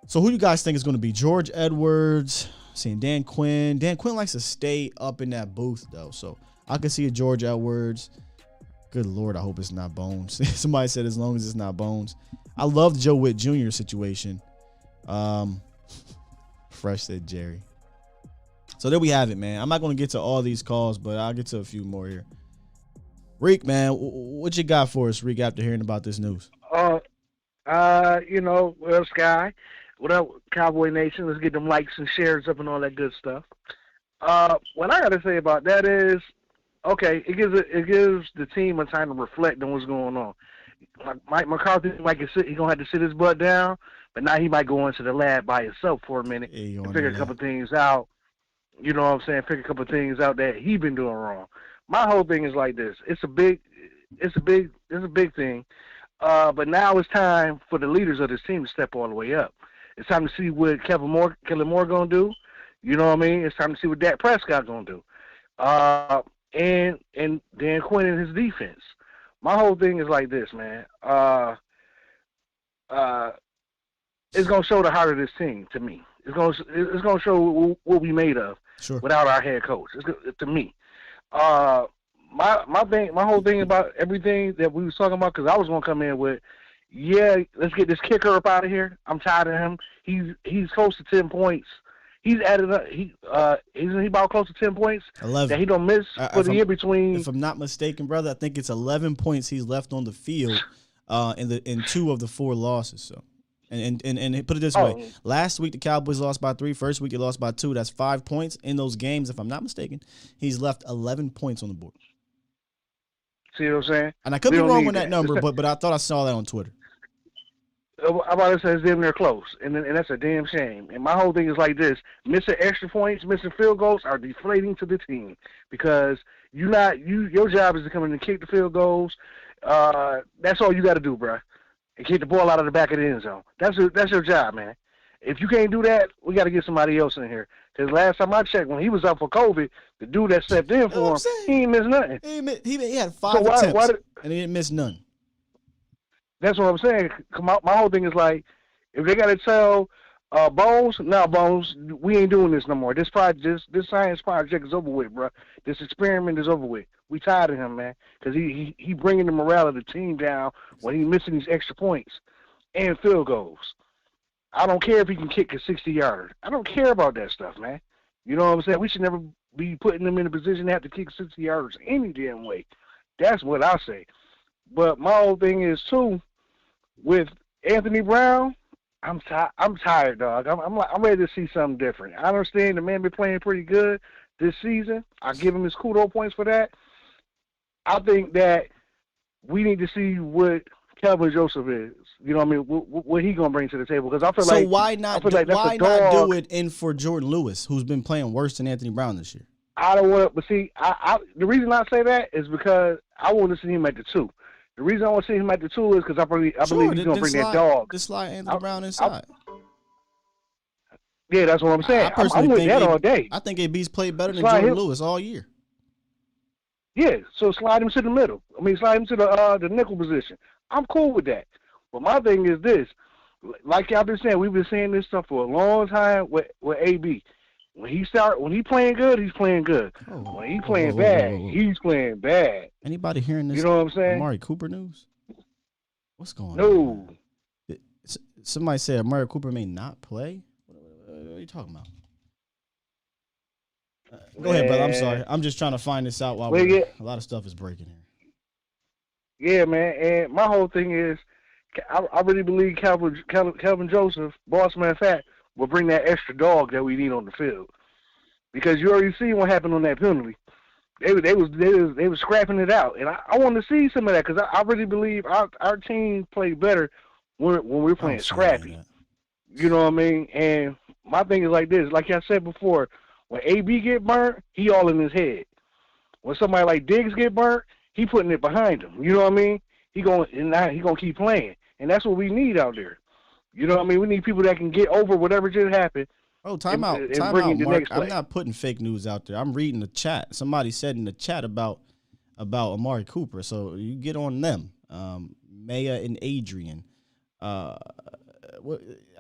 So who you guys think is going to be? George Edwards, seeing Dan Quinn. Dan Quinn likes to stay up in that booth, though. So I could see a George Edwards. Good Lord, I hope it's not Bones. Somebody said as long as it's not Bones. I love the Joe Witt Jr. situation. Fresh said Jerry. So there we have it, man. I'm not going to get to all these calls, but I'll get to a few more here. Reek, man, what you got for us, Reek, after hearing about this news?
Well, Sky, what up, Cowboy Nation? Let's get them likes and shares up and all that good stuff. What I got to say about that is, okay, it gives the team a time to reflect on what's going on. Mike McCarthy he's gonna have to sit his butt down, but now he might go into the lab by himself for a minute and figure a couple things out. You know what I'm saying? Figure a couple things out that he been doing wrong. My whole thing is like this. It's a big thing. But now it's time for the leaders of this team to step all the way up. It's time to see what Kellen Moore gonna do. You know what I mean? It's time to see what Dak Prescott gonna do. And Dan Quinn and his defense. My whole thing is like this, man. It's gonna show the heart of this team to me. It's gonna show what we made of without our head coach. To me, my whole thing about everything that we was talking about, because I was gonna come in with, let's get this kicker up out of here. I'm tired of him. He's close to 10 points. He's added up. Isn't he about close to 10 points
11
that he don't miss for the year between?
If I'm not mistaken, brother, I think it's 11 points he's left on the field in 2 of the 4 losses. So, and put it this way: last week the Cowboys lost by 3. First week they lost by 2. That's 5 points in those games. If I'm not mistaken, he's left 11 points on the board.
See what I'm saying?
And I could be wrong on that number, but I thought I saw that on Twitter.
I'm about to say it's damn near close, and that's a damn shame. And my whole thing is like this: missing extra points, missing field goals are deflating to the team, because your job is to come in and kick the field goals. That's all you got to do, bro, and kick the ball out of the back of the end zone. That's your job, man. If you can't do that, we got to get somebody else in here. Because last time I checked, when he was out for COVID, the dude that stepped in for him, he ain't missed nothing.
He had 5 attempts, and he didn't miss none.
That's what I'm saying. My whole thing is like, if they got to tell Bones, Bones, we ain't doing this no more. This science project is over with, bro. This experiment is over with. We tired of him, man, because he bringing the morale of the team down when he missing these extra points and field goals. I don't care if he can kick a 60-yarder. I don't care about that stuff, man. You know what I'm saying? We should never be putting them in a position to have to kick 60-yarders any damn way. That's what I say. But my whole thing is, too, with Anthony Brown, I'm tired, dog. I'm ready to see something different. I understand the man been playing pretty good this season. I give him his kudos points for that. I think that we need to see what Kelvin Joseph is. You know what I mean? What he gonna bring to the table? Because I feel like
why not do it in for Jordan Lewis, who's been playing worse than Anthony Brown this year?
I don't want, but see, the reason I say that is because I want to see him at the 2. The reason I want to see him at the 2 is because I believe he's going to bring that dog.
Just slide Anthony Brown inside.
Yeah, that's what I'm saying. I'm with that all day.
I think AB's played better than Jordan Lewis all year.
Yeah, so slide him to the middle. Slide him to the nickel position. I'm cool with that. But my thing is this. Like y'all been saying, we've been saying this stuff for a long time with AB. When he playing good, he's playing good. When he playing bad, he's playing bad.
Anybody hearing this?
You know what I'm saying?
Amari Cooper news? What's going on?
No.
Somebody said Amari Cooper may not play. What are you talking about? Go ahead, brother. I'm sorry. I'm just trying to find this out while a lot of stuff is breaking here.
Yeah, man. And my whole thing is, I really believe Kelvin Joseph, boss man fat, will bring that extra dog that we need on the field, because you already see what happened on that penalty. They was scrapping it out, and I want to see some of that, because I really believe our team played better when we're playing scrappy. You know what I mean? And my thing is like this, like I said before, when AB get burnt, he all in his head. When somebody like Diggs get burnt, he putting it behind him. You know what I mean? He gonna keep playing, and that's what we need out there. You know what I mean? We need people that can get over whatever just happened
Oh, time out, Mark. I'm not putting fake news out there. I'm reading the chat. Somebody said in the chat about Amari Cooper, so you get on them. Maya and Adrian. I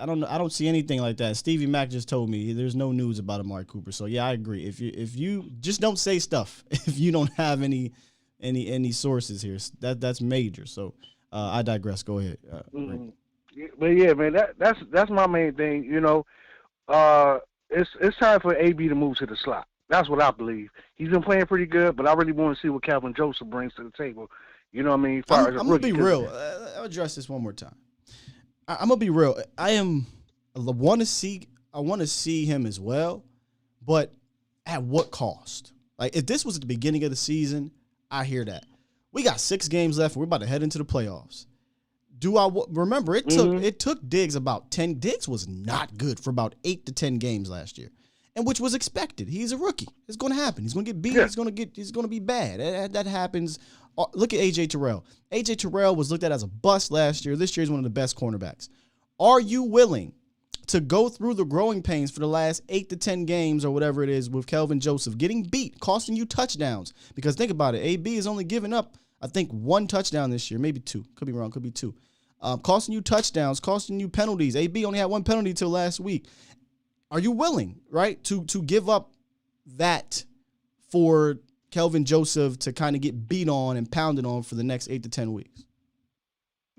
don't see anything like that. Stevie Mack just told me there's no news about Amari Cooper. So yeah, I agree. If you just don't say stuff if you don't have any sources here, that's major. So I digress. Go ahead.
But yeah, man, that's my main thing. You know, it's time for AB to move to the slot. That's what I believe. He's been playing pretty good, but I really want to see what Calvin Joseph brings to the table. You know what I mean?
I'm gonna be real. I'll address this one more time. I'm gonna be real. I want to see him as well, but at what cost? Like, if this was at the beginning of the season, I hear that. We got 6 games left. We're about to head into the playoffs. Remember? It took Diggs about 10. Diggs was not good for about 8 to 10 games last year, and which was expected. He's a rookie. It's going to happen. He's going to get beat. Yeah. He's going to be bad. That happens. Look at A.J. Terrell. A.J. Terrell was looked at as a bust last year. This year he's one of the best cornerbacks. Are you willing to go through the growing pains for the last 8 to 10 games or whatever it is with Kelvin Joseph getting beat, costing you touchdowns? Because think about it. AB is only giving up, I think, 1 touchdown this year. Maybe 2. Could be wrong. Could be 2. Costing you touchdowns, costing you penalties. AB only had 1 penalty till last week. Are you willing, right, to give up that for Kelvin Joseph to kind of get beat on and pounded on for the next 8 to 10 weeks?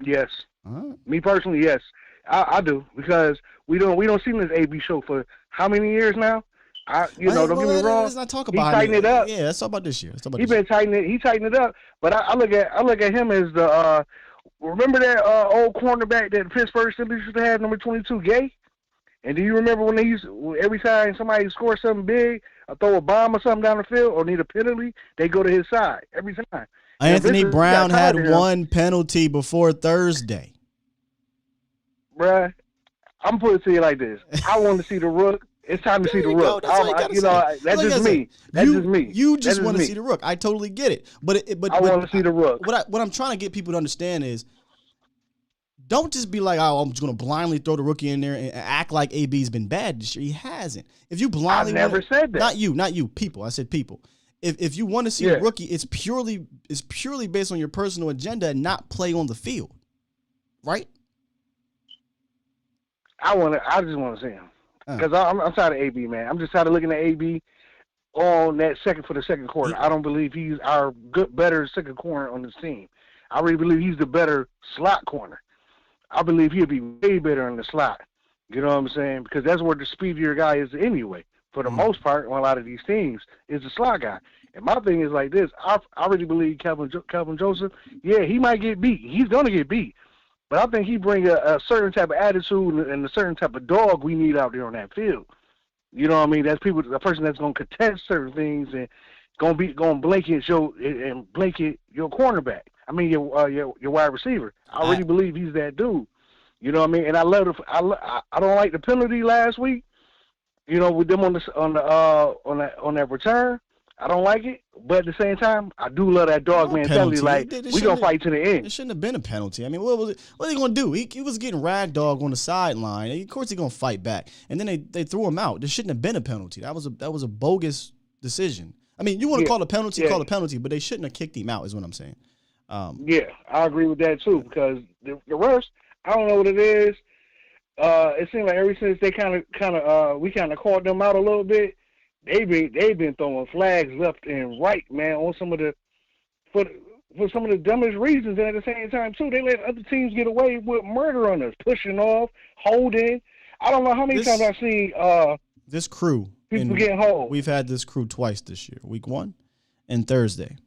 Yes.
Right.
Me personally, yes. I do, because we don't see this AB show for how many years now? Don't get me wrong.
Let's not talk about
tighten it up.
Yeah, let's talk about this year.
He tightened it up. But I look at him as the remember that old cornerback that Pittsburgh Steelers used to have, number 22, Gay? And do you remember when every time somebody scores something big, or throw a bomb or something down the field, or need a penalty, they go to his side every time.
Anthony Brown had 1 penalty before Thursday.
Bruh, I'm putting it to you like this. I want to see the Rook. It's time to see the Rook. That's just me. That's just me.
You just want to see the Rook. I totally get it. But
I want to see the Rook.
What I'm trying to get people to understand is, don't just be like, oh, I'm just going to blindly throw the rookie in there and act like AB's been bad this year. He hasn't. If you blindly,
I never said that.
Not you. People. I said people. If you want to see the rookie, it's purely based on your personal agenda and not play on the field, right?
I just want to see him, because I'm tired of AB, man. I'm just tired of looking at AB on that second quarter. I don't believe he's our better second corner on this team. I really believe he's the better slot corner. I believe he'll be way better in the slot. You know what I'm saying? Because that's where the speedier guy is anyway. For the most part, on a lot of these teams, is the slot guy. And my thing is like this. I really believe Calvin Joseph, yeah, he might get beat. He's going to get beat. But I think he brings a certain type of attitude and a certain type of dog we need out there on that field. You know what I mean? That's a person that's going to contest certain things and going to blanket your cornerback. I mean your wide receiver. I really believe he's that dude. You know what I mean? And I don't like the penalty last week. You know, with them on that return. I don't like it, but at the same time, I do love that dog mentality. Like, we gonna fight to the end.
It shouldn't have been a penalty. I mean, what was it? What are they gonna do? He was getting rag dog on the sideline. Of course, he's gonna fight back. And then they threw him out. There shouldn't have been a penalty. That was a bogus decision. I mean, you want to call a penalty, call a penalty, but they shouldn't have kicked him out. Is what I'm saying.
Yeah, I agree with that too, because the refs, I don't know what it is. It seems like ever since they we kind of called them out a little bit. They've been throwing flags left and right, man, on some of the for some of the dumbest reasons, and at the same time too, they let other teams get away with murder on us, pushing off, holding. I don't know how many times I've seen
this crew
people getting hold.
We've had this crew twice this year, week 1 and Thursday.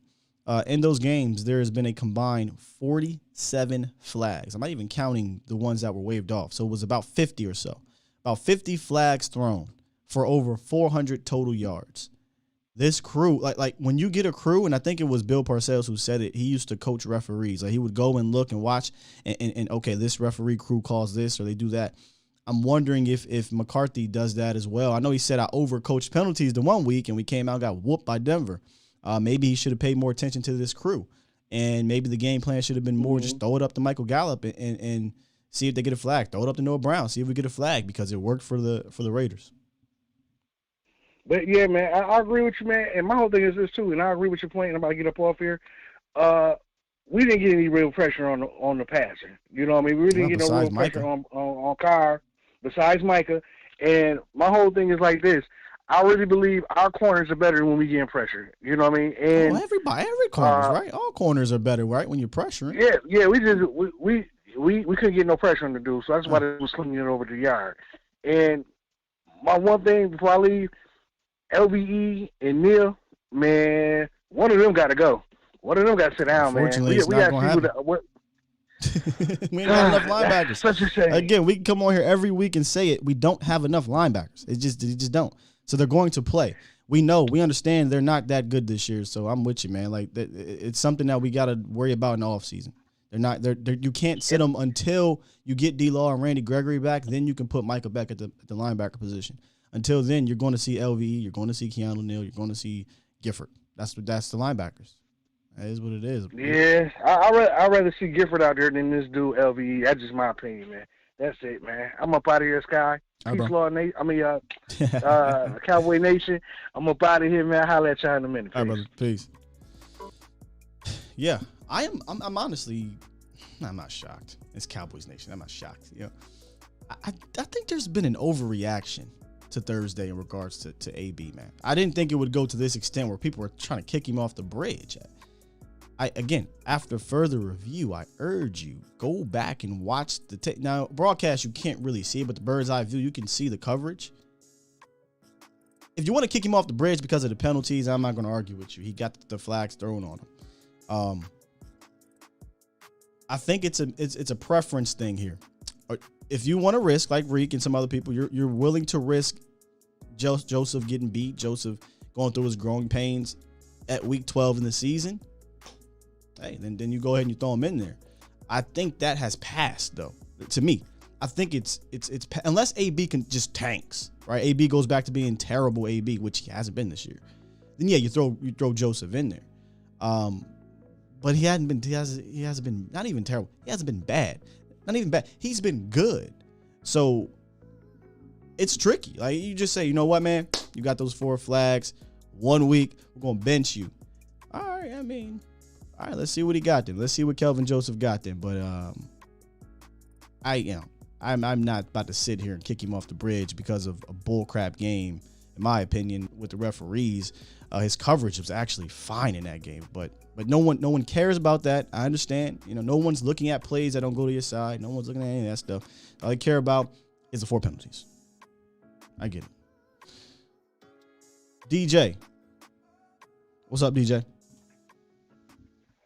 In those games, there has been a combined 47 flags. I'm not even counting the ones that were waved off, so it was about 50 or so, about 50 flags thrown for over 400 total yards. This crew, like when you get a crew, and I think it was Bill Parcells who said it, he used to coach referees. Like, he would go and look and watch, and okay, this referee crew calls this or they do that. I'm wondering if McCarthy does that as well. I know he said I overcoached penalties the one week, and we came out and got whooped by Denver. Maybe he should have paid more attention to this crew, and maybe the game plan should have been more just throw it up to Michael Gallup and see if they get a flag. Throw it up to Noah Brown, see if we get a flag, because it worked for the Raiders.
But yeah, man, I agree with you, man. And my whole thing is this too, and I agree with your point. And I'm about to get up off here. We didn't get any real pressure on the passer. You know what I mean? We didn't get no real pressure on Carr besides Micah. And my whole thing is like this. I really believe our corners are better when we get pressure. You know what I mean? And
every corners, right? All corners are better, right? When you're pressuring.
Yeah. We couldn't get no pressure on the dude, so that's why they was slinging it over the yard. And my one thing before I leave, LVE and Neil, man, one of them got to go. One of them got to sit down, man.
Unfortunately, it's not going to happen. We ain't got enough linebackers.
Such a shame.
Again, we can come on here every week and say it. We don't have enough linebackers. They just don't. So they're going to play. We understand they're not that good this year. So I'm with you, man. Like it's something that we got to worry about in the offseason. You can't sit them until you get D-Law and Randy Gregory back. Then you can put Micah back at the linebacker position. Until then, you're going to see LVE, you're going to see Keanu Neal, you're going to see Gifford. That's the linebackers. That is what it is.
Yeah, I'd rather see Gifford out there than this dude LVE. That's just my opinion, man. That's it, man. I'm up out of here, Sky. Peace, Lord Nation. Cowboy Nation. I'm up out of here, man. I'll holler at y'all in a minute.
All right, brother. Peace. Yeah, I'm honestly, I'm not shocked. It's Cowboys Nation. I'm not shocked. You know, I think there's been an overreaction to Thursday in regards to AB, man. I didn't think it would go to this extent where people were trying to kick him off the bridge. Again, after further review, I urge you, go back and watch the tape. Now, broadcast, you can't really see it, but the bird's eye view, you can see the coverage. If you want to kick him off the bridge because of the penalties, I'm not going to argue with you. He got the flags thrown on him. I think it's a preference thing here. If you want to risk, like Reek and some other people, you're willing to risk Joseph getting beat, Joseph going through his growing pains at week 12 in the season, hey, then you go ahead and you throw him in there. I think that has passed, though. To me, I think it's unless AB can just tanks, right? AB goes back to being terrible AB, which he hasn't been this year. Then yeah, you throw Joseph in there. But he hasn't been not even terrible. He hasn't been bad. Not even bad. He's been good. So it's tricky. Like you just say, you know what, man? You got those 4 flags. 1 week, we're gonna bench you. All right, all right, let's see what he got then. Let's see what Kelvin Joseph got then. But I'm not about to sit here and kick him off the bridge because of a bullcrap game, in my opinion, with the referees. His coverage was actually fine in that game, but no one cares about that. I understand. You know, no one's looking at plays that don't go to your side. No one's looking at any of that stuff. All they care about is the 4 penalties. I get it. DJ. What's up, DJ?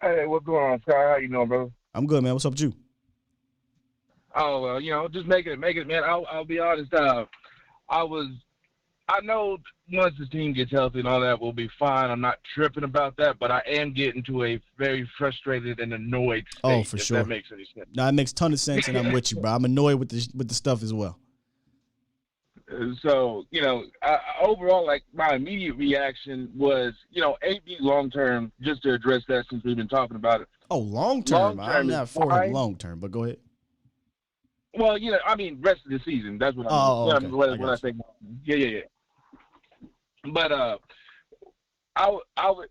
Hey, what's going on, Sky? How you doing, brother?
I'm good, man. What's up with you?
Oh, well, just make it, man. I'll be honest. I know once the team gets healthy and all that, we'll be fine. I'm not tripping about that, but I am getting to a very frustrated and annoyed state.
Oh, for sure.
If that makes any sense.
No, it makes a ton of sense, and I'm with you, bro. I'm annoyed with the stuff as well.
So, overall, like, my immediate reaction was, AB long-term, just to address that since we've been talking about it.
Oh, long-term? I'm not for him long-term, but go ahead.
Well, rest of the season. That's what I mean. When I say yeah. But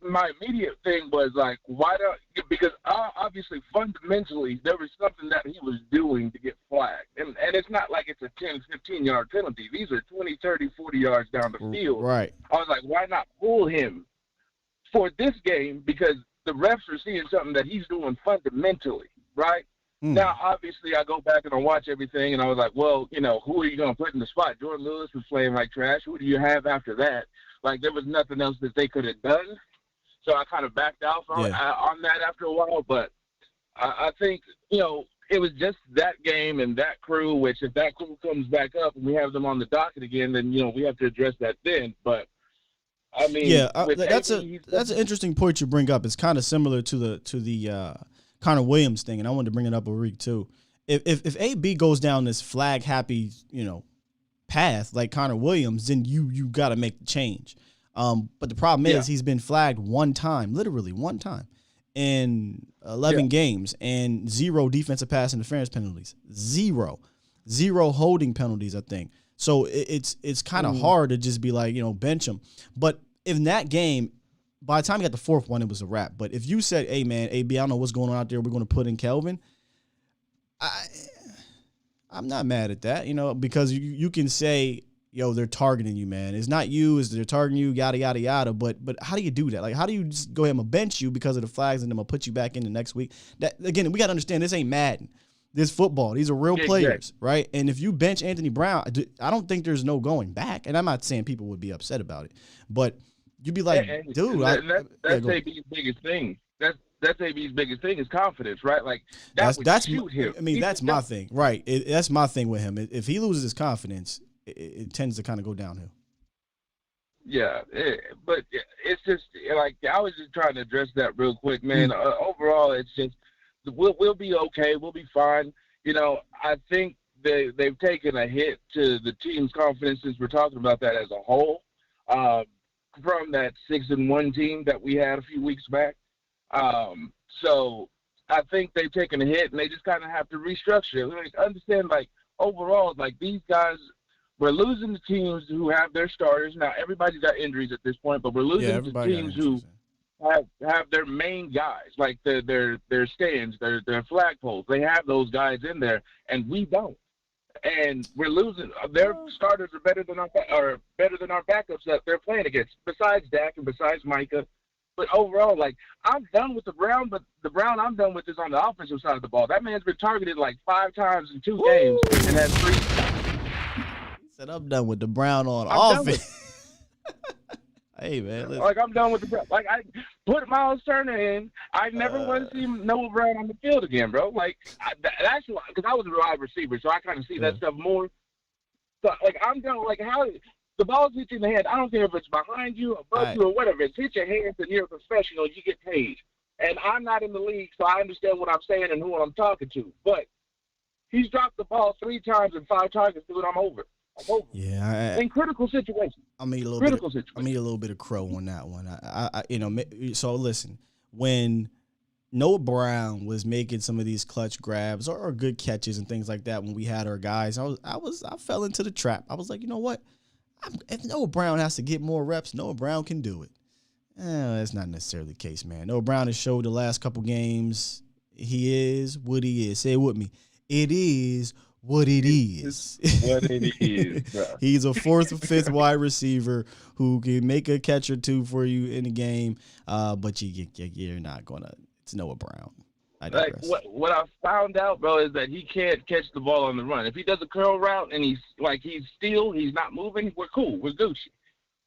my immediate thing was like, why don't? Because obviously, fundamentally, there was something that he was doing to get flagged, and it's not like it's a 10, 15-yard penalty. These are 20, 30, 40 yards down the field.
Right.
I was like, why not pull him for this game? Because the refs are seeing something that he's doing fundamentally, right? Now, obviously, I go back and I watch everything, and I was like, well, who are you going to put in the spot? Jordan Lewis was playing like trash. Who do you have after that? Like, there was nothing else that they could have done. So I kind of backed out on that after a while. But I think, it was just that game and that crew, which if that crew comes back up and we have them on the docket again, then, we have to address that then. But, I mean. Yeah,
that's an interesting point you bring up. It's kind of similar to the Connor Williams thing, and I wanted to bring it up a week too. If AB goes down this flag happy, path like Connor Williams, then you got to make the change. But the problem is he's been flagged one time, literally one time, in 11 games, and 0 defensive pass interference penalties, zero holding penalties, I think. So it's kind of hard to just be like, bench him. But in that game, by the time you got the fourth one, it was a wrap. But if you said, hey, man, AB, I don't know what's going on out there, we're going to put in Kelvin, I'm not mad at that, because you can say, yo, they're targeting you, man. It's not you, it's they're targeting you, yada, yada, yada. But how do you do that? Like, how do you just go ahead and bench you because of the flags and then I'm going to put you back in the next week? That, again, we got to understand this ain't Madden. This football. These are real players, right? And if you bench Anthony Brown, I don't think there's no going back. And I'm not saying people would be upset about it, but you'd be like, dude.
That's AB's biggest thing. That's AB's biggest thing is confidence, right? Like, that's shoot him.
I mean, that's my thing, right? That's my thing with him. If he loses his confidence, it tends to kind of go downhill.
Yeah, but it's just like I was just trying to address that real quick, man. Overall, it's just we'll be okay. We'll be fine. I think they've taken a hit to the team's confidence since we're talking about that as a whole from that 6-1 team that we had a few weeks back. So I think they've taken a hit and they just kind of have to restructure. Like, understand, like, overall, like, these guys, we're losing the teams who have their starters. Now, everybody's got injuries at this point, but we're losing to teams who have their main guys, like their stands, their flagpoles. They have those guys in there, and we don't. And we're losing. Their starters are better than our backups that they're playing against, besides Dak and besides Micah. But overall, like, I'm done with the Brown, but the Brown I'm done with is on the offensive side of the ball. That man's been targeted like 5 times in 2 games and had 3.
He said, I'm done with the Brown on offense. Hey, man. Listen.
Like, I'm done with the Brown. Like, I put Miles Turner in. I never want to see Noah Brown on the field again, bro. Like, that's because I was a wide receiver, so I kind of see that stuff more. So, like, I'm done. Like, how – the ball's hit you in the head. I don't care if it's behind you, above you, or whatever. It's hit your hands and you're a professional. You get paid. And I'm not in the league, so I understand what I'm saying and who I'm talking to. But he's dropped the ball 3 times and 5 targets, dude. I'm over.
Yeah.
In critical situations.
I need a little bit of crow on that one. So listen, when Noah Brown was making some of these clutch grabs or good catches and things like that when we had our guys, I fell into the trap. I was like, you know what? If Noah Brown has to get more reps, Noah Brown can do it. That's not necessarily the case, man. Noah Brown has showed the last couple games he is what he is. Say it with me. It is what it is.
What it is. Bro.
He's a 4th or 5th wide receiver who can make a catch or 2 for you in the game, but you're not going to. It's Noah Brown.
Like what I found out, bro, is that he can't catch the ball on the run. If he does a curl route and he's not moving, we're cool, we're Gucci.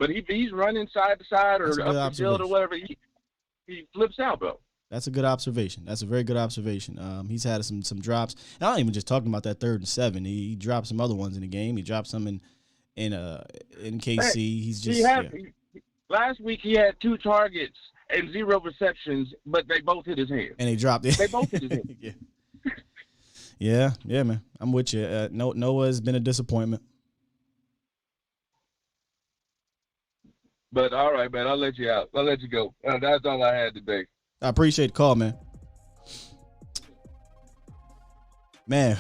But he's running side to side or up the field or whatever, he flips out, bro.
That's a good observation. That's a very good observation. He's had some drops. And I'm not even just talking about that 3rd and 7. He dropped some other ones in the game. He dropped some in KC. He's just
last week he had 2 targets and 0 receptions, but they both hit his hand.
And they dropped it.
They both hit his hand.
Yeah, man. I'm with you. Noah's been a disappointment.
But all right, man, I'll let you out. I'll let you go. That's all I had today.
I appreciate the call, man. Man,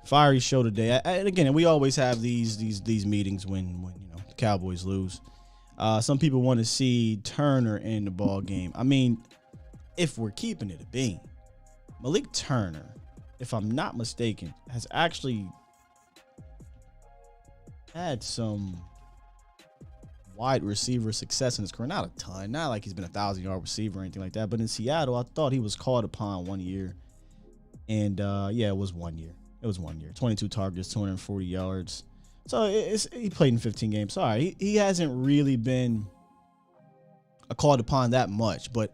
fiery show today. And again, we always have these meetings when the Cowboys lose. Some people want to see Turner in the ball game. I mean, if we're keeping it a bean, Malik Turner, if I'm not mistaken, has actually had some wide receiver success in his career. Not a ton. Not like he's been a 1,000-yard receiver or anything like that. But in Seattle, I thought he was called upon 1 year. And, it was 1 year. 22 targets, 240 yards. So he played in 15 games. Sorry, he hasn't really been called upon that much. But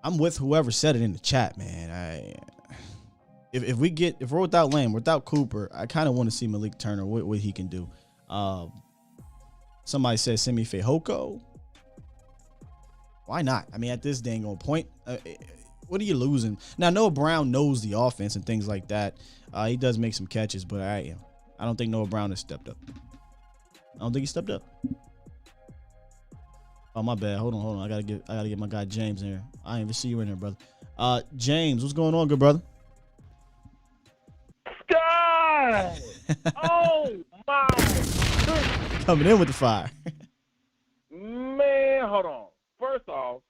I'm with whoever said it in the chat, man. If we're without Lamb, without Cooper, I kind of want to see Malik Turner, what he can do. Somebody said Semi Fehoko. Why not? I mean, at this dang on point, what are you losing? Now, Noah Brown knows the offense and things like that. He does make some catches, but I don't think Noah Brown has stepped up. I don't think he stepped up. Oh, my bad. Hold on. I gotta get my guy James in here. I didn't even see you in here, brother. James, what's going on, good brother?
Sky! Oh my
coming in with the fire.
Man, hold on. First off,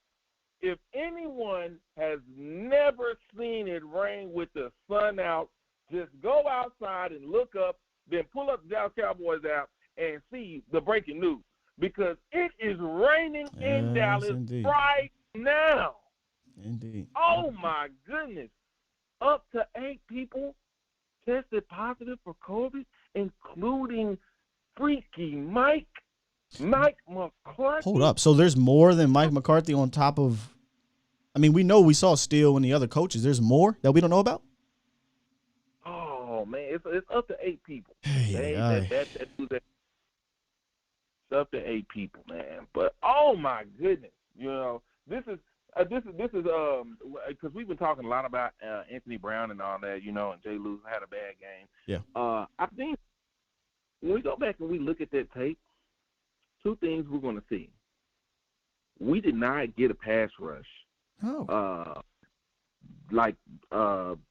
if anyone has never seen it rain with the sun out, just go outside and look up, then pull up the Dallas Cowboys app and see the breaking news. Because it is raining in Dallas right now.
Indeed.
Oh, my goodness. Up to 8 people tested positive for COVID, including freaky Mike McCarthy.
Hold up. So there's more than Mike McCarthy on top of – I mean, we saw Steele and the other coaches. There's more that we don't know about?
Oh, man. It's up to 8 people.
Hey,
It's up to 8 people, man. But oh my goodness, this is because we've been talking a lot about Anthony Brown and all that, and Jay Lewis had a bad game.
Yeah.
I think when we go back and we look at that tape, 2 things we're going to see. We did not get a pass rush.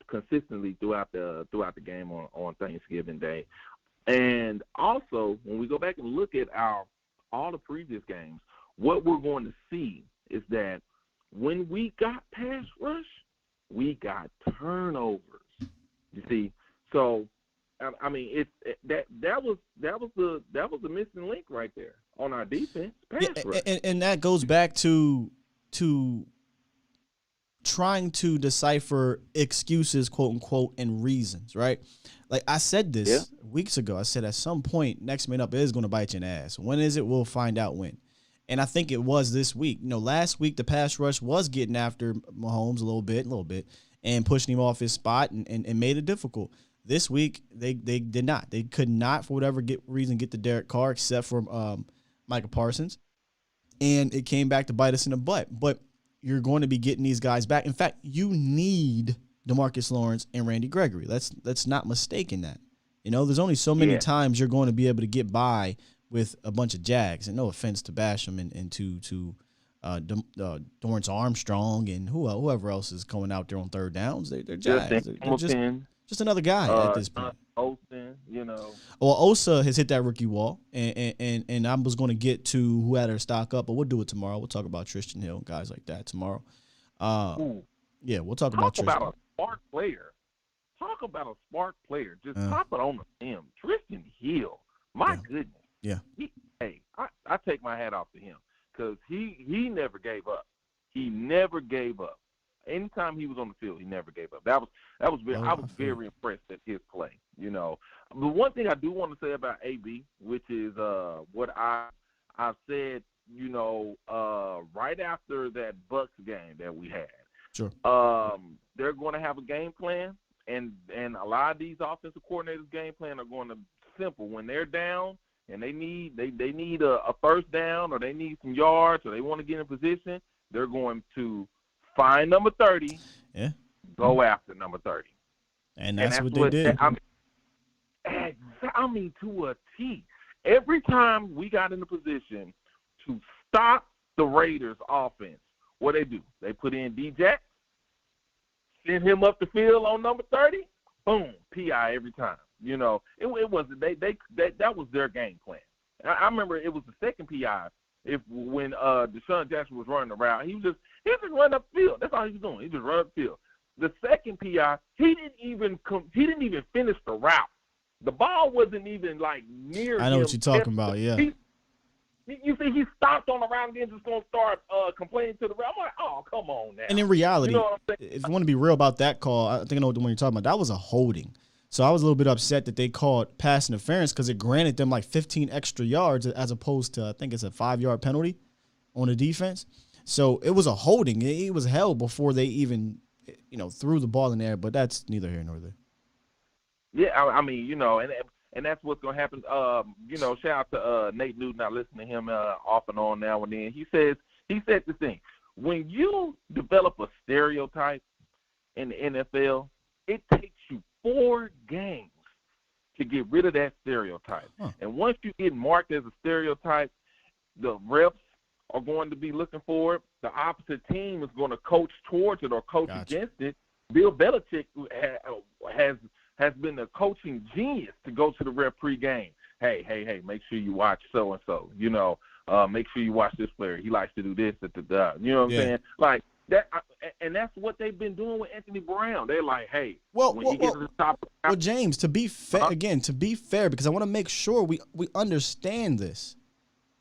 Consistently throughout the game on Thanksgiving Day. And also, when we go back and look at all the previous games, what we're going to see is that when we got pass rush, we got turnovers. You see, so I mean, that was the missing link right there on our defense. Pass rush,
and that goes back to trying to decipher excuses, quote unquote, and reasons, right? Like I said this weeks ago. I said at some point, next man up is going to bite you in the ass. When is it? We'll find out when. And I think it was this week. Last week the pass rush was getting after Mahomes a little bit, and pushing him off his spot and made it difficult. This week they did not. They could not, for whatever reason, get to Derek Carr except for Micah Parsons, and it came back to bite us in the butt. But you're going to be getting these guys back. In fact, you need DeMarcus Lawrence and Randy Gregory. Let's not mistake that. There's only so many times you're going to be able to get by with a bunch of Jags. And no offense to Basham and to Dorrance Armstrong and whoever else is coming out there on third downs. They're Jags. They're just another guy at this point.
Olsen,
Well, Osa has hit that rookie wall, and I was going to get to who had her stock up, but we'll do it tomorrow. We'll talk about Tristan Hill and guys like that tomorrow. Yeah, we'll talk about Tristan.
Talk about a smart player. Just pop it on him. Tristan Hill. My goodness.
Yeah.
I take my hat off to him because he never gave up. He never gave up. Anytime he was on the field, he never gave up. I was very impressed at his play. The one thing I do want to say about AB, which is what I said, right after that Bucs game that we had.
Sure.
They're going to have a game plan, and a lot of these offensive coordinators' game plan are going to be simple. When they're down and they need a first down, or they need some yards, or they want to get in position, they're going to find number 30, go after number 30.
And that's what they did.
I mean, to a T. Every time we got in the position to stop the Raiders' offense, what they do? They put in D-Jack, send him up the field on number 30, boom, PI every time. It wasn't that was their game plan. I remember it was the second PI. When Deshaun Jackson was running the route, he was just running up the field. That's all he was doing. He just run up the field. The second PI, he didn't even finish the route. The ball wasn't even near him.
I know what you're talking about. Yeah.
You see, he stopped on the route and then just gonna start complaining to the route. I'm like, oh, come on now.
And in reality, if you want to be real about that call, I think I know the one you're talking about. That was a holding. So I was a little bit upset that they called pass interference because it granted them 15 extra yards as opposed to, I think it's a 5-yard penalty on the defense. So it was a holding. It was held before they even, threw the ball in there. But that's neither here nor there.
Yeah, I mean, and that's what's going to happen. Shout out to Nate Newton. I listen to him off and on now and then. He said this thing. When you develop a stereotype in the NFL, it takes you 4 games to get rid of that stereotype. And once you get marked as a stereotype, the refs are going to be looking for it. The opposite team is going to coach towards it or coach against it. Bill Belichick has been a coaching genius to go to the ref pregame,
hey, make sure you watch so and so. Make sure you watch this player. He likes to do this. You know what I'm saying? Like that, and that's what they've been doing with Anthony Brown. They're like, hey, when he gets to the top.
Well, James, to be fair, because I want to make sure we understand this.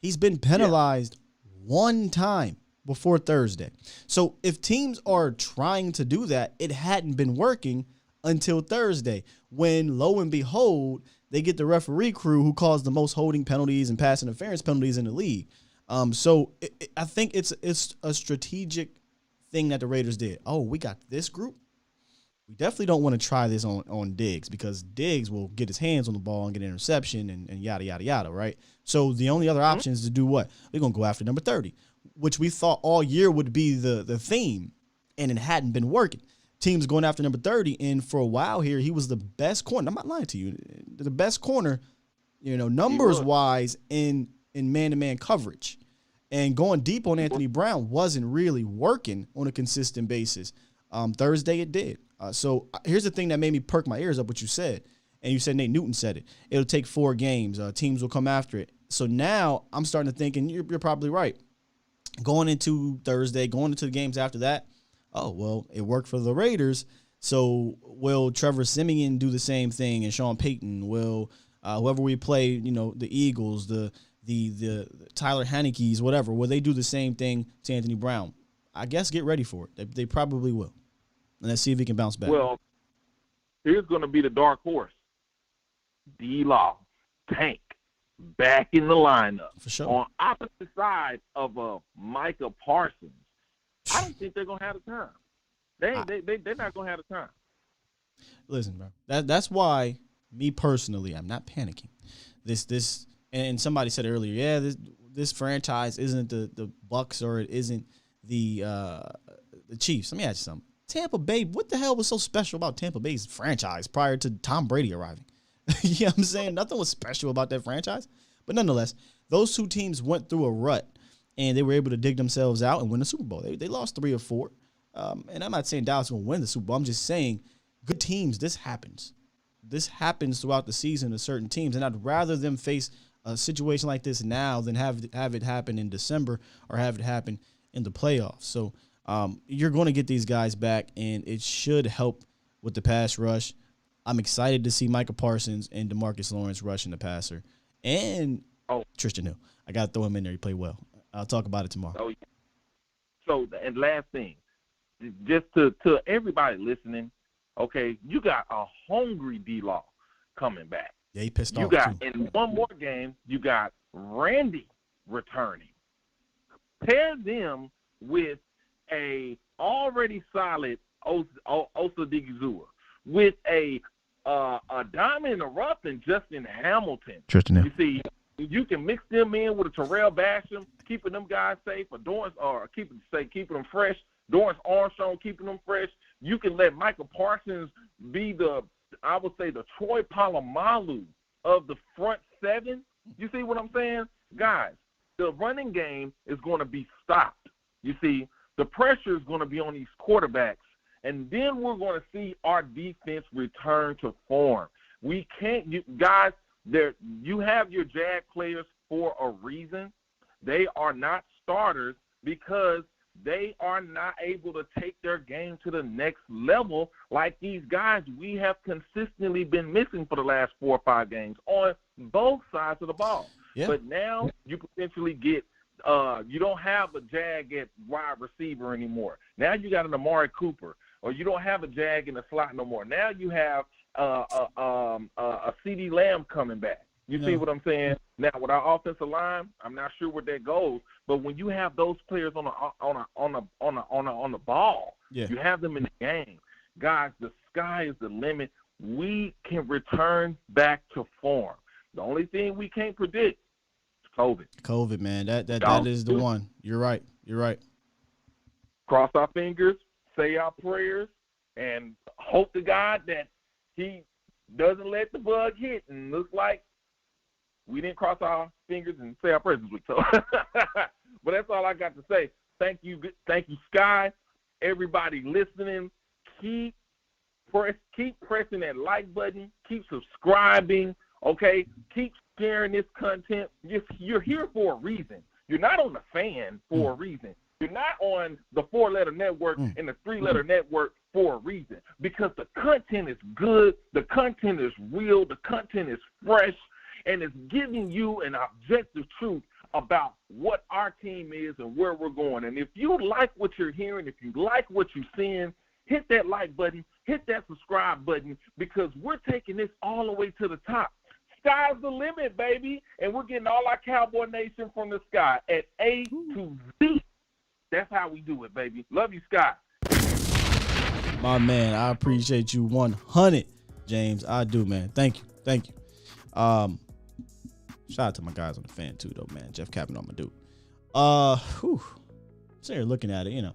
He's been penalized one time before Thursday. So if teams are trying to do that, it hadn't been working until Thursday, when lo and behold, they get the referee crew who caused the most holding penalties and pass interference penalties in the league. So I think it's a strategic thing that the Raiders did. Oh, we got this group. We definitely don't want to try this on Diggs, because Diggs will get his hands on the ball and get an interception and yada, yada, yada, right? So the only other option is to do what? We're going to go after number 30, which we thought all year would be the theme, and it hadn't been working. Teams going after number 30, and for a while here, he was the best corner. I'm not lying to you. The best corner, numbers-wise in man-to-man coverage. And going deep on Anthony Brown wasn't really working on a consistent basis. Thursday it did. So here's the thing that made me perk my ears up, what you said. And you said Nate Newton said it. It'll take 4 games. Teams will come after it. So now I'm starting to think, and you're probably right, going into Thursday, going into the games after that, oh, well, it worked for the Raiders. So will Trevor Siemian do the same thing, and Sean Payton? Will whoever we play, the Eagles, the Tyler Heineke's, whatever, will they do the same thing to Anthony Brown? I guess get ready for it. They probably will. And let's see if he can bounce back.
Well, here's going to be the dark horse. D-Law, Tank, back in the lineup.
For sure.
On opposite side of Micah Parsons. I don't think they're going to have the time. They're not going to have the time.
Listen, bro. That's why, me personally, I'm not panicking. This and somebody said earlier, this franchise isn't the Bucks, or it isn't the Chiefs. Let me ask you something. Tampa Bay, what the hell was so special about Tampa Bay's franchise prior to Tom Brady arriving? You know what I'm saying? Nothing was special about that franchise. But nonetheless, those two teams went through a rut, and they were able to dig themselves out and win the Super Bowl. They lost 3 or 4. And I'm not saying Dallas is going to win the Super Bowl. I'm just saying good teams, this happens. This happens throughout the season to certain teams, and I'd rather them face a situation like this now than have it happen in December or have it happen in the playoffs. So you're going to get these guys back, and it should help with the pass rush. I'm excited to see Micah Parsons and DeMarcus Lawrence rushing the passer. And Tristan Hill. I got to throw him in there. He played well. I'll talk about it tomorrow.
Oh, yeah. So, and last thing, just to everybody listening, okay, you got a hungry D-Law coming back.
Yeah, he pissed off,
You got,
too.
in one more game, you got Randy returning. Pair them with a already solid Osa Digizua, with a diamond in the rough and Justin Hamilton.
Tristan Hill.
You see, you can mix them in with a Terrell Basham, keeping them guys safe, or keeping them fresh. Dorrance Armstrong, keeping them fresh. You can let Michael Parsons be the Troy Polamalu of the front 7. You see what I'm saying? Guys, the running game is going to be stopped. You see, the pressure is going to be on these quarterbacks, and then we're going to see our defense return to form. We can't, guys, you have your Jag players for a reason. They are not starters because they are not able to take their game to the next level like these guys we have consistently been missing for the last 4 or 5 games on both sides of the ball.
Yeah.
But now you potentially get you don't have a Jag at wide receiver anymore. Now you got an Amari Cooper, or you don't have a Jag in the slot no more. Now you have a CD Lamb coming back. You see what I'm saying? Now with our offensive line, I'm not sure where that goes, but when you have those players on the ball, you have them in the game. Guys, the sky is the limit. We can return back to form. The only thing we can't predict is COVID.
COVID, man. That is the one. You're right.
Cross our fingers, say our prayers, and hope to God that he doesn't let the bug hit. And looks like we didn't cross our fingers and say our prayers this week. So, but that's all I got to say. Thank you, Sky. Everybody listening, keep pressing that like button. Keep subscribing. Okay? Keep sharing this content. You're here for a reason. You're not on the fan for a reason. You're not on the 4-letter network and the 3-letter network for a reason, because the content is good, the content is real, the content is fresh, and it's giving you an objective truth about what our team is and where we're going. And if you like what you're hearing, if you like what you're seeing, hit that like button, hit that subscribe button, because we're taking this all the way to the top. Sky's the limit, baby, and we're getting all our Cowboy Nation from the sky at A to Z. That's how we do it, baby. Love you, Scott.
My man, I appreciate you 100, James. I do, man. Thank you. Shout out to my guys on the fan too, though, man. Jeff Captain on my dude. So you're looking at it,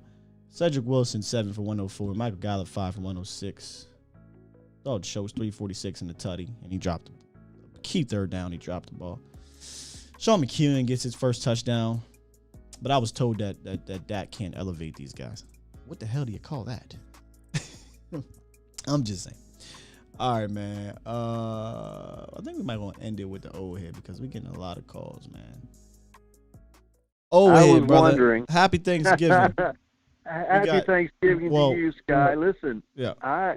Cedric Wilson 7 for 104, Michael Gallup 5 for 106. Thought the show was 346 in the tutty, and he dropped a key third down. He dropped the ball. Sean McKeon gets his first touchdown. But I was told that Dak can't elevate these guys. What the hell do you call that? I'm just saying. All right, man. I think we might want to end it with the old head because we're getting a lot of calls, man. Old head, brother.
Wondering.
Happy Thanksgiving.
Happy Thanksgiving to you, Sky. Listen,
yeah.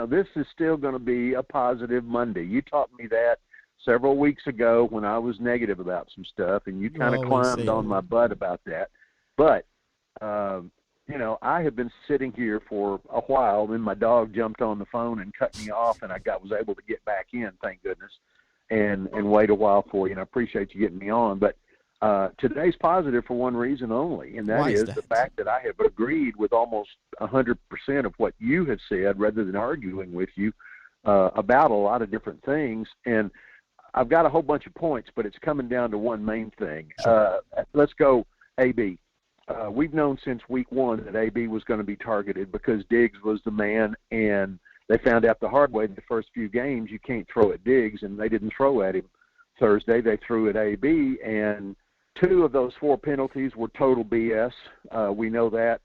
This is still going to be a positive Monday. You taught me that several weeks ago when I was negative about some stuff, and you kind of climbed on my butt about that. But, I have been sitting here for a while, then my dog jumped on the phone and cut me off, and I was able to get back in, thank goodness, and wait a while for you, and I appreciate you getting me on. But today's positive for one reason only, and that is the fact that I have agreed with almost 100% of what you have said rather than arguing with you about a lot of different things. And I've got a whole bunch of points, but it's coming down to one main thing. Let's go AB. We've known since week 1 that AB was going to be targeted because Diggs was the man, and they found out the hard way the first few games you can't throw at Diggs, and they didn't throw at him Thursday. They threw at AB, and 2 of those 4 penalties were total BS. We know that,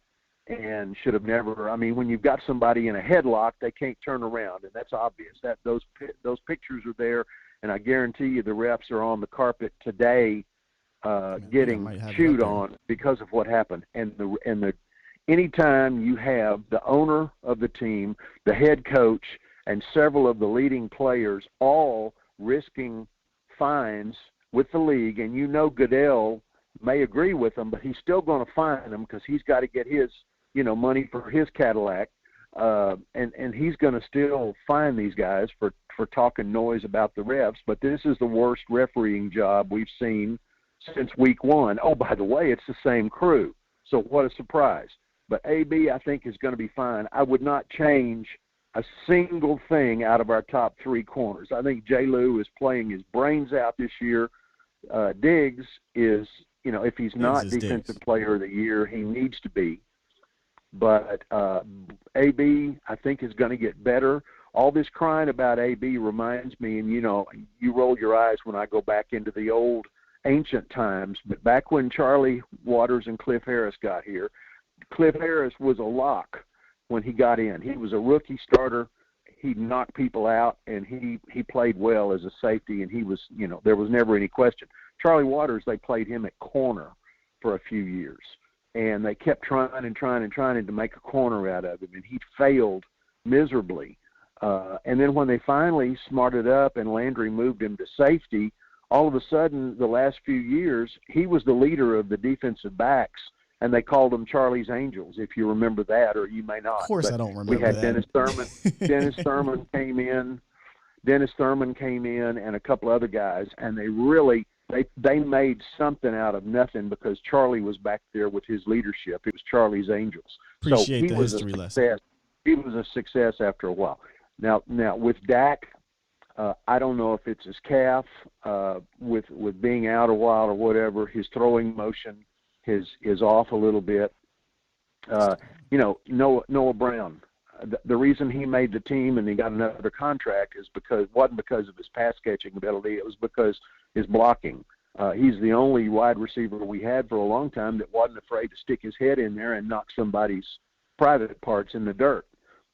and should have never. I mean, when you've got somebody in a headlock, they can't turn around, and that's obvious. That those pictures are there. And I guarantee you the refs are on the carpet today getting chewed on because of what happened. And the anytime you have the owner of the team, the head coach, and several of the leading players all risking fines with the league, and Goodell may agree with them, but he's still going to fine them because he's got to get his money for his Cadillac. And he's going to still fine these guys for talking noise about the refs. But this is the worst refereeing job we've seen since week 1. Oh, by the way, it's the same crew. So what a surprise. But AB, I think, is going to be fine. I would not change a single thing out of our top 3 corners. I think J. Lou is playing his brains out this year. Diggs is, if he's not Defensive Player of the Year, he needs to be. But AB, I think, is going to get better. All this crying about AB reminds me, and, you roll your eyes when I go back into the old ancient times, but back when Charlie Waters and Cliff Harris got here, Cliff Harris was a lock when he got in. He was a rookie starter. He knocked people out, and he played well as a safety, and he was, there was never any question. Charlie Waters, they played him at corner for a few years. And they kept trying to make a corner out of him, and he failed miserably. And then when they finally smarted up and Landry moved him to safety, all of a sudden, the last few years, he was the leader of the defensive backs, and they called them Charlie's Angels, if you remember that, or you may not.
Of course, I don't remember that.
We had Dennis Thurman. Dennis Thurman came in, and a couple other guys, and they really – They made something out of nothing because Charlie was back there with his leadership. It was Charlie's Angels.
Appreciate the history lesson.
He was a success after a while. Now with Dak, I don't know if it's his calf with being out a while or whatever. His throwing motion is off a little bit. Noah Brown. The reason he made the team and he got another contract wasn't because of his pass catching ability. It was because his blocking. He's the only wide receiver we had for a long time that wasn't afraid to stick his head in there and knock somebody's private parts in the dirt.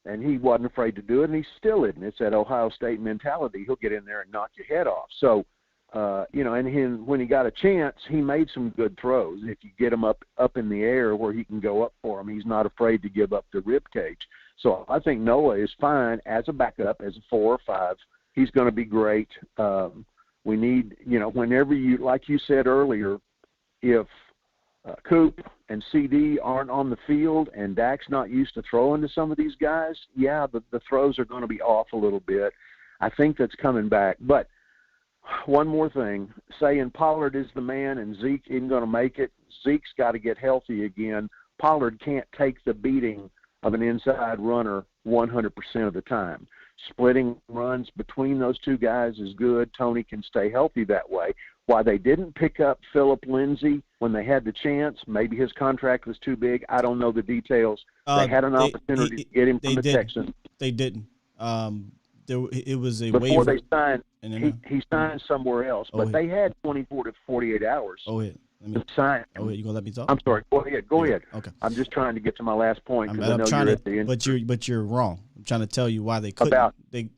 And he wasn't afraid to do it, and he still isn't. It's that Ohio State mentality. He'll get in there and knock your head off. So, and when he got a chance, he made some good throws. If you get him up in the air where he can go up for him, he's not afraid to give up the rib cage. So I think Noah is fine as a backup, as a 4 or 5. He's going to be great. We need, whenever you, like you said earlier, if Coop and CD aren't on the field and Dak's not used to throwing to some of these guys, the throws are going to be off a little bit. I think that's coming back. But one more thing, saying Pollard is the man and Zeke isn't going to make it. Zeke's got to get healthy again. Pollard can't take the beating of an inside runner 100% of the time. Splitting runs between those two guys is good. Tony can stay healthy that way. Why they didn't pick up Philip Lindsay when they had the chance, maybe his contract was too big. I don't know the details. They had an opportunity to get him from the Texans.
They didn't. It was a
before
waiver.
They signed, he signed somewhere else, but they had 24 to 48 hours.
To
sign.
You gonna let me talk?
I'm sorry. Go ahead. Go ahead.
Okay.
I'm just trying to get to my last point because I know
you're
at the end.
But you're wrong. I'm trying to tell you why they couldn't.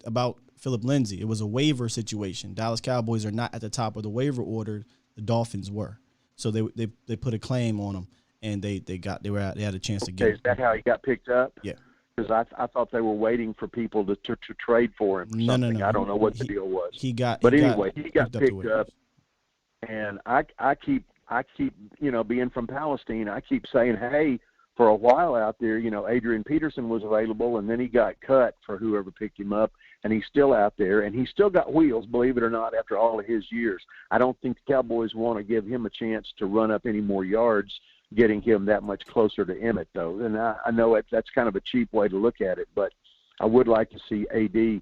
About Philip Lindsay. It was a waiver situation. Dallas Cowboys are not at the top of the waiver order. The Dolphins were. So they put a claim on him, and they had a chance to get him.
Is that how he got picked up?
Yeah.
Because I thought they were waiting for people to trade for him or something.
No.
I don't know what the deal was.
He got
picked up, and I keep being from Palestine, I keep saying, hey, for a while out there, Adrian Peterson was available, and then he got cut for whoever picked him up, and he's still out there, and he's still got wheels, believe it or not, after all of his years. I don't think the Cowboys want to give him a chance to run up any more yards, getting him that much closer to Emmett, though. And I know that's kind of a cheap way to look at it, but I would like to see AD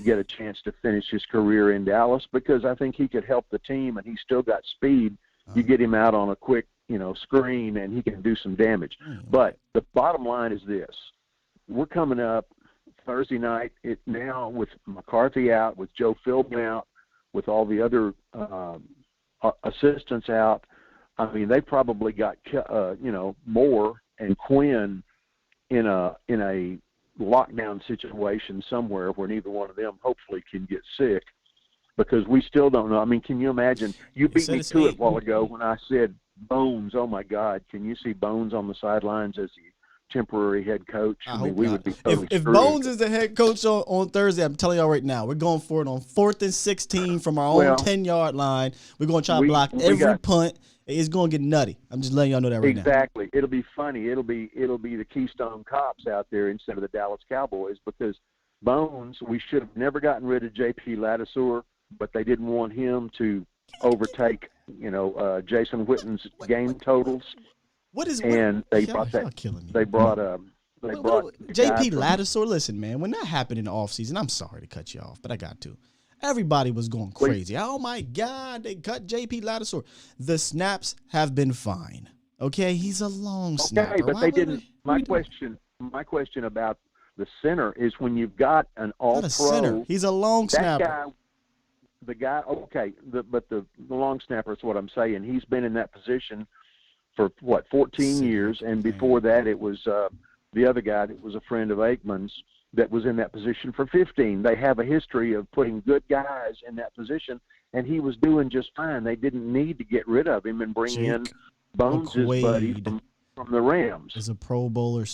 get a chance to finish his career in Dallas because I think he could help the team, and he's still got speed. You get him out on a quick, screen, and he can do some damage. But the bottom line is this. We're coming up Thursday night now with McCarthy out, with Joe Philbin out, with all the other assistants out. I mean, they probably got, Moore and Quinn in a lockdown situation somewhere where neither one of them hopefully can get sick. Because we still don't know. I mean, can you imagine? You beat me to it a while ago when I said Bones. Oh, my God. Can you see Bones on the sidelines as the temporary head coach? I mean, we would be totally
If Bones is the head coach on Thursday, I'm telling y'all right now, we're going for it on 4th and 16 from our own 10-yard line. We're going to try to block every punt. It's going to get nutty. I'm just letting y'all know that right now.
Exactly. It'll be funny. It'll be the Keystone Cops out there instead of the Dallas Cowboys because Bones, we should have never gotten rid of J.P. Lattisour, but they didn't want him to overtake, Jason Witten's game totals. They brought
J.P. Lattisour. Listen, man, when that happened in the offseason, I'm sorry to cut you off, but I got to. Everybody was going crazy. Oh my God, they cut J.P. Lattisour. The snaps have been fine. Okay, he's a long snapper.
Okay, but they didn't. My question about the center is when you've got an all-pro.
Center. He's a long snapper.
The long snapper is what I'm saying. He's been in that position for 14 years, and before that it was the other guy that was a friend of Aikman's that was in that position for 15. They have a history of putting good guys in that position, and he was doing just fine. They didn't need to get rid of him and bring in Bones' buddy from the Rams.
Is a Pro Bowler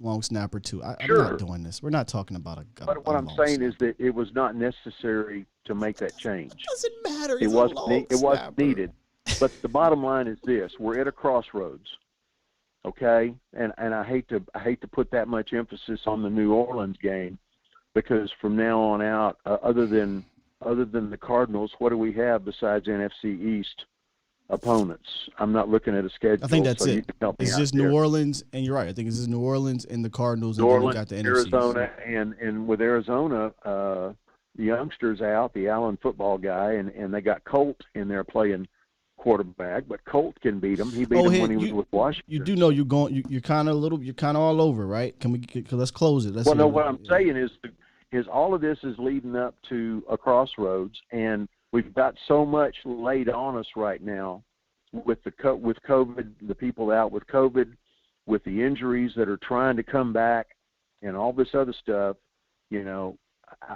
long snapper too. I'm not doing this. We're not talking about a
But what I'm saying is that it was not necessary to make that change.
It doesn't matter.
It wasn't needed. But the bottom line is this: we're at a crossroads. Okay, and I hate to put that much emphasis on the New Orleans game because from now on out, other than the Cardinals, what do we have besides NFC East opponents? I'm not looking at a schedule.
I think that's it.
It's
just New Orleans, and you're right. I think it's just New Orleans and the Cardinals,
New Orleans,
got the
Arizona,
NFC.
and with Arizona, the youngsters out, the Allen football guy, and they got Colt in there playing quarterback, but Colt can beat him. He beat him when he was with Washington.
You do know you're kind of all over, right? Let's close it.
What I'm saying is all of this is leading up to a crossroads, and we've got so much laid on us right now with COVID, the people out with COVID, with the injuries that are trying to come back, and all this other stuff,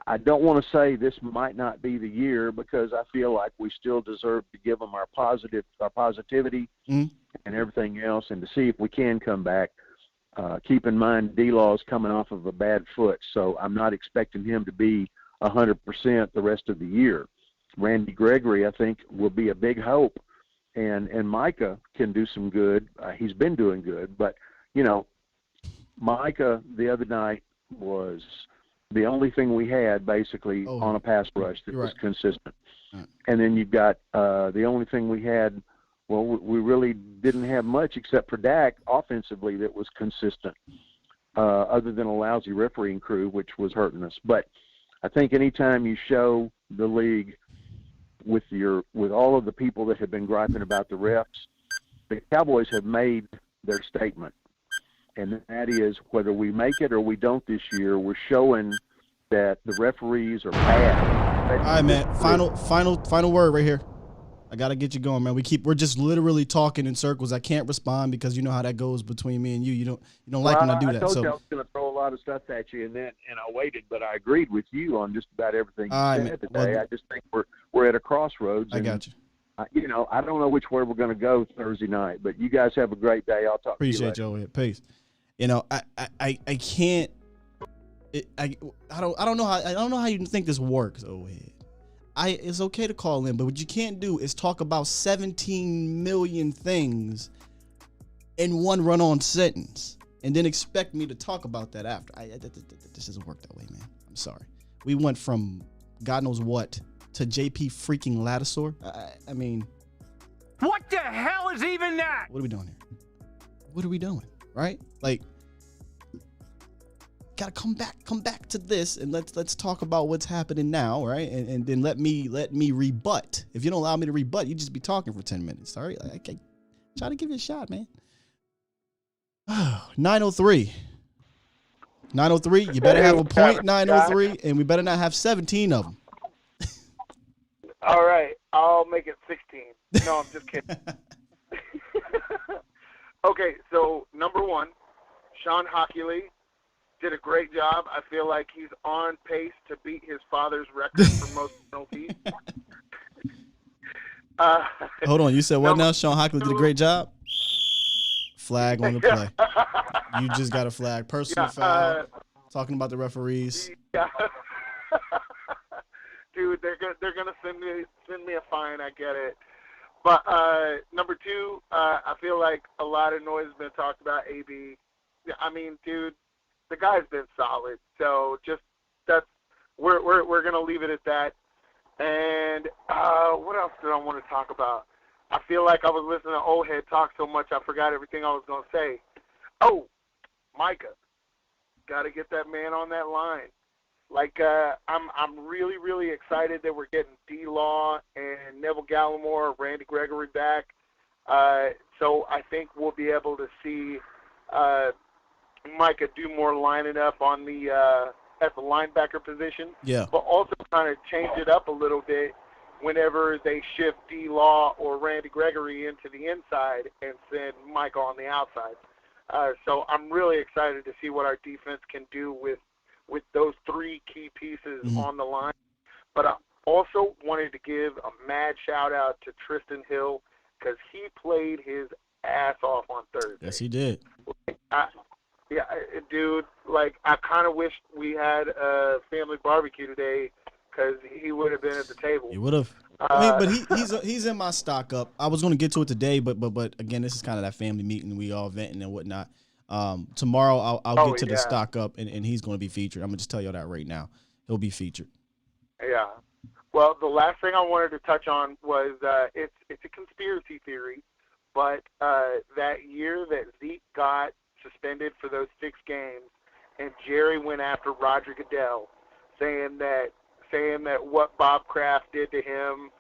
I don't want to say this might not be the year, because I feel like we still deserve to give them our positivity and everything else, and to see if we can come back. Keep in mind, D-Law's coming off of a bad foot, so I'm not expecting him to be 100% the rest of the year. Randy Gregory, I think, will be a big hope, and Micah can do some good. He's been doing good, but, Micah the other night was the only thing we had basically on a pass rush that was consistent. And then you've got the only thing we had, well, we really didn't have much except for Dak offensively that was consistent, other than a lousy refereeing crew, which was hurting us. But I think anytime you show the league with all of the people that have been griping about the refs, the Cowboys have made their statement. And that is, whether we make it or we don't this year, we're showing that the referees are bad.
All right, man. Final word right here. I gotta get you going, man. We're just literally talking in circles. I can't respond because you know how that goes between me and you. You don't like when I do that.
I told you I was going to throw a lot of stuff at you, and I waited, but I agreed with you on just about everything you said today. I just think we're at a crossroads.
I got you.
I don't know which way we're going to go Thursday night, but you guys have a great day. I'll talk to you later.
Appreciate you. Peace. I can't. I don't know how you think this works, Ohead. It's okay to call in, but what you can't do is talk about 17 million things in one run-on sentence and then expect me to talk about that after. This doesn't work that way, man. I'm sorry. We went from God knows what to JP freaking Lattisaur. I mean,
what the hell is even that?
What are we doing here? What are we doing? Right? Like, gotta come back to this, and let's talk about what's happening now, right? And then let me rebut. If you don't allow me to rebut, you just be talking for 10 minutes. All right, like, try to give it a shot, man. 903. You better have a point. 903, and we better not have 17 of them.
All right, I'll make it 16. No, I'm just kidding. Okay, so number one, Sean Hockley did a great job. I feel like he's on pace to beat his father's record for most penalties.
Hold on, you said what now? Sean Hockley did a great job? Flag on the play. You just got a flag. Personal foul. Talking about the referees.
Yeah. Dude, they're gonna send me a fine. I get it. But number two, I feel like a lot of noise has been talked about AB. I mean, dude, the guy's been solid. So we're gonna leave it at that. And what else did I want to talk about? I feel like I was listening to old head talk so much I forgot everything I was gonna say. Oh, Micah, gotta get that man on that line. Like, I'm really, really excited that we're getting D-Law and Neville Gallimore, Randy Gregory back. So I think we'll be able to see Micah do more lining up on the at the linebacker position.
Yeah.
But also kind of change it up a little bit whenever they shift D-Law or Randy Gregory into the inside and send Micah on the outside. So I'm really excited to see what our defense can do with those three key pieces on the line. But I also wanted to give a mad shout-out to Tristan Hill because he played his ass off on Thursday.
Yes, he did.
Yeah, dude, like, I kind of wish we had a family barbecue today because he would have been at the table.
He would have. I mean, but he's in my stock up. I was going to get to it today, but again, this is kind of that family meeting. We all venting and whatnot. Tomorrow I'll get to the stock up, and he's going to be featured. I'm going to just tell you that right now. He'll be featured.
Yeah. Well, the last thing I wanted to touch on was it's a conspiracy theory, but that year that Zeke got suspended for those 6 games, and Jerry went after Roger Goodell, saying that what Bob Kraft did to him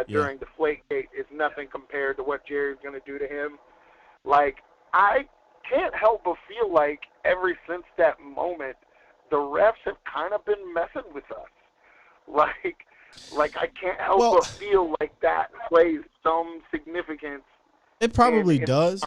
during Deflategate is nothing compared to what Jerry's going to do to him. Like, I can't help but feel like ever since that moment, the refs have kind of been messing with us. Like I can't help but feel like that plays some significance.
It probably does.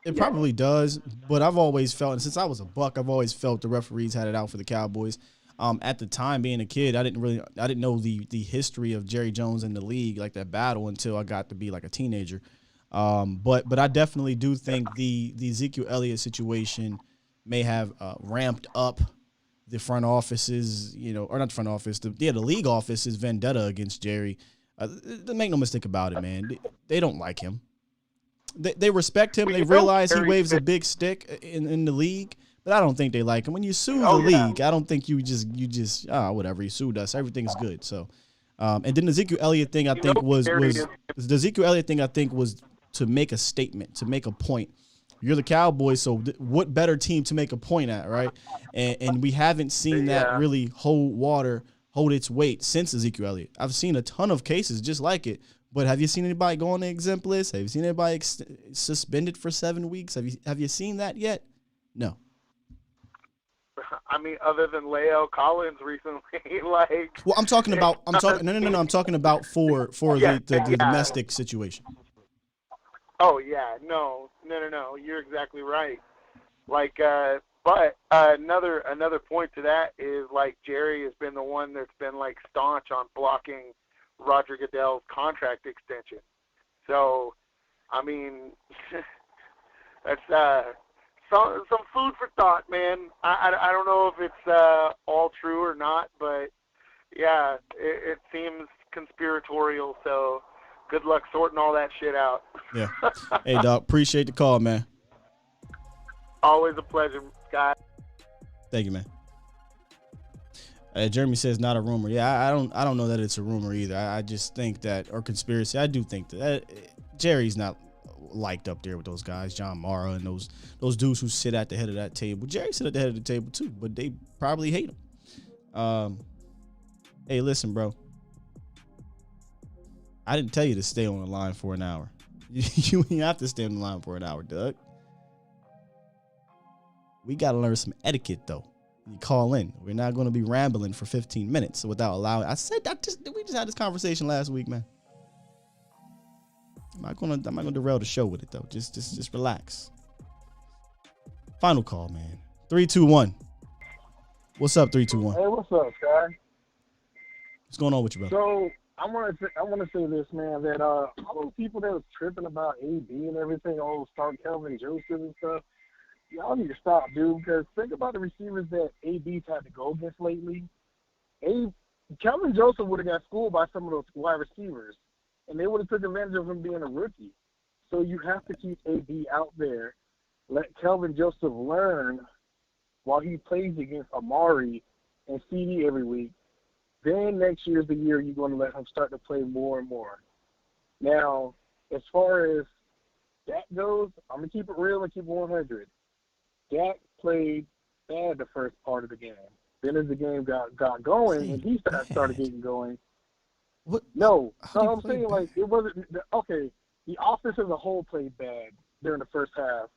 It probably does, but I've always felt, and since I was a Buck, I've always felt the referees had it out for the Cowboys. At the time, being a kid, I didn't know the history of Jerry Jones in the league, like that battle, until I got to be like a teenager. But I definitely do think the Ezekiel Elliott situation may have ramped up the front office's, or not the front office, the league office's vendetta against Jerry. Make no mistake about it, man. They don't like him. They respect him. They realize he waves a big stick in the league, but I don't think they like him. When you sue the league, I don't think you just whatever, you sued us, everything's good. So, and then the Ezekiel Elliott thing I think was to make a statement, to make a point. You're the Cowboys, so what better team to make a point at, right? And we haven't seen that really hold its weight since Ezekiel Elliott. I've seen a ton of cases just like it. But have you seen anybody go on the exempt list? Have you seen anybody suspended for 7 weeks? Have you seen that yet? No.
I mean, other than Leo Collins recently, like.
Well, I'm talking about. I'm talking about for the domestic situation.
Oh yeah, no. You're exactly right. Like, but another point to that is like Jerry has been the one that's been like staunch on blocking Roger Goodell's contract extension. So, I mean, that's some food for thought, man. I don't know if it's all true or not, but yeah, it seems conspiratorial. So, good luck sorting all that shit out.
Yeah. Hey, dog, appreciate the call, man.
Always a pleasure, guys.
Thank you, man. Jeremy says not a rumor. Yeah, I don't know that it's a rumor either. I just think that, or conspiracy. I do think that Jerry's not liked up there with those guys, John Mara and those dudes who sit at the head of that table. Jerry sit at the head of the table too, but they probably hate him. Hey, listen, bro. I didn't tell you to stay on the line for an hour. You ain't have to stay on the line for an hour, Doug. We got to learn some etiquette, though. You call in. We're not going to be rambling for 15 minutes without allowing. We just had this conversation last week, man. I'm not gonna derail the show with it though. Just relax. Final call, man. 3-2-1. What's up, 3-2-1?
Hey, what's up, Sky?
What's going on with you, bro?
So I want to say this, man. That all those people that was tripping about AB and everything, start Kelvin Joseph and stuff. Y'all need to stop, dude, because think about the receivers that AB's had to go against lately. Kelvin Joseph would have got schooled by some of those wide receivers, and they would have took advantage of him being a rookie. So you have to keep AB out there. Let Kelvin Joseph learn while he plays against Amari and CD every week. Then next year's the year you're going to let him start to play more and more. Now, as far as that goes, I'm going to keep it real and keep it 100. Dak played bad the first part of the game. Then as the game got going and he started getting going.
What?
No, I'm saying bad? Like it wasn't okay. The offense as a whole played bad during the first half,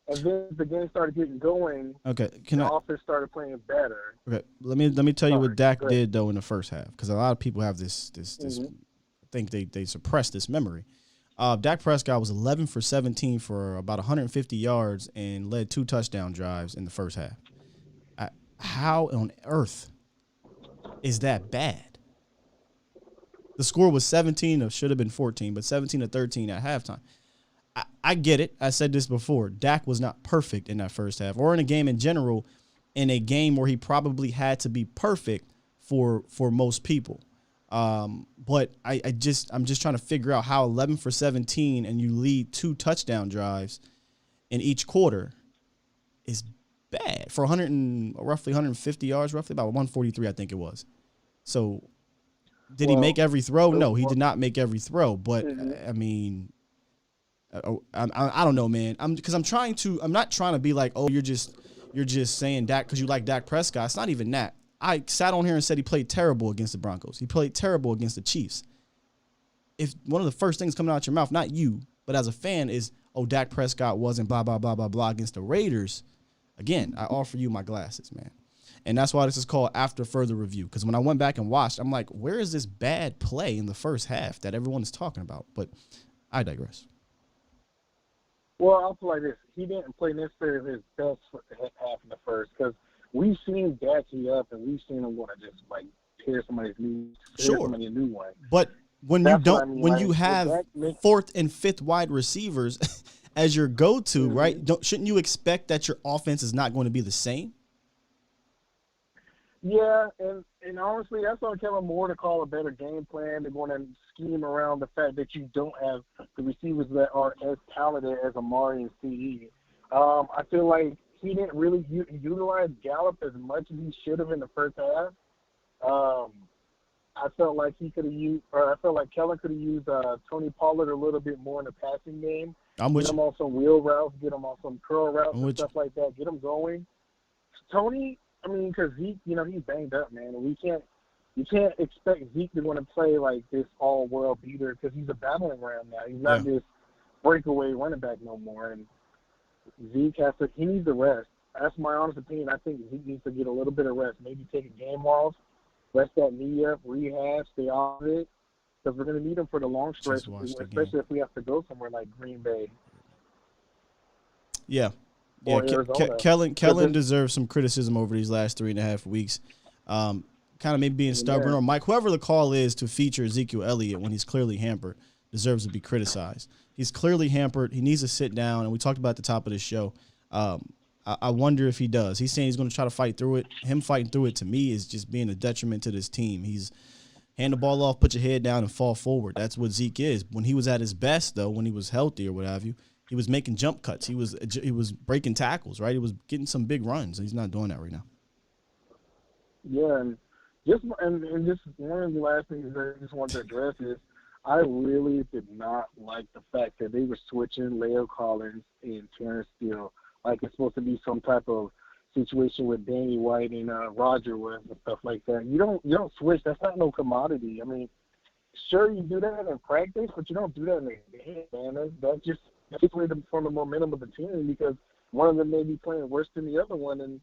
and then the game started getting going.
Okay,
the offense started playing better.
Okay, let me tell you what Dak did though in the first half, because a lot of people have this I think they suppress this memory. Dak Prescott was 11 for 17 for about 150 yards and led 2 touchdown drives in the first half. How on earth is that bad? The score was 17, or should have been 14, but 17-13 at halftime. I get it. I said this before. Dak was not perfect in that first half, or in a game in general, in a game where he probably had to be perfect for most people. But I'm just trying to figure out how 11 for 17 and you lead 2 touchdown drives in each quarter is bad for roughly 150 yards, roughly about 143, I think it was. So did he make every throw? No, he did not make every throw. But I mean, I don't know, man. I'm not trying to be like, oh, you're just saying Dak because you like Dak Prescott. It's not even that. I sat on here and said he played terrible against the Broncos. He played terrible against the Chiefs. If one of the first things coming out your mouth, not you, but as a fan, is, oh, Dak Prescott wasn't blah, blah, blah, blah, blah against the Raiders, again, I offer you my glasses, man. And that's why this is called After Further Review, because when I went back and watched, I'm like, where is this bad play in the first half that everyone is talking about? But I digress.
Well, I'll put it like this. He didn't play necessarily his best half in the first because we've seen Dak up and we've seen him want to just like tear somebody a new one.
But when
That's
you don't,
what I mean,
when
like,
you have fourth and fifth wide receivers as your go-to, right? Shouldn't you expect that your offense is not going to be the same?
Yeah, and honestly, that's on Kevin Moore to call a better game plan. They're going to scheme around the fact that you don't have the receivers that are as talented as Amari and CE. I feel like he didn't really utilize Gallup as much as he should have in the first half. I felt like I felt like Kellen could have used Tony Pollard a little bit more in the passing game. Get him on some wheel routes, get him on some curl routes and stuff like that. Get him going. Tony, I mean, because Zeke, he's banged up, man, and you can't expect Zeke to want to play like this all-world beater because he's a battling ram now. He's not this breakaway running back no more, and Zeke he needs the rest. That's my honest opinion. I think Zeke needs to get a little bit of rest, maybe take a game off, rest that knee up, rehab, stay off of it, because we're going to need him for the long stretch, especially if we have to go somewhere like Green Bay.
Yeah.
Yeah,
Kellen deserves some criticism over these last 3.5 weeks. Kind of maybe being stubborn, or Mike, whoever the call is to feature Ezekiel Elliott when he's clearly hampered, deserves to be criticized. He's clearly hampered. He needs to sit down, and we talked about at the top of the show. I wonder if he does. He's saying he's going to try to fight through it. Him fighting through it, to me, is just being a detriment to this team. He's hand the ball off, put your head down, and fall forward. That's what Zeke is. When he was at his best, though, when he was healthy or what have you, he was making jump cuts. He was breaking tackles, right? He was getting some big runs. He's not doing that right now.
Yeah, and just one of the last things that I just wanted to address is I really did not like the fact that they were switching Leo Collins and Terrence Steele like it's supposed to be some type of situation with Danny White and Roger was and stuff like that. You don't switch. That's not no commodity. I mean, sure you do that in practice, but you don't do that in the game, man. That's just away from the momentum of the team because one of them may be playing worse than the other one, and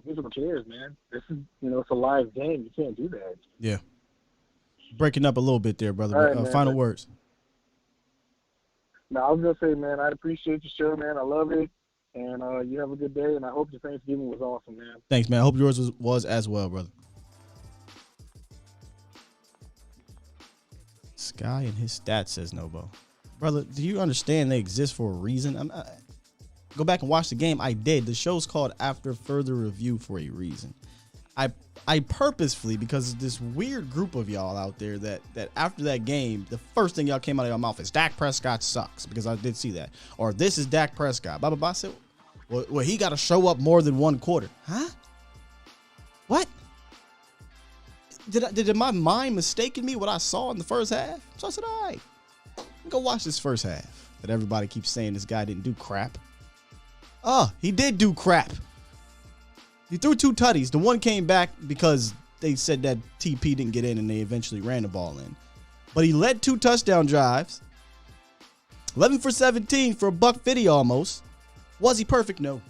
musical chairs, man. This is it's a live game. You can't do that.
Yeah. Breaking up a little bit there, brother.
All right,
final words.
No, I was gonna say, man, I appreciate your show, man. I love it, and you have a good day. And I hope your Thanksgiving was awesome, man.
Thanks, man. I hope yours was as well, brother. Sky and his stats, says Nobo. Brother, do you understand they exist for a reason? Go back and watch the game. I did. The show's called After Further Review for a reason. I purposefully, because this weird group of y'all out there that after that game, the first thing y'all came out of your mouth is Dak Prescott sucks, because I did see that. Or this is Dak Prescott. Blah, blah, blah. I said, well, he got to show up more than one quarter. Huh? What? Did my mind mistaken me what I saw in the first half? So I said, all right, go watch this first half that everybody keeps saying this guy didn't do crap. He did do crap. He threw 2 tutties. The one came back because they said that TP didn't get in and they eventually ran the ball in. But he led 2 touchdown drives. 11 for 17 for $150 almost. Was he perfect? No.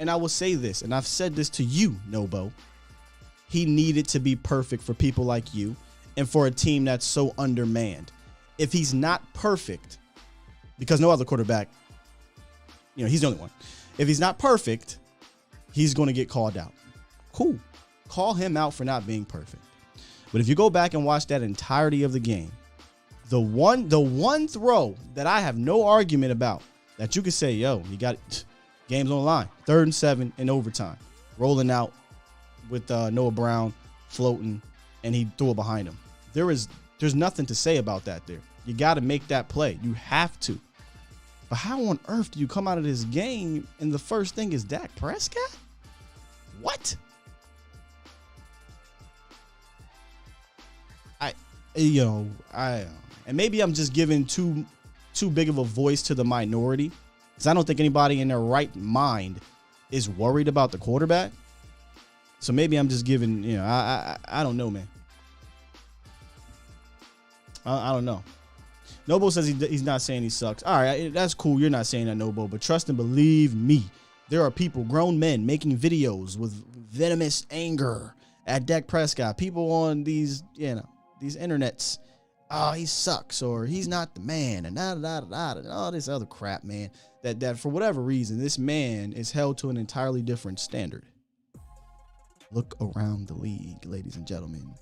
And I will say this, and I've said this to you, Nobo. He needed to be perfect for people like you and for a team that's so undermanned. If he's not perfect, because no other quarterback, he's the only one. If he's not perfect, he's going to get called out. Cool. Call him out for not being perfect. But if you go back and watch that entirety of the game, the one throw that I have no argument about that you could say, yo, he got it. Game's on the line. 3rd and 7 in overtime. Rolling out with Noah Brown floating, and he threw it behind him. There's nothing to say about that there. You got to make that play. You have to. But how on earth do you come out of this game and the first thing is Dak Prescott? What? And maybe I'm just giving too big of a voice to the minority, because I don't think anybody in their right mind is worried about the quarterback. So maybe I'm just giving, I don't know, man. I don't know. Nobo says he's not saying he sucks. All right, that's cool. You're not saying that, Nobo. But trust and believe me, there are people, grown men, making videos with venomous anger at Dak Prescott. People on these internets oh, he sucks or he's not the man and and all this other crap, man, that for whatever reason, this man is held to an entirely different standard. Look around the league, ladies and gentlemen.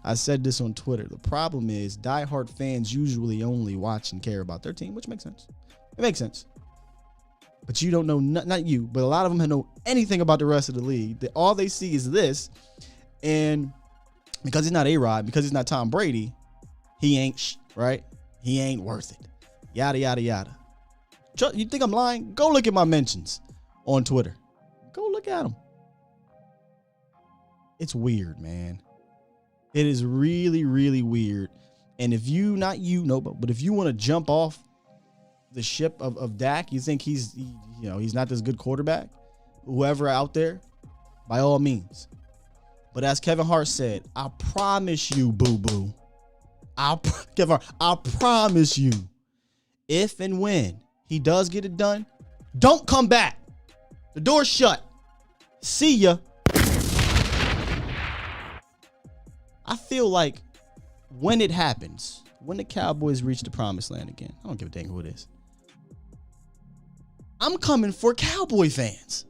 I said this on Twitter. The problem is diehard fans usually only watch and care about their team, which makes sense. It makes sense. But you don't know, not you, but a lot of them don't know anything about the rest of the league. All they see is this. And because he's not A-Rod, because he's not Tom Brady, he ain't, right? He ain't worth it. Yada, yada, yada. You think I'm lying? Go look at my mentions on Twitter. Go look at them. It's weird, man. It is really, really weird. And if you, not you, no, but if you want to jump off the ship of Dak, you think he's not this good quarterback, whoever out there, by all means. But as Kevin Hart said, I promise you, boo-boo. Kevin Hart, I promise you, if and when he does get it done, don't come back. The door's shut. See ya. I feel like when it happens, when the Cowboys reach the promised land again, I don't give a dang who it is, I'm coming for Cowboy fans.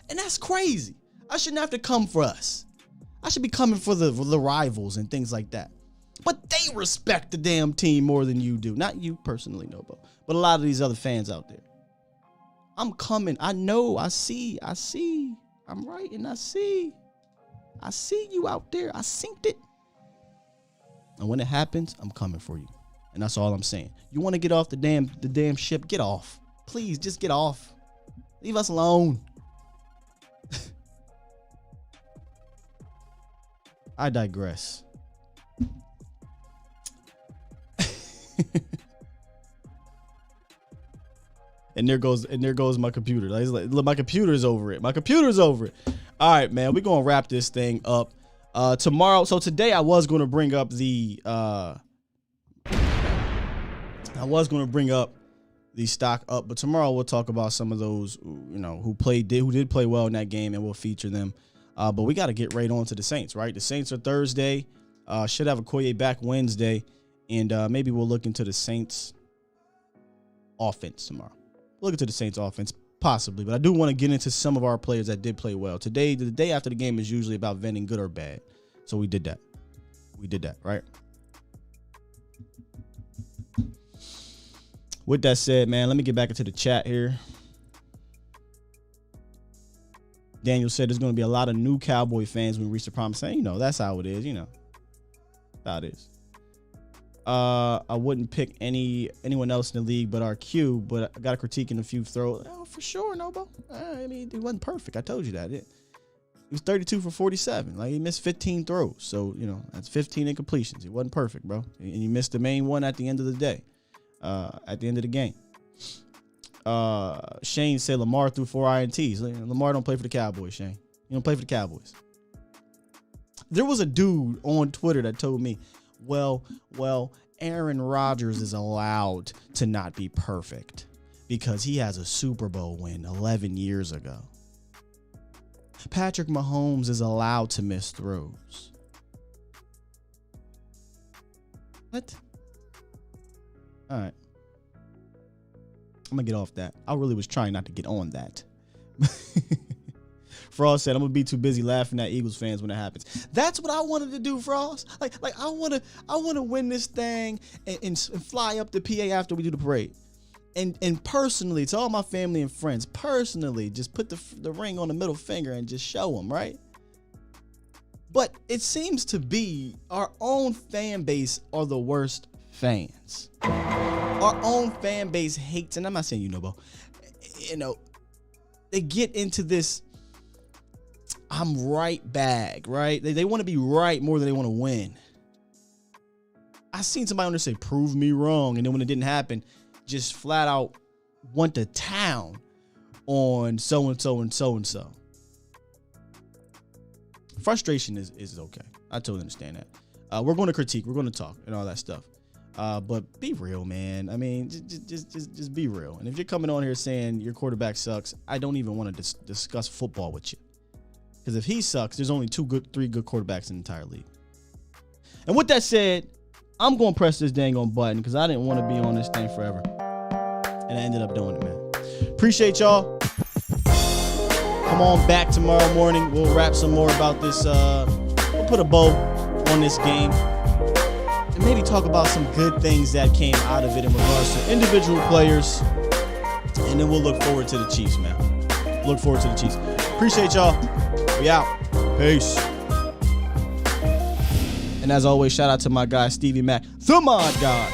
And that's crazy. I shouldn't have to come for us. I should be coming for the rivals and things like that. But they respect the damn team more than you do. Not you personally, Nobo, but a lot of these other fans out there. I'm coming. I know. I see. I'm right, and I see you out there. I synced it. And when it happens, I'm coming for you. And that's all I'm saying. You want to get off the damn ship? Get off. Please, just get off. Leave us alone. I digress. And there goes my computer. Like, look, my computer's over it. All right, man. We're gonna wrap this thing up. Tomorrow. So today I was gonna bring up the stock up, but tomorrow we'll talk about some of those, who did play well in that game, and we'll feature them. But we got to get right on to the Saints, right? The Saints are Thursday. Should have Okoye back Wednesday, and maybe we'll look into the Saints offense tomorrow. Look into the Saints offense, possibly, but I do want to get into some of our players that did play well. Today, the day after the game is usually about venting good or bad. So we did that. Right? With that said, man, let me get back into the chat here. Daniel said there's going to be a lot of new Cowboy fans when we reach the promised land. That's how it is, How it is. I wouldn't pick anyone else in the league but our Q, but I got a critique in a few throws. Oh, for sure, Nobo. I mean, it wasn't perfect. I told you that. He was 32 for 47. Like, he missed 15 throws. So, that's 15 incompletions. He wasn't perfect, bro. And he missed the main one at the end of the day, at the end of the game. Shane said Lamar threw 4 INTs. Lamar don't play for the Cowboys, Shane. You don't play for the Cowboys. There was a dude on Twitter that told me, well, Aaron Rodgers is allowed to not be perfect because he has a Super Bowl win 11 years ago. Patrick Mahomes is allowed to miss throws. What? All right. I'm going to get off that. I really was trying not to get on that. Frost said, I'm going to be too busy laughing at Eagles fans when it happens. That's what I wanted to do, Frost. Like I want to win this thing and fly up to PA after we do the parade. And personally, to all my family and friends, personally, just put the ring on the middle finger and just show them, right? But it seems to be our own fan base are the worst fans. Our own fan base hates, and I'm not saying you, Nobo. They get into this I'm right bag, right? They want to be right more than they want to win. I seen somebody on there say, prove me wrong. And then when it didn't happen, just flat out went to town on so-and-so and so-and-so. Frustration is okay. I totally understand that. We're going to critique. We're going to talk and all that stuff. But be real, man. I mean, just be real. And if you're coming on here saying your quarterback sucks, I don't even want to discuss football with you. Because if he sucks, there's only 3 good quarterbacks in the entire league. And with that said, I'm going to press this dang on button because I didn't want to be on this thing forever. And I ended up doing it, man. Appreciate y'all. Come on back tomorrow morning. We'll wrap some more about this. We'll put a bow on this game. And maybe talk about some good things that came out of it in regards to individual players. And then we'll look forward to the Chiefs, man. Look forward to the Chiefs. Appreciate y'all. We out. Peace. And as always, shout out to my guy, Stevie Mack, the mod god.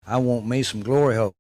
I want me some glory hole.